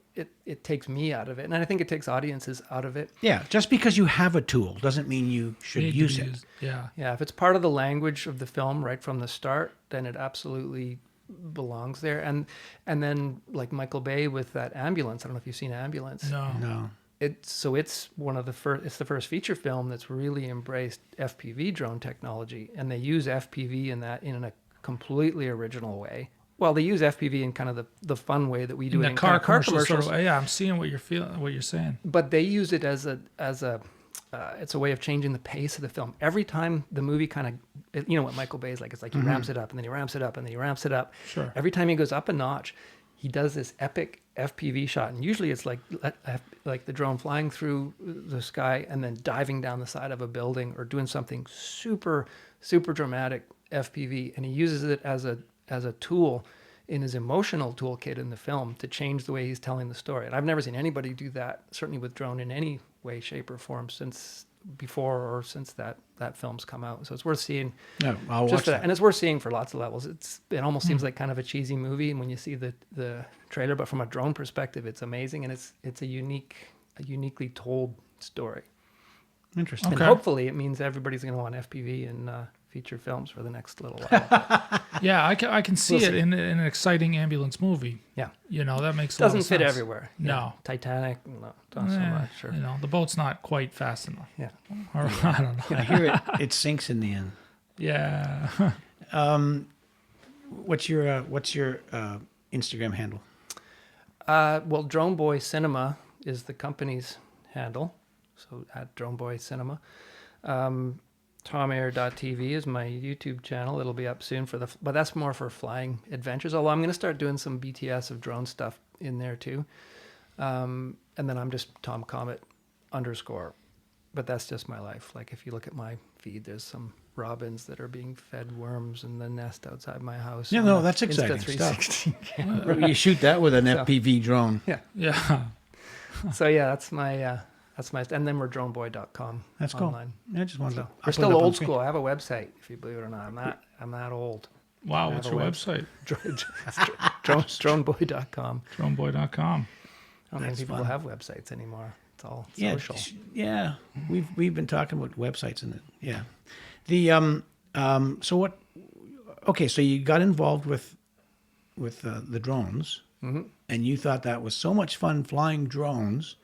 It takes me out of it. And I think it takes audiences out of it. Yeah. Just because you have a tool doesn't mean you should Need to use be it. used. Yeah. Yeah. If it's part of the language of the film right from the start, then it absolutely belongs there. And then like Michael Bay with that ambulance. I don't know if you've seen Ambulance. No. It's one of the first. It's the first feature film that's really embraced FPV drone technology, and they use FPV in a completely original way. Well, they use FPV in kind of the fun way that we do In it the in car car commercials. commercials. Yeah, I'm seeing what you're saying. But they use it as a it's a way of changing the pace of the film. Every time the movie kind of, what Michael Bay is like. It's like he ramps it up and then he ramps it up and then he ramps it up. Sure. Every time he goes up a notch, he does this epic FPV shot, and usually it's like the drone flying through the sky and then diving down the side of a building or doing something super super dramatic FPV, and he uses it as a tool in his emotional toolkit in the film to change the way he's telling the story. And I've never seen anybody do that, certainly with drone in any way, shape, or form since that film's come out. So it's worth seeing. No, I'll Just watch for that. and it's worth seeing for lots of levels. It almost seems like kind of a cheesy movie, and when you see the trailer, but from a drone perspective, it's amazing, and it's a uniquely told story. Interesting. And hopefully, it means everybody's going to want FPV and feature films for the next little while. Yeah, I can see We'll it see. in an exciting ambulance movie. Yeah, That makes a lot doesn't of fit sense. everywhere. No. Yeah. Titanic, no, not so Eh, much. Sure. The boat's not quite fast enough. Yeah. Or, I don't know. I hear it sinks in the end. Yeah. What's your Instagram handle? Well, Drone Boy Cinema is the company's handle, so at Drone Boy Cinema. TomAir.tv is my YouTube channel. It'll be up soon but that's more for flying adventures. Although I'm going to start doing some BTS of drone stuff in there too. And then I'm just Tom Comet _ but that's just my life. Like if you look at my feed, there's some robins that are being fed worms in the nest outside my house. Yeah, on no, a that's exciting Insta360 camera. You shoot that with an So- FPV drone. Yeah. Yeah. So yeah, that's my and then we're droneboy.com. That's cool. online. I just wanted to. We're I'll put it still up on old screen. school. I have a website, if you believe it or not. I'm that old. Wow, I what's have a your web- website? Droneboy.com. Droneboy.com. I don't think That's people fun. have websites anymore. It's all Yeah, social. yeah. We've been talking about websites and yeah. The so what? Okay, so you got involved with the drones, and you thought that was so much fun flying drones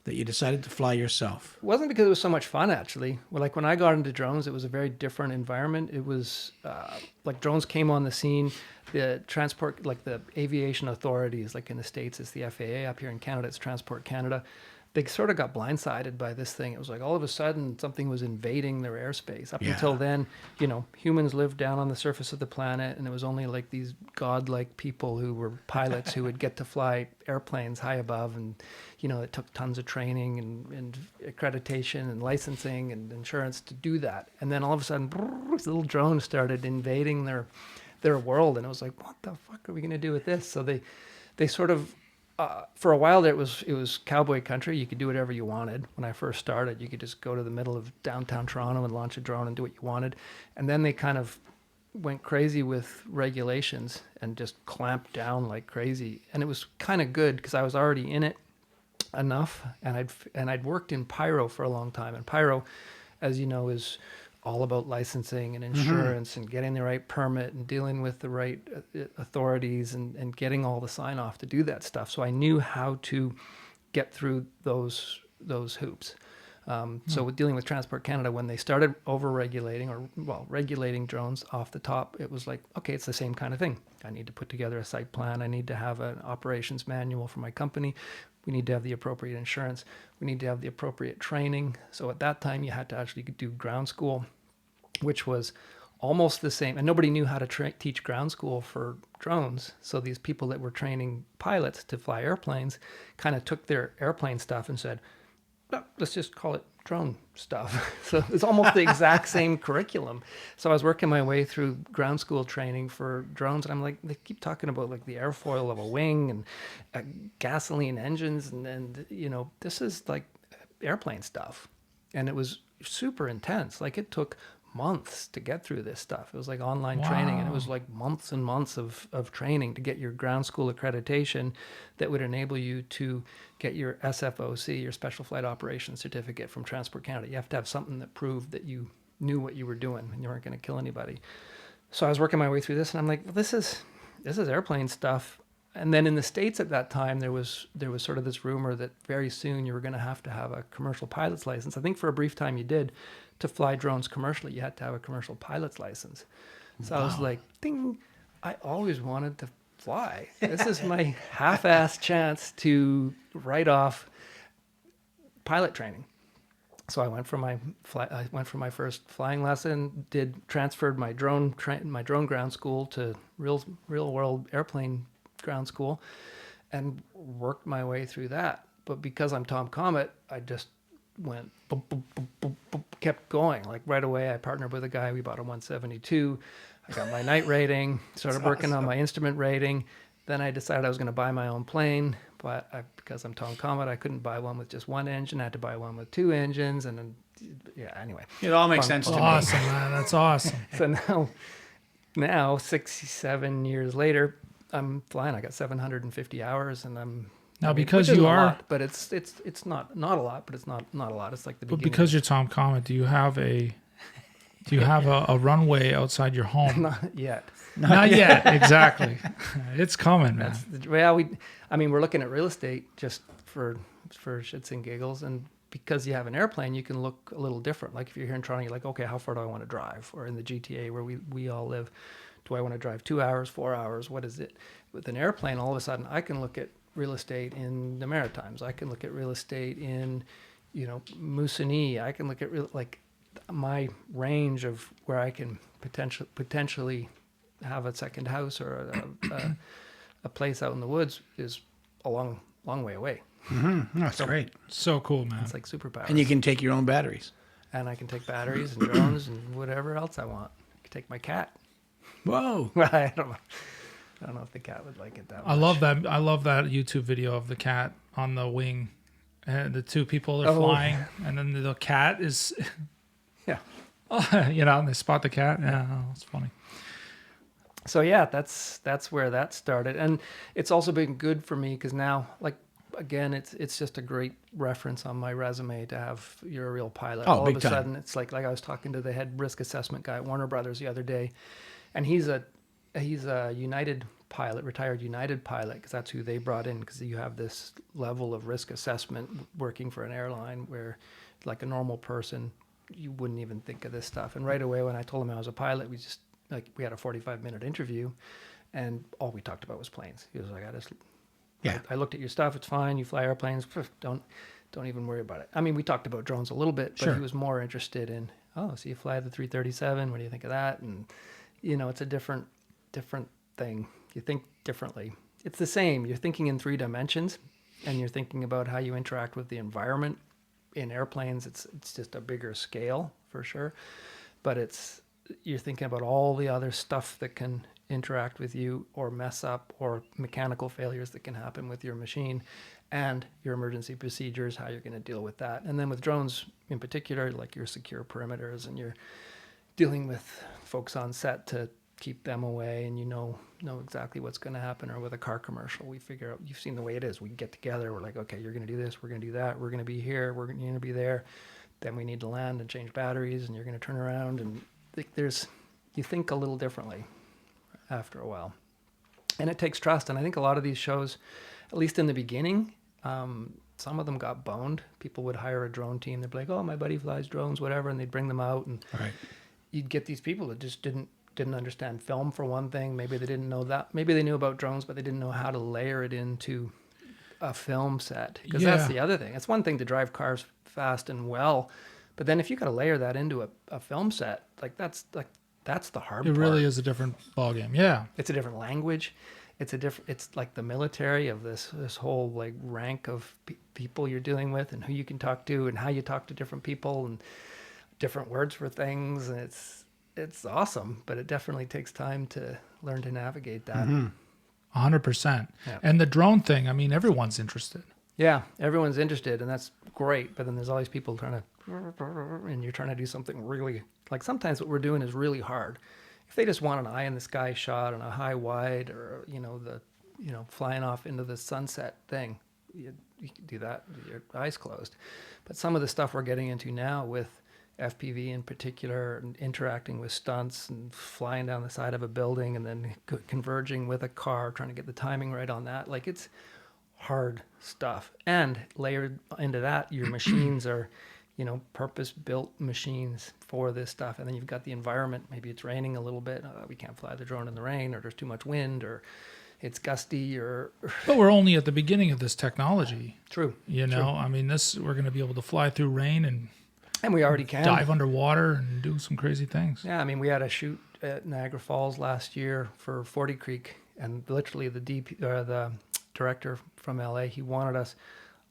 that you decided to fly yourself. It wasn't because it was so much fun, actually. Well, like when I got into drones, it was a very different environment. It was like drones came on the scene. The transport, like the aviation authorities, like in the States, it's the FAA. Up here in Canada, it's Transport Canada. they sort of got blindsided by this thing. It was like all of a sudden something was invading their airspace. Up until then, humans lived down on the surface of the planet, and it was only like these godlike people who were pilots who would get to fly airplanes high above, and it took tons of training and accreditation and licensing and insurance to do that. And then all of a sudden, these little drones started invading their world, and it was like, what the fuck are we going to do with this? So they sort of for a while there, it was cowboy country. You could do whatever you wanted. When I first started, you could just go to the middle of downtown Toronto and launch a drone and do what you wanted. And then they kind of went crazy with regulations and just clamped down like crazy. And it was kind of good because I was already in it enough, and I'd worked in pyro for a long time. And pyro, as you know, is all about licensing and insurance and getting the right permit and dealing with the right authorities and getting all the sign off to do that stuff. So I knew how to get through those hoops. So with dealing with Transport Canada, when they started over-regulating regulating drones off the top, it was like, okay, it's the same kind of thing. I need to put together a site plan. I need to have an operations manual for my company. We need to have the appropriate insurance. We need to have the appropriate training. So at that time, you had to actually do ground school, which was almost the same. And nobody knew how to teach ground school for drones. So these people that were training pilots to fly airplanes kind of took their airplane stuff and said, no, let's just call it drone stuff. So it's almost the exact same curriculum. So I was working my way through ground school training for drones, and I'm like, they keep talking about like the airfoil of a wing and gasoline engines, and this is like airplane stuff. And it was super intense. Like it took months to get through this stuff. It was like online training, and it was like months and months of training to get your ground school accreditation that would enable you to get your SFOC, your Special Flight Operations Certificate from Transport Canada. You have to have something that proved that you knew what you were doing and you weren't going to kill anybody. So I was working my way through this, and I'm like, well, this is airplane stuff. And then in the States at that time, there was sort of this rumor that very soon you were going to have a commercial pilot's license. I think for a brief time you did. To fly drones commercially, you had to have a commercial pilot's license. So I was like, ding, I always wanted to fly. This is my half-assed chance to write off pilot training. So I went for my first flying lesson, transferred my drone ground school to real world airplane ground school, and worked my way through that. But because I'm Tom Comet, I just went boom, boom, boom, boom, boom, kept going. Like right away, I partnered with a guy. We bought a 172. I got my night rating, started working on my instrument rating. Then I decided I was going to buy my own plane, but because I'm Tom Comet, I couldn't buy one with just one engine. I had to buy one with two engines, and then, anyway. It all makes sense to me. Awesome, man. That's awesome. So now 67 years later, I'm flying. I got 750 hours, and I'm now because you are, lot, but it's not a lot, but it's not a lot. It's like the beginning. But because you're Tom Comet, do you have a runway outside your home? Not yet. Not yet. Exactly. It's coming, man. We're looking at real estate just for shits and giggles, and because you have an airplane, you can look a little different. Like if you're here in Toronto, you're like, okay, how far do I want to drive? Or in the GTA where we all live, do I want to drive 2 hours, 4 hours? What is it? With an airplane, all of a sudden, I can look at real estate in the Maritimes. I can look at real estate in, Moosonee. I can look at my range of where I can potentially have a second house or a place out in the woods is a long way away. Mm-hmm. That's great. So cool, man. It's like superpowers. And you can take your own batteries. And I can take batteries and drones and whatever else I want. I can take my cat. Whoa. I don't know if the cat would like it that much. I love that YouTube video of the cat on the wing, and the two people are flying, and then the cat is, and they spot the cat. Yeah, it's funny. So yeah, that's where that started, and it's also been good for me because now, again, it's just a great reference on my resume to have you're a real pilot. All of a sudden, it's like I was talking to the head risk assessment guy at Warner Brothers the other day, and he's a United pilot, retired United pilot, because that's who they brought in, because you have this level of risk assessment working for an airline where, like a normal person, you wouldn't even think of this stuff. And right away, when I told him I was a pilot, we had a 45-minute interview, and all we talked about was planes. He was like, I looked at your stuff, it's fine, you fly airplanes, don't even worry about it. I mean, we talked about drones a little bit, but Sure. he was more interested in, oh, so you fly the 337. What do you think of that? And, it's a different thing. You think differently. It's the same. You're thinking in 3 dimensions, and you're thinking about how you interact with the environment. In airplanes, it's just a bigger scale for sure, but you're thinking about all the other stuff that can interact with you or mess up, or mechanical failures that can happen with your machine, and your emergency procedures, how you're going to deal with that. And then with drones in particular, like your secure perimeters, and you're dealing with folks on set to keep them away, and know exactly what's going to happen. Or with a car commercial, we figure out, you've seen the way it is. We get together, we're like, okay, you're going to do this, we're going to do that, we're going to be here, you're going to be there. Then we need to land and change batteries, and you're going to turn around, and you think a little differently after a while. And it takes trust. And I think a lot of these shows, at least in the beginning, some of them got boned. People would hire a drone team. They'd be like, oh, my buddy flies drones, whatever, and they'd bring them out, and Right. you'd get these people that just didn't understand film, for one thing. Maybe they didn't know that. Maybe they knew about drones, but they didn't know how to layer it into a film set. Because that's the other thing. It's one thing to drive cars fast and well, but then if you got to layer that into a film set, that's the hard part. It really is a different ballgame. Yeah. It's a different language. It's like the military of this whole like rank of people you're dealing with, and who you can talk to, and how you talk to different people, and different words for things. And it's awesome, but it definitely takes time to learn to navigate that. 100%. Yeah. And the drone thing, I mean, everyone's interested. Yeah, everyone's interested, and that's great. But then there's all these people trying to, and you're trying to do something really, like sometimes what we're doing is really hard. If they just want an eye in the sky shot on a high wide, or flying off into the sunset thing, you can do that with your eyes closed. But some of the stuff we're getting into now with FPV in particular, and interacting with stunts, and flying down the side of a building, and then converging with a car, trying to get the timing right on that, like it's hard stuff. And layered into that, your machines are purpose-built machines for this stuff. And then you've got the environment. Maybe it's raining a little bit. We can't fly the drone in the rain, or there's too much wind, or it's gusty, or... But we're only at the beginning of this technology. True. True. I mean, we're going to be able to fly through rain and we already can dive underwater and do some crazy things. Yeah, I mean, we had a shoot at Niagara Falls last year for 40 Creek, and literally the director from LA, he wanted us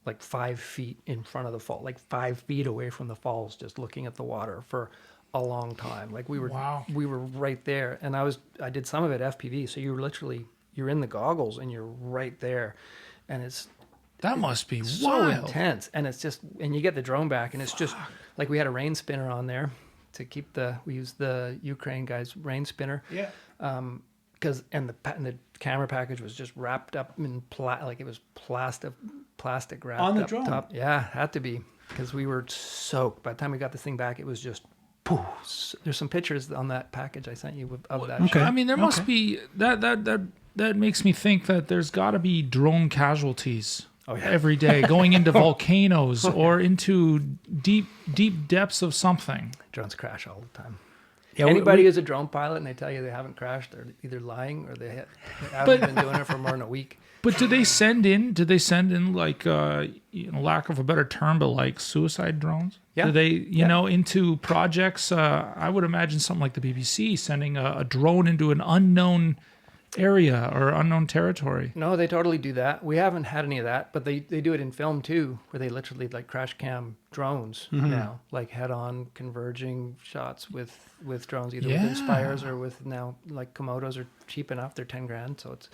like 5 feet in front of the fall, like 5 feet away from the falls, just looking at the water for a long time. Like we were right there. And I did some of it FPV. So you're in the goggles and you're right there. And that must be so wild. Intense. And and you get the drone back, and it's just like, we had a rain spinner on there to keep we used the Ukraine guy's rain spinner. Yeah. Because the camera package was just wrapped up in like it was plastic wrapped on the up drone. Top. Yeah, had to be, because we were soaked. By the time we got this thing back, it was just poof. There's some pictures on that package I sent you of that. Okay. I mean, there must be that makes me think that there's got to be drone casualties every day going into volcanoes or into deep depths of something. Drones crash all the time. Yeah, anybody who's a drone pilot and they tell you they haven't crashed, they're either lying, or they haven't been doing it for more than a week. But do they send in like, lack of a better term, but like suicide drones? Yeah. Do they, into projects? I would imagine something like the BBC sending a drone into an unknown area or unknown territory. No, they totally do that. We haven't had any of that, but they do it in film too, where they literally like crash cam drones now, like head-on converging shots with drones, either with Inspires or with now like Komodos are cheap enough. They're $10,000, so it's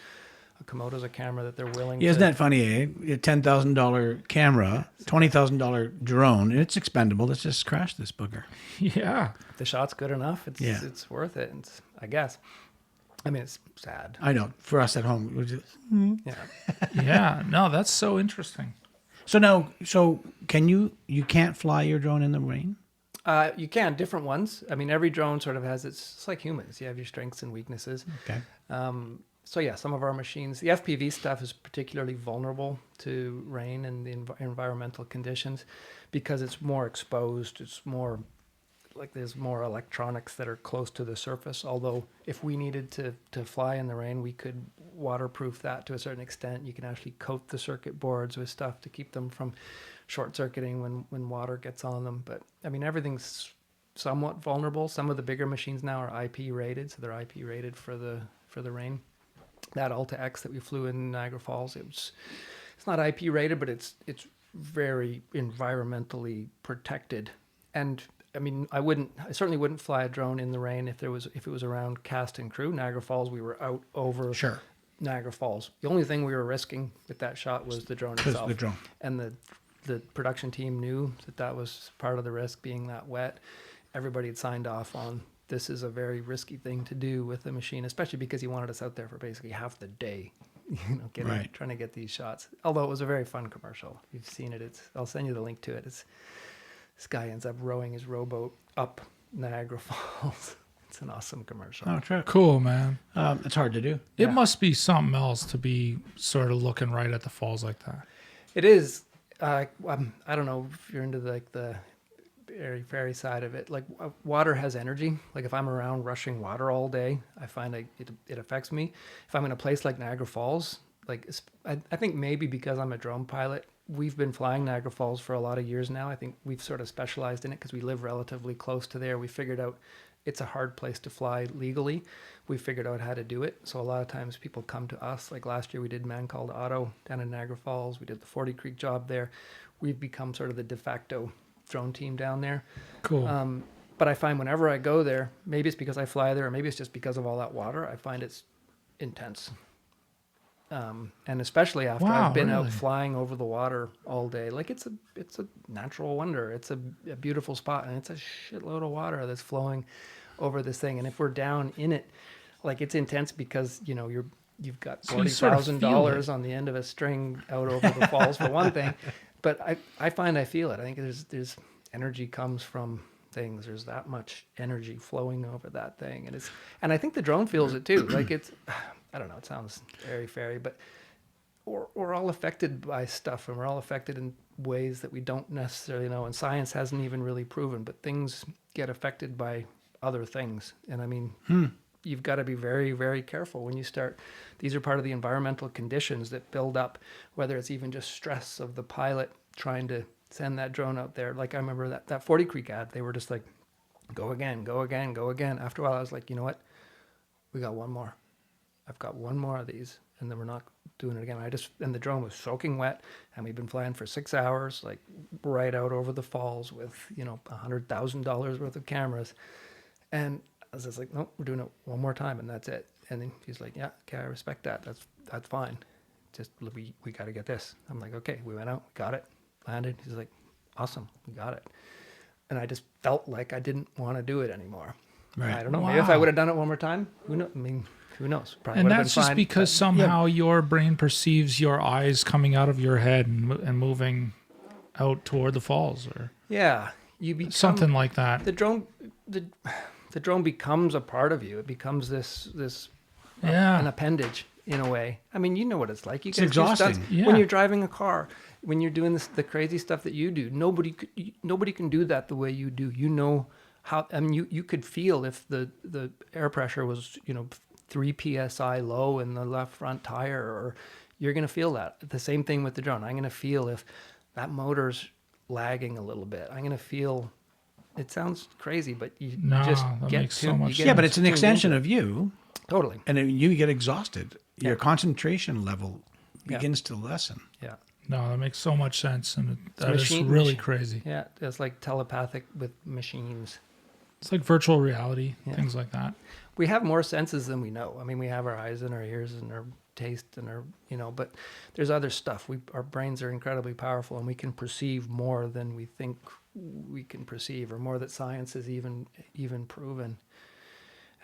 a Komodo's a camera that they're willing. Isn't that funny? A $10,000 camera, $20,000 drone, and it's expendable. Let's just crash this booger. Yeah, if the shot's good enough, it's worth it. I guess. I mean, it's sad. I know. For us at home, we're just, yeah. No, that's so interesting. So can you can't fly your drone in the rain? You can, different ones. I mean, every drone sort of has it's like humans. You have your strengths and weaknesses. Okay. So yeah, some of our machines, the FPV stuff is particularly vulnerable to rain and the environmental conditions, because it's more exposed. It's more like there's more electronics that are close to the surface. Although if we needed to fly in the rain, we could waterproof that to a certain extent. You can actually coat the circuit boards with stuff to keep them from short circuiting when water gets on them. But I mean, everything's somewhat vulnerable. Some of the bigger machines now are IP rated, so they're IP rated for the rain. That Alta X that we flew in Niagara Falls, it's not IP rated, but it's very environmentally protected. And I mean, I certainly wouldn't fly a drone in the rain if it was around cast and crew. Niagara Falls, we were out over Niagara Falls. The only thing we were risking with that shot was the drone itself. The drone. And the production team knew that was part of the risk, being that wet. Everybody had signed off on this is a very risky thing to do with the machine, especially because he wanted us out there for basically half the day, trying to get these shots. Although it was a very fun commercial. You've seen it. I'll send you the link to it. This guy ends up rowing his rowboat up Niagara Falls. It's an awesome commercial. Oh, true. Cool, man. It's hard to do. It must be something else to be sort of looking right at the falls like that. It is. I don't know if you're into the airy-fairy side of it. Like water has energy. Like if I'm around rushing water all day, I find it affects me. If I'm in a place like Niagara Falls, like I think maybe because I'm a drone pilot, we've been flying Niagara Falls for a lot of years now. I think we've sort of specialized in it because we live relatively close to there. We figured out it's a hard place to fly legally. We figured out how to do it. So a lot of times people come to us. Like last year we did Man Called Otto down in Niagara Falls. We did the 40 Creek job there. We've become sort of the de facto drone team down there. Cool. But I find whenever I go there, maybe it's because I fly there or maybe it's just because of all that water, I find it's intense. And especially after I've been out flying over the water all day, like it's a natural wonder. It's a beautiful spot, and it's a shitload of water that's flowing over this thing. And if we're down in it, like it's intense because you've got $40,000 on the end of a string out over the falls for one thing. But I find I feel it. I think there's energy comes from things. There's that much energy flowing over that thing, and I think the drone feels it too. Like I don't know. It sounds airy-fairy, but we're all affected by stuff, and we're all affected in ways that we don't necessarily know, and science hasn't even really proven. But things get affected by other things, and I mean, you've got to be very, very careful when you start. These are part of the environmental conditions that build up, whether it's even just stress of the pilot trying to send that drone out there. Like I remember that 40 Creek ad, they were just like, go again, go again, go again. After a while, I was like, you know what? We got one more. I've got one more of these, and then we're not doing it again. And the drone was soaking wet, and we've been flying for 6 hours, like right out over the falls with, $100,000 worth of cameras. And I was just like, nope, we're doing it one more time, and that's it. And then he's like, yeah, okay, I respect that. That's fine. Just we got to get this. I'm like, okay. We went out, got it, landed. He's like, awesome, we got it. And I just felt like I didn't want to do it anymore. Right. I don't know. Wow. Maybe if I would have done it one more time, who knows? Probably and that's just fine, because somehow your brain perceives your eyes coming out of your head and moving out toward the falls, or you become something like that. The drone becomes a part of you. It becomes this an appendage in a way. I mean, you know what it's like. It's exhausting. When you're driving a car, when you're doing the crazy stuff that you do, nobody can do that the way you do. You know how. I mean, you could feel if the air pressure was 3 psi low in the left front tire, or you're going to feel that. The same thing with the drone. I'm going to feel if that motor's lagging a little bit. I'm going to feel. It sounds crazy, but you just get to so much. But it's an extension of you. Totally. And you get exhausted. Your concentration level begins to lessen. Yeah. No, that makes so much sense, and that is really crazy. Yeah, it's like telepathic with machines. It's like virtual reality, things like that. We have more senses than we know. I mean, we have our eyes and our ears and our taste and our, but there's other stuff. Our brains are incredibly powerful, and we can perceive more than we think we can perceive, or more that science has even proven.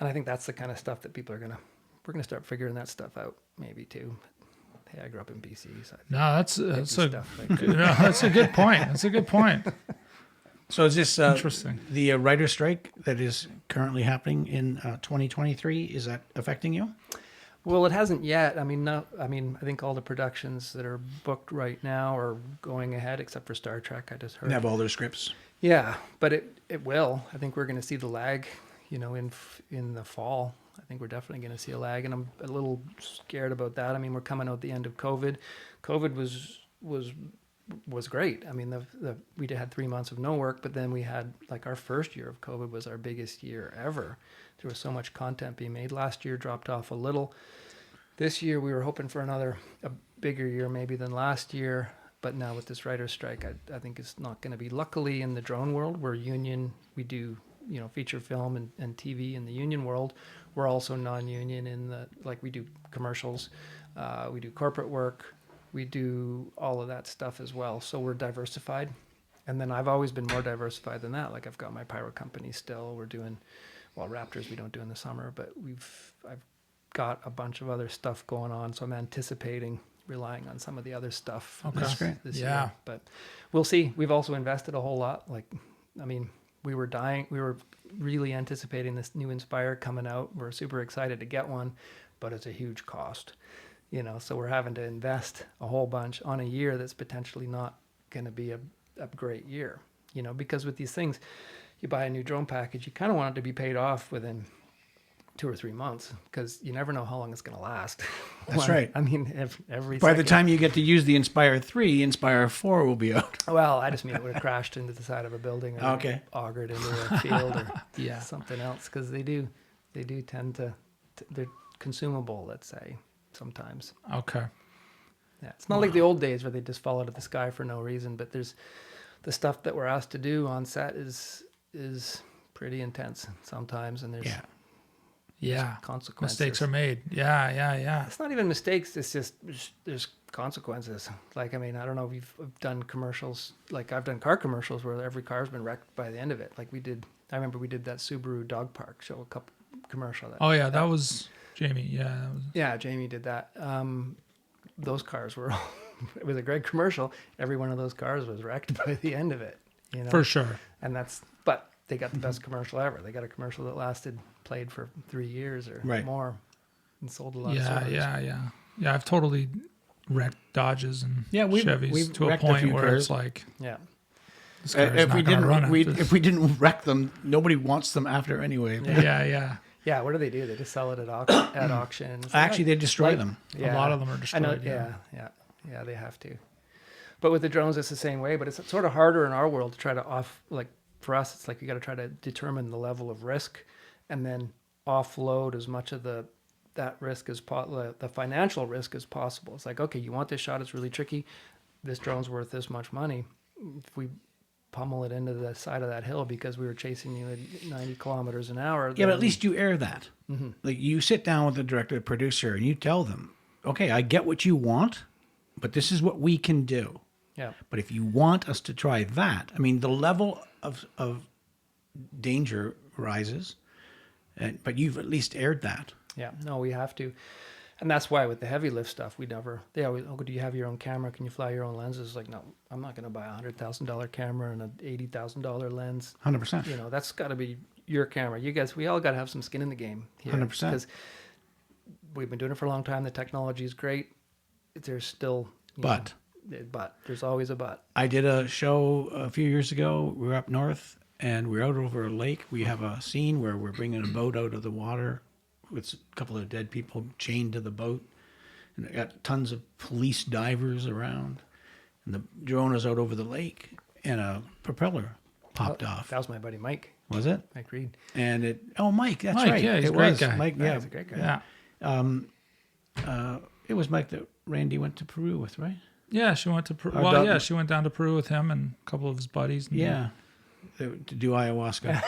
And I think that's the kind of stuff that we're gonna start figuring that stuff out maybe too. Hey, I grew up in BC. So that's a good point. That's a good point. So is this interesting? The writer's strike that is currently happening in 2023, is that affecting you? Well, it hasn't yet. I mean, no. I mean, I think all the productions that are booked right now are going ahead, except for Star Trek. I just heard. They have all their scripts. Yeah, but it will. I think we're going to see the lag, in the fall. I think we're definitely going to see a lag, and I'm a little scared about that. I mean, we're coming out the end of COVID. COVID was great. I mean, we had 3 months of no work, but then we had like our first year of COVID was our biggest year ever. There was so much content being made. Last year dropped off a little. This year we were hoping for a bigger year maybe than last year. But now with this writer's strike, I think it's not going to be. Luckily, in the drone world, we're union. We do, feature film and TV in the union world. We're also non-union we do commercials, we do corporate work, we do all of that stuff as well. So we're diversified. And then I've always been more diversified than that. Like I've got my pyro company still. We're doing, Raptors we don't do in the summer, but I've got a bunch of other stuff going on. So I'm anticipating relying on some of the other stuff this year. But we'll see. We've also invested a whole lot. We were really anticipating this new Inspire coming out. We're super excited to get one, but it's a huge cost, so we're having to invest a whole bunch on a year that's potentially not going to be a great year, because with these things, you buy a new drone package, you kind of want it to be paid off within 2 or 3 months, because you never know how long it's going to last. That's right. I mean, every by the time you get to use the Inspire 3, Inspire 4 will be out. Well, I just mean it would have crashed into the side of a building, or augured into a field, or something else, because they do tend to they're consumable, let's say, sometimes. Okay. Yeah, it's not like the old days where they just fall out of the sky for no reason, but there's the stuff that we're asked to do on set is pretty intense sometimes, and there's consequences. Mistakes are made. Yeah. It's not even mistakes. It's just there's consequences. Like, I mean, I don't know if you've done commercials. Like I've done car commercials where every car's been wrecked by the end of it. Like I remember we did that Subaru dog park show, commercial. That was Jamie. Yeah. Yeah, Jamie did that. Those cars were, it was a great commercial. Every one of those cars was wrecked by the end of it. For sure. And but they got the best commercial ever. They got a commercial that played for 3 years or more, and sold a lot of Subarus. Yeah, I've totally wrecked Dodges and Chevys we've to a point where cars. It's like, this car is if not we gonna run if we didn't wreck them, nobody wants them after anyway. Yeah, what do? They just sell it at auction. Actually, they destroy them. A lot of them are destroyed. I know, yeah, they have to. But with the drones, it's the same way. But it's sort of harder in our world to try to for us, it's like you got to try to determine the level of risk, and then offload as much of that risk as the financial risk as possible. It's like, okay, you want this shot? It's really tricky. This drone's worth this much money. If we pummel it into the side of that hill because we were chasing you at 90 kilometers an hour. Yeah, but at least you air that. Mm-hmm. Like you sit down with the director, the producer, and you tell them, okay, I get what you want, but this is what we can do. Yeah. But if you want us to try that, I mean, the level of danger rises, but you've at least aired that. Yeah, no, we have to. And that's why with the heavy lift stuff, they always, do you have your own camera? Can you fly your own lenses? Like, no, I'm not going to buy a $100,000 camera and an $80,000 lens. 100%. That's got to be your camera. You guys, we all got to have some skin in the game here. 100%. Because we've been doing it for a long time. The technology is great. There's still... But there's always a but. I did a show a few years ago. We were up north, and we were out over a lake. We have a scene where we're bringing a boat out of the water with a couple of dead people chained to the boat. And I got tons of police divers around. And the drone was out over the lake, and a propeller popped off. That was my buddy Mike. Was it? Mike Reed. And Mike, that's Mike, right. yeah, he's it a great was. guy. Mike, Yeah, he's a great guy. Yeah. It was Mike that Randy went to Peru with, right? Yeah, she went to Peru. She went down to Peru with him and a couple of his buddies. Yeah. To do ayahuasca.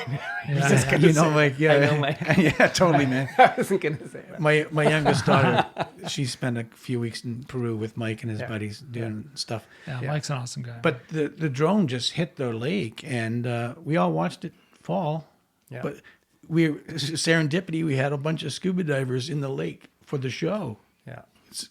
Mike. Yeah, I know Mike. Yeah, totally, man. I wasn't gonna say that. My youngest daughter, she spent a few weeks in Peru with Mike and his buddies doing stuff. Yeah, Mike's an awesome guy. But the drone just hit the lake, and we all watched it fall. Yeah. But serendipity, we had a bunch of scuba divers in the lake for the show. Yeah.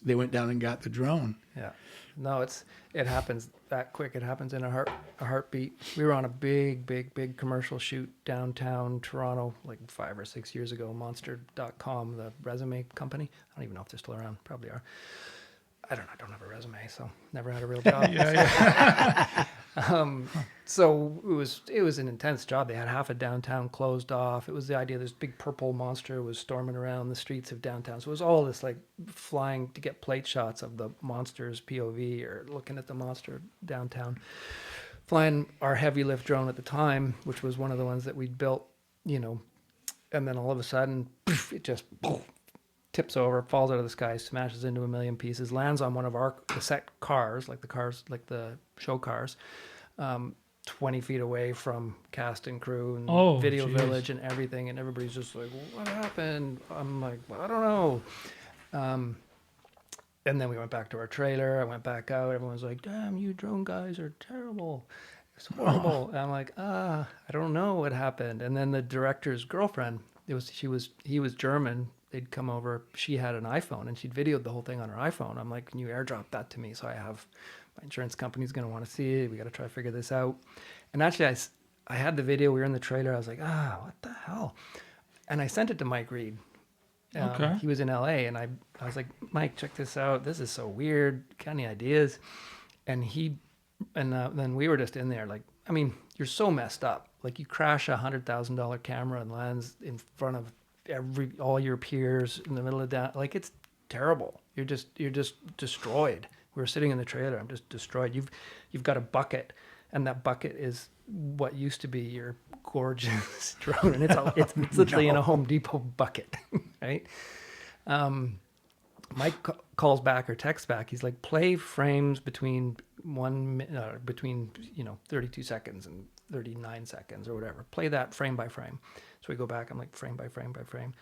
They went down and got the drone. Yeah. No, it happens that quick. It happens in a heartbeat. We were on a big commercial shoot downtown Toronto like 5 or 6 years ago. Monster.com, the resume company. I don't even know if they're still around. Probably are. I don't have a resume, so never had a real job. Yeah. So it was an intense job. They had half of downtown closed off. It was the idea this big purple monster was storming around the streets of downtown. So it was all this like flying to get plate shots of the monster's POV or looking at the monster downtown. Flying our heavy lift drone at the time, which was one of the ones that we'd built, and then all of a sudden it just tips over, falls out of the sky, smashes into a million pieces, lands on one of the set cars, like the show cars, 20 feet away from cast and crew and video village and everything. And everybody's just like, what happened? I'm like, well, I don't know. And then we went back to our trailer. I went back out. Everyone's like, damn, you drone guys are terrible. It's horrible. And I'm like, I don't know what happened. And then the director's girlfriend, he was German. They'd come over. She had an iPhone and she'd videoed the whole thing on her iPhone. I'm like, can you airdrop that to me? So my insurance company's going to want to see it. We got to try to figure this out. And actually I had the video. We were in the trailer. I was like, what the hell? And I sent it to Mike Reed. Okay. He was in LA and I was like, Mike, check this out. This is so weird. Got any ideas? And then we were just in there like, I mean, you're so messed up. Like you crash $100,000 camera and lands in front of all your peers in the middle of that. Like it's terrible. You're just destroyed. We were sitting in the trailer. I'm just destroyed. You've got a bucket, and that bucket is what used to be your gorgeous drone, and it's literally in a Home Depot bucket, right? Mike calls back or texts back. He's like, play frames between 32 seconds and 39 seconds or whatever. Play that frame by frame. So we go back. I'm like, frame by frame by frame.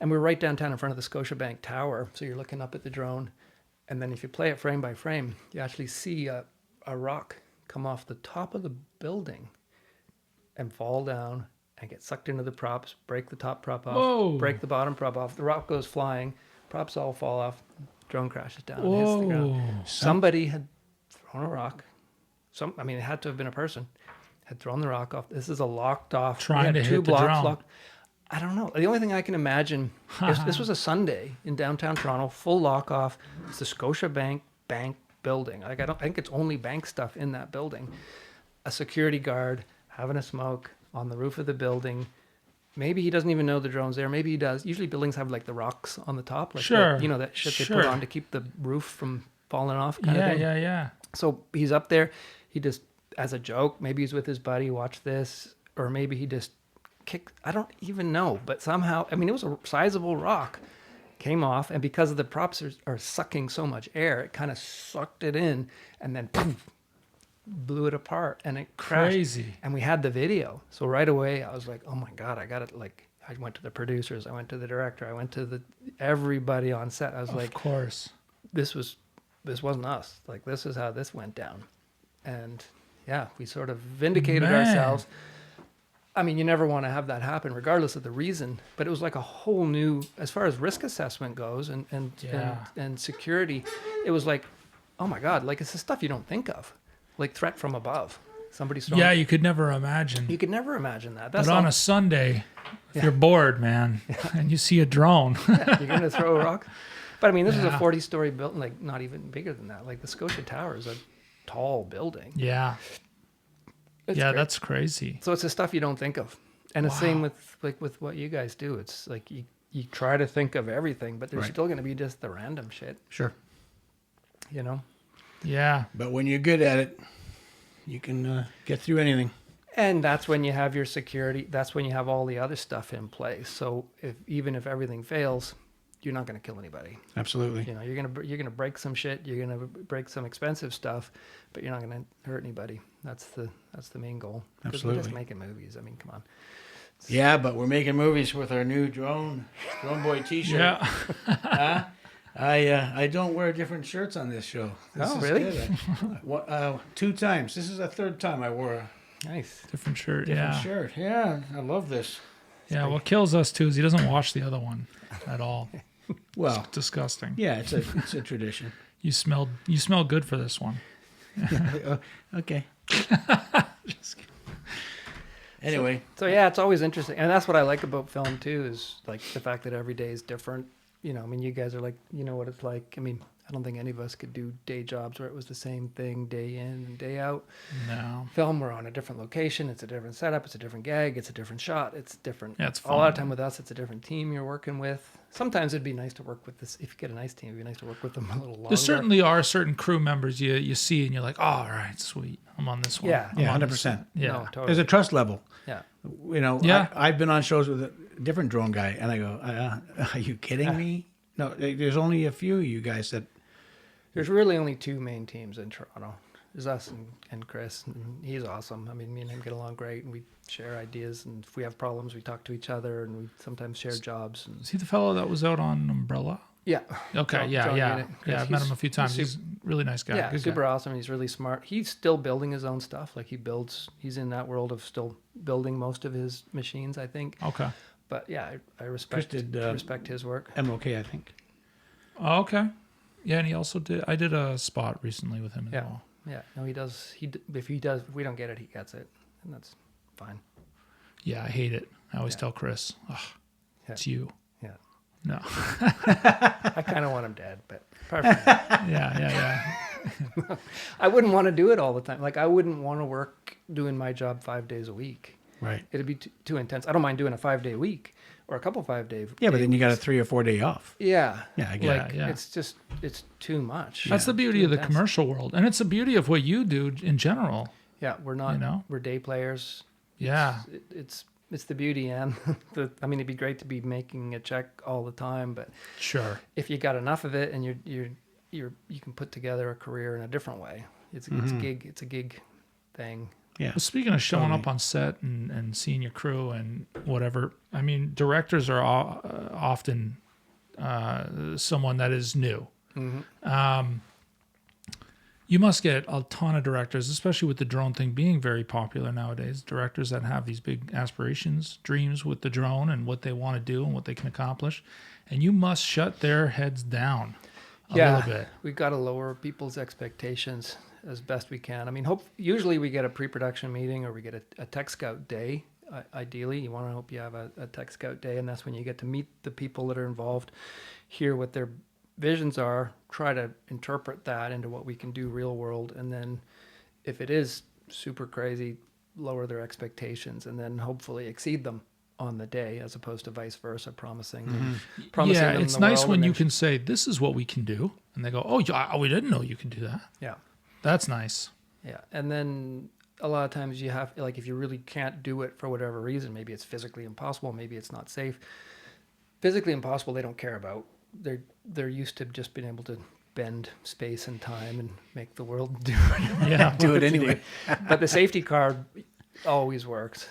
And we're right downtown in front of the Scotiabank Tower. So you're looking up at the drone. And then if you play it frame by frame, you actually see a rock come off the top of the building and fall down and get sucked into the props, break the top prop off, Whoa. break the bottom prop off. The rock goes flying. Props all fall off. Drone crashes down and hits the ground. Somebody had thrown a rock. It had to have been a person. Had thrown the rock off. This is a locked off. Trying to hit the drone. Locked. I don't know. The only thing I can imagine is this was a Sunday in downtown Toronto, full lock off. It's the Scotiabank bank building. Like I think it's only bank stuff in that building. A security guard having a smoke on the roof of the building. Maybe he doesn't even know the drone's there. Maybe he does. Usually buildings have like the rocks on the top, like that shit they put on to keep the roof from falling off. Kind of thing. Yeah. So he's up there. He just, as a joke, maybe he's with his buddy, watch this, or maybe he just kicked. I don't even know. But somehow, it was a sizable rock, came off, and because of the props are sucking so much air, it kind of sucked it in, and then poof, blew it apart, and it crashed. Crazy. And we had the video. So right away, I was like, oh my God, I got it. Like, I went to the producers, I went to the director, I went to everybody on set. I was like, of course, this wasn't us. Like, this is how this went down. And yeah, we sort of vindicated ourselves. You never want to have that happen regardless of the reason, but it was like a whole new, as far as risk assessment goes and security, it was like, oh my God, like it's the stuff you don't think of, like threat from above. Somebody's throwing. Yeah, you could never imagine. You could never imagine that. But on a Sunday, if you're bored, man, and you see a drone. You're going to throw a rock. But this is a 40-story building, like not even bigger than that. Like the Scotia Tower is a tall building. Yeah. It's great. That's crazy. So it's the stuff you don't think of. And the same with what you guys do. It's like you try to think of everything, but there's still going to be just the random shit. Sure. Yeah. But when you're good at it, you can get through anything. And that's when you have your security. That's when you have all the other stuff in place. So even if everything fails, you're not going to kill anybody. Absolutely. You're gonna break some shit. You're gonna break some expensive stuff, but you're not going to hurt anybody. That's the main goal. Absolutely. We're just making movies. Come on. Yeah, but we're making movies with our new Drone Boy T-shirt. Yeah. I don't wear different shirts on this show. This is really? Good. 2 times. This is the 3rd time I wore a Nice. Different shirt. different shirt. Yeah, I love this. Yeah. What kills us too is he doesn't wash the other one at all. Well, It's disgusting. yeah, it's a tradition. You smell good for this one. Okay. Just kidding. Anyway. So yeah, it's always interesting, and that's what I like about film too. Is like the fact that every day is different. You guys are like, you know what it's like. I I don't think any of us could do day jobs where it was the same thing day in and day out. No. Film, we're on a different location. It's a different setup. It's a different gag. It's a different shot. It's different. Yeah, it's a lot of fun. time with us, it's a different team you're working with. Sometimes it'd be nice to work with this. If you get a nice team, it'd be nice to work with them a little longer. There certainly are certain crew members you see and you're like, oh, all right, sweet. I'm on this one. Yeah. I'm Yeah, on 100%. this one. Yeah. No, totally. There's a trust level. Yeah. You know, Yeah. I've been on shows with a different drone guy, and I go, are you kidding me? No, there's only a few of you guys that... There's really only two main teams in Toronto. There's us and Chris, and he's awesome. I mean, me and him get along great, and we share ideas, and if we have problems, we talk to each other, and we sometimes share jobs. And Is he the fellow that was out on Umbrella? yeah. Okay, John yeah. Unit. Yeah, I've met him a few times. he's He's a really nice guy. Yeah, Good super guy. awesome. He's really smart. He's still building his own stuff. Like he's in that world of still building most of his machines, I think. Okay. But yeah, I respect respect his work. MOK, I think. Oh, okay. Yeah, and he also did. I did a spot recently with him as Yeah. well. Yeah, no, he does. If we don't get it, he gets it, and that's fine. Yeah, I hate it. I always Yeah. tell Chris, Yeah. it's you. Yeah, No. I kind of want him dead, but perfect. Yeah. I wouldn't want to do it all the time. Like I wouldn't want to work doing my job 5 days a week. Right. It'd be too intense. I don't mind doing a 5-day week or a couple 5-day. Yeah, but then you got a 3 or 4 day off. Yeah. Yeah, I get Like it. Yeah. it's too much. That's the beauty Too of the intense. commercial world. And it's the beauty of what you do in general. Yeah, we're not. You know? We're day players. Yeah. It's the beauty and I mean, it'd be great to be making a check all the time, but Sure. if you got enough of it and you can put together a career in a different way. It's a gig thing. Yeah. Well, speaking of showing Totally. up on set and seeing your crew and whatever, I mean, directors are often someone that is new. You must get a ton of directors, especially with the drone thing being very popular nowadays. Directors that have these big aspirations, dreams with the drone and what they want to do and what they can accomplish. And you must shut their heads down a little bit. We've got to lower people's expectations as best we can. I mean, usually we get a pre-production meeting or we get a tech scout day. Ideally, you want to hope you have a tech scout day, and that's when you get to meet the people that are involved, hear what their visions are, try to interpret that into what we can do real world, and then if it is super crazy, lower their expectations and then hopefully exceed them on the day, as opposed to vice versa, promising Yeah, them it's the nice world when and you then- can say, this is what we can do. And they go, oh, yeah, we didn't know you can do that. Yeah. That's nice. Yeah, and then a lot of times you have, like, if you really can't do it for whatever reason, maybe it's physically impossible, maybe it's not safe. Physically impossible, they don't care about. They're used to just being able to bend space and time and make the world do it. Yeah. Do it anyway. But the safety card always works.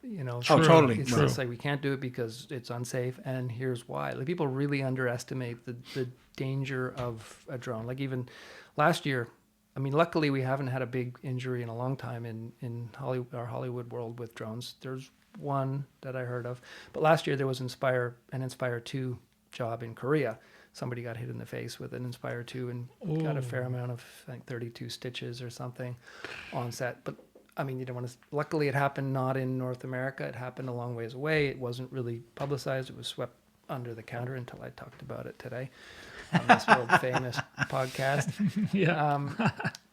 You know, Oh, totally. It's True. just like we can't do it because it's unsafe, and here's why. Like people really underestimate the danger of a drone. Like even last year, I mean, luckily we haven't had a big injury in a long time in our Hollywood world with drones. There's one that I heard of, but last year there was an Inspire 2 job in Korea. Somebody got hit in the face with an Inspire 2 and got a fair amount of, I think, 32 stitches or something on set. But I mean, you don't want to. Luckily, it happened not in North America. It happened a long ways away. It wasn't really publicized. It was swept under the counter until I talked about it today on this world famous podcast. Yeah.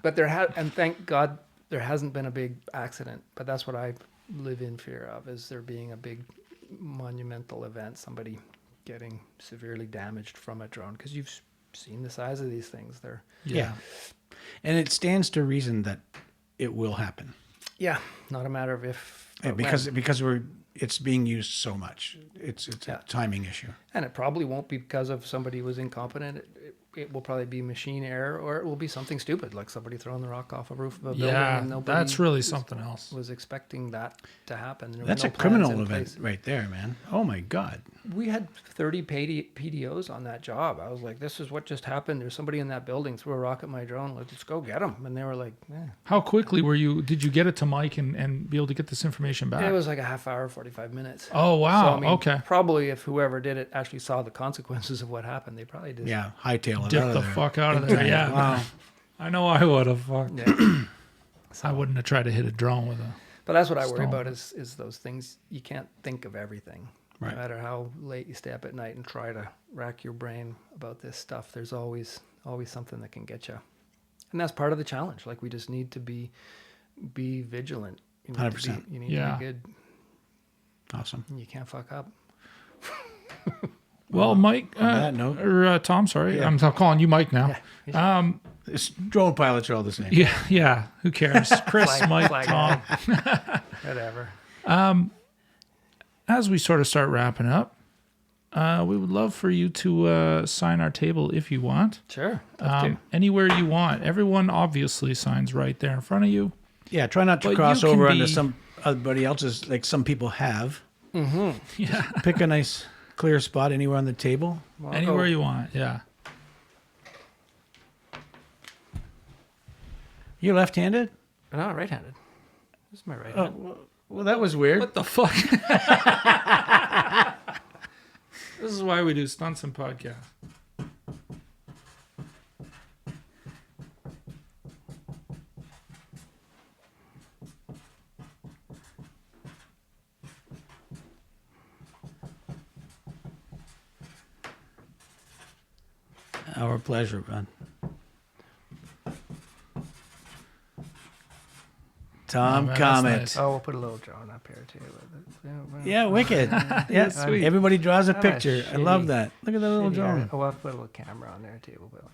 But and thank God there hasn't been a big accident. But that's what I live in fear of: is there being a big monumental event, somebody getting severely damaged from a drone, because you've seen the size of these things. They're Yeah. And it stands to reason that it will happen. yeah, not a matter of if. Yeah, but because when. it's being used so much. It's Yeah. a timing issue. And it probably won't be because of somebody was incompetent. It will probably be machine error, or it will be something stupid, like somebody throwing the rock off a roof of a building. Yeah, and nobody that's really something else. was expecting that to happen. There were That's no a plans criminal in event place. right there, man. Oh my God. We had 30 PDOs on that job. I was like, this is what just happened. There's somebody in that building, threw a rock at my drone. Let's go get them. And they were like, eh. How quickly did you get it to Mike and be able to get this information back? It was like a half hour, 45 minutes. Oh, wow. So, I mean, Okay. Probably if whoever did it actually saw the consequences of what happened, they probably just Yeah, hightail it out Dip of the there. fuck out of there. Yeah. Wow. I know I would have. Fuck. Yeah. I wouldn't have tried to hit a drone with a. But that's what I worry Stone. about is those things. You can't think of everything. Right. No matter how late you stay up at night and try to rack your brain about this stuff, there's always always something that can get you. And that's part of the challenge. Like we just need to be vigilant. You need 100%. You need to be good. Awesome. You can't fuck up. Well, Mike, on that note, or Tom, sorry, Yeah. I'm calling you Mike now. It's drone pilots are all the same. Yeah. Who cares? Chris, Mike, Tom. Whatever. As we sort of start wrapping up, we would love for you to sign our table if you want. Sure. Anywhere you want. Everyone obviously signs right there in front of you. Yeah, try not to But cross you can over onto be- somebody else's, like some people have. Yeah. Pick a nice clear spot anywhere on the table. Well, Anywhere you want. Yeah. You left-handed? No, right-handed. This is my right hand. Well, that was weird. What the fuck? This is why we do stunts and podcasts. Our pleasure, man. Tom man, that's Comet. nice. Oh, we'll put a little drone up here too. Yeah, wicked. Yeah, Sweet. everybody draws a Oh, picture. I love shitty. that. Look at that little drone. Oh, I'll put a little camera on there too. We'll put a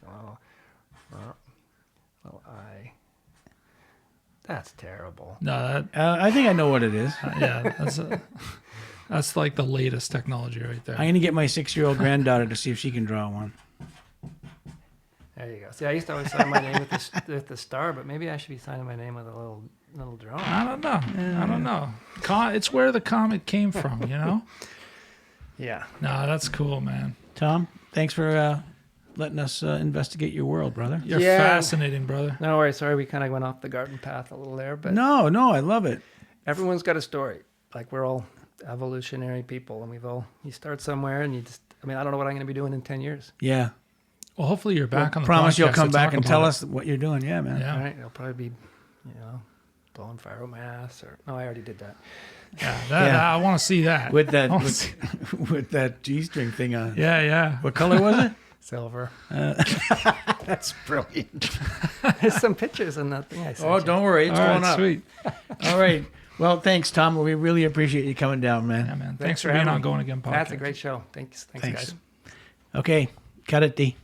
little eye. That's terrible. No, I think I know what it is. that's like the latest technology right there. I'm going to get my 6-year-old granddaughter to see if she can draw one. There you go. See, I used to always sign my name with the star, but maybe I should be signing my name with a little drone. I don't know. It's where the comet came from, you know? Yeah. No, that's cool, man. Tom, thanks for letting us investigate your world, brother. You're Yeah. fascinating, brother. No worries. Sorry, we kind of went off the garden path a little there, but No, I love it. everyone's got a story. Like we're all evolutionary people, and you start somewhere, and I don't know what I'm going to be doing in 10 years. Yeah. Well, hopefully you're back on the Promise you'll podcast come to back talk and about tell it. us what you're doing. Yeah, man. Yeah. All right, it'll probably be, blowing pyro mass no, I already did that. Yeah, I want to see that. With that I wanna see- with that G-string thing on. yeah. What color was it? Silver. That's brilliant. There's some pictures in that thing I sent Oh, you. don't worry. It's All going right, up. sweet. All right. Well, thanks, Tom. We really appreciate you coming down, man. Yeah, man. Thanks Thanks for for being having on me. Going Again podcast. That's a great show. Thanks Thanks. guys. Okay. Cut it, D.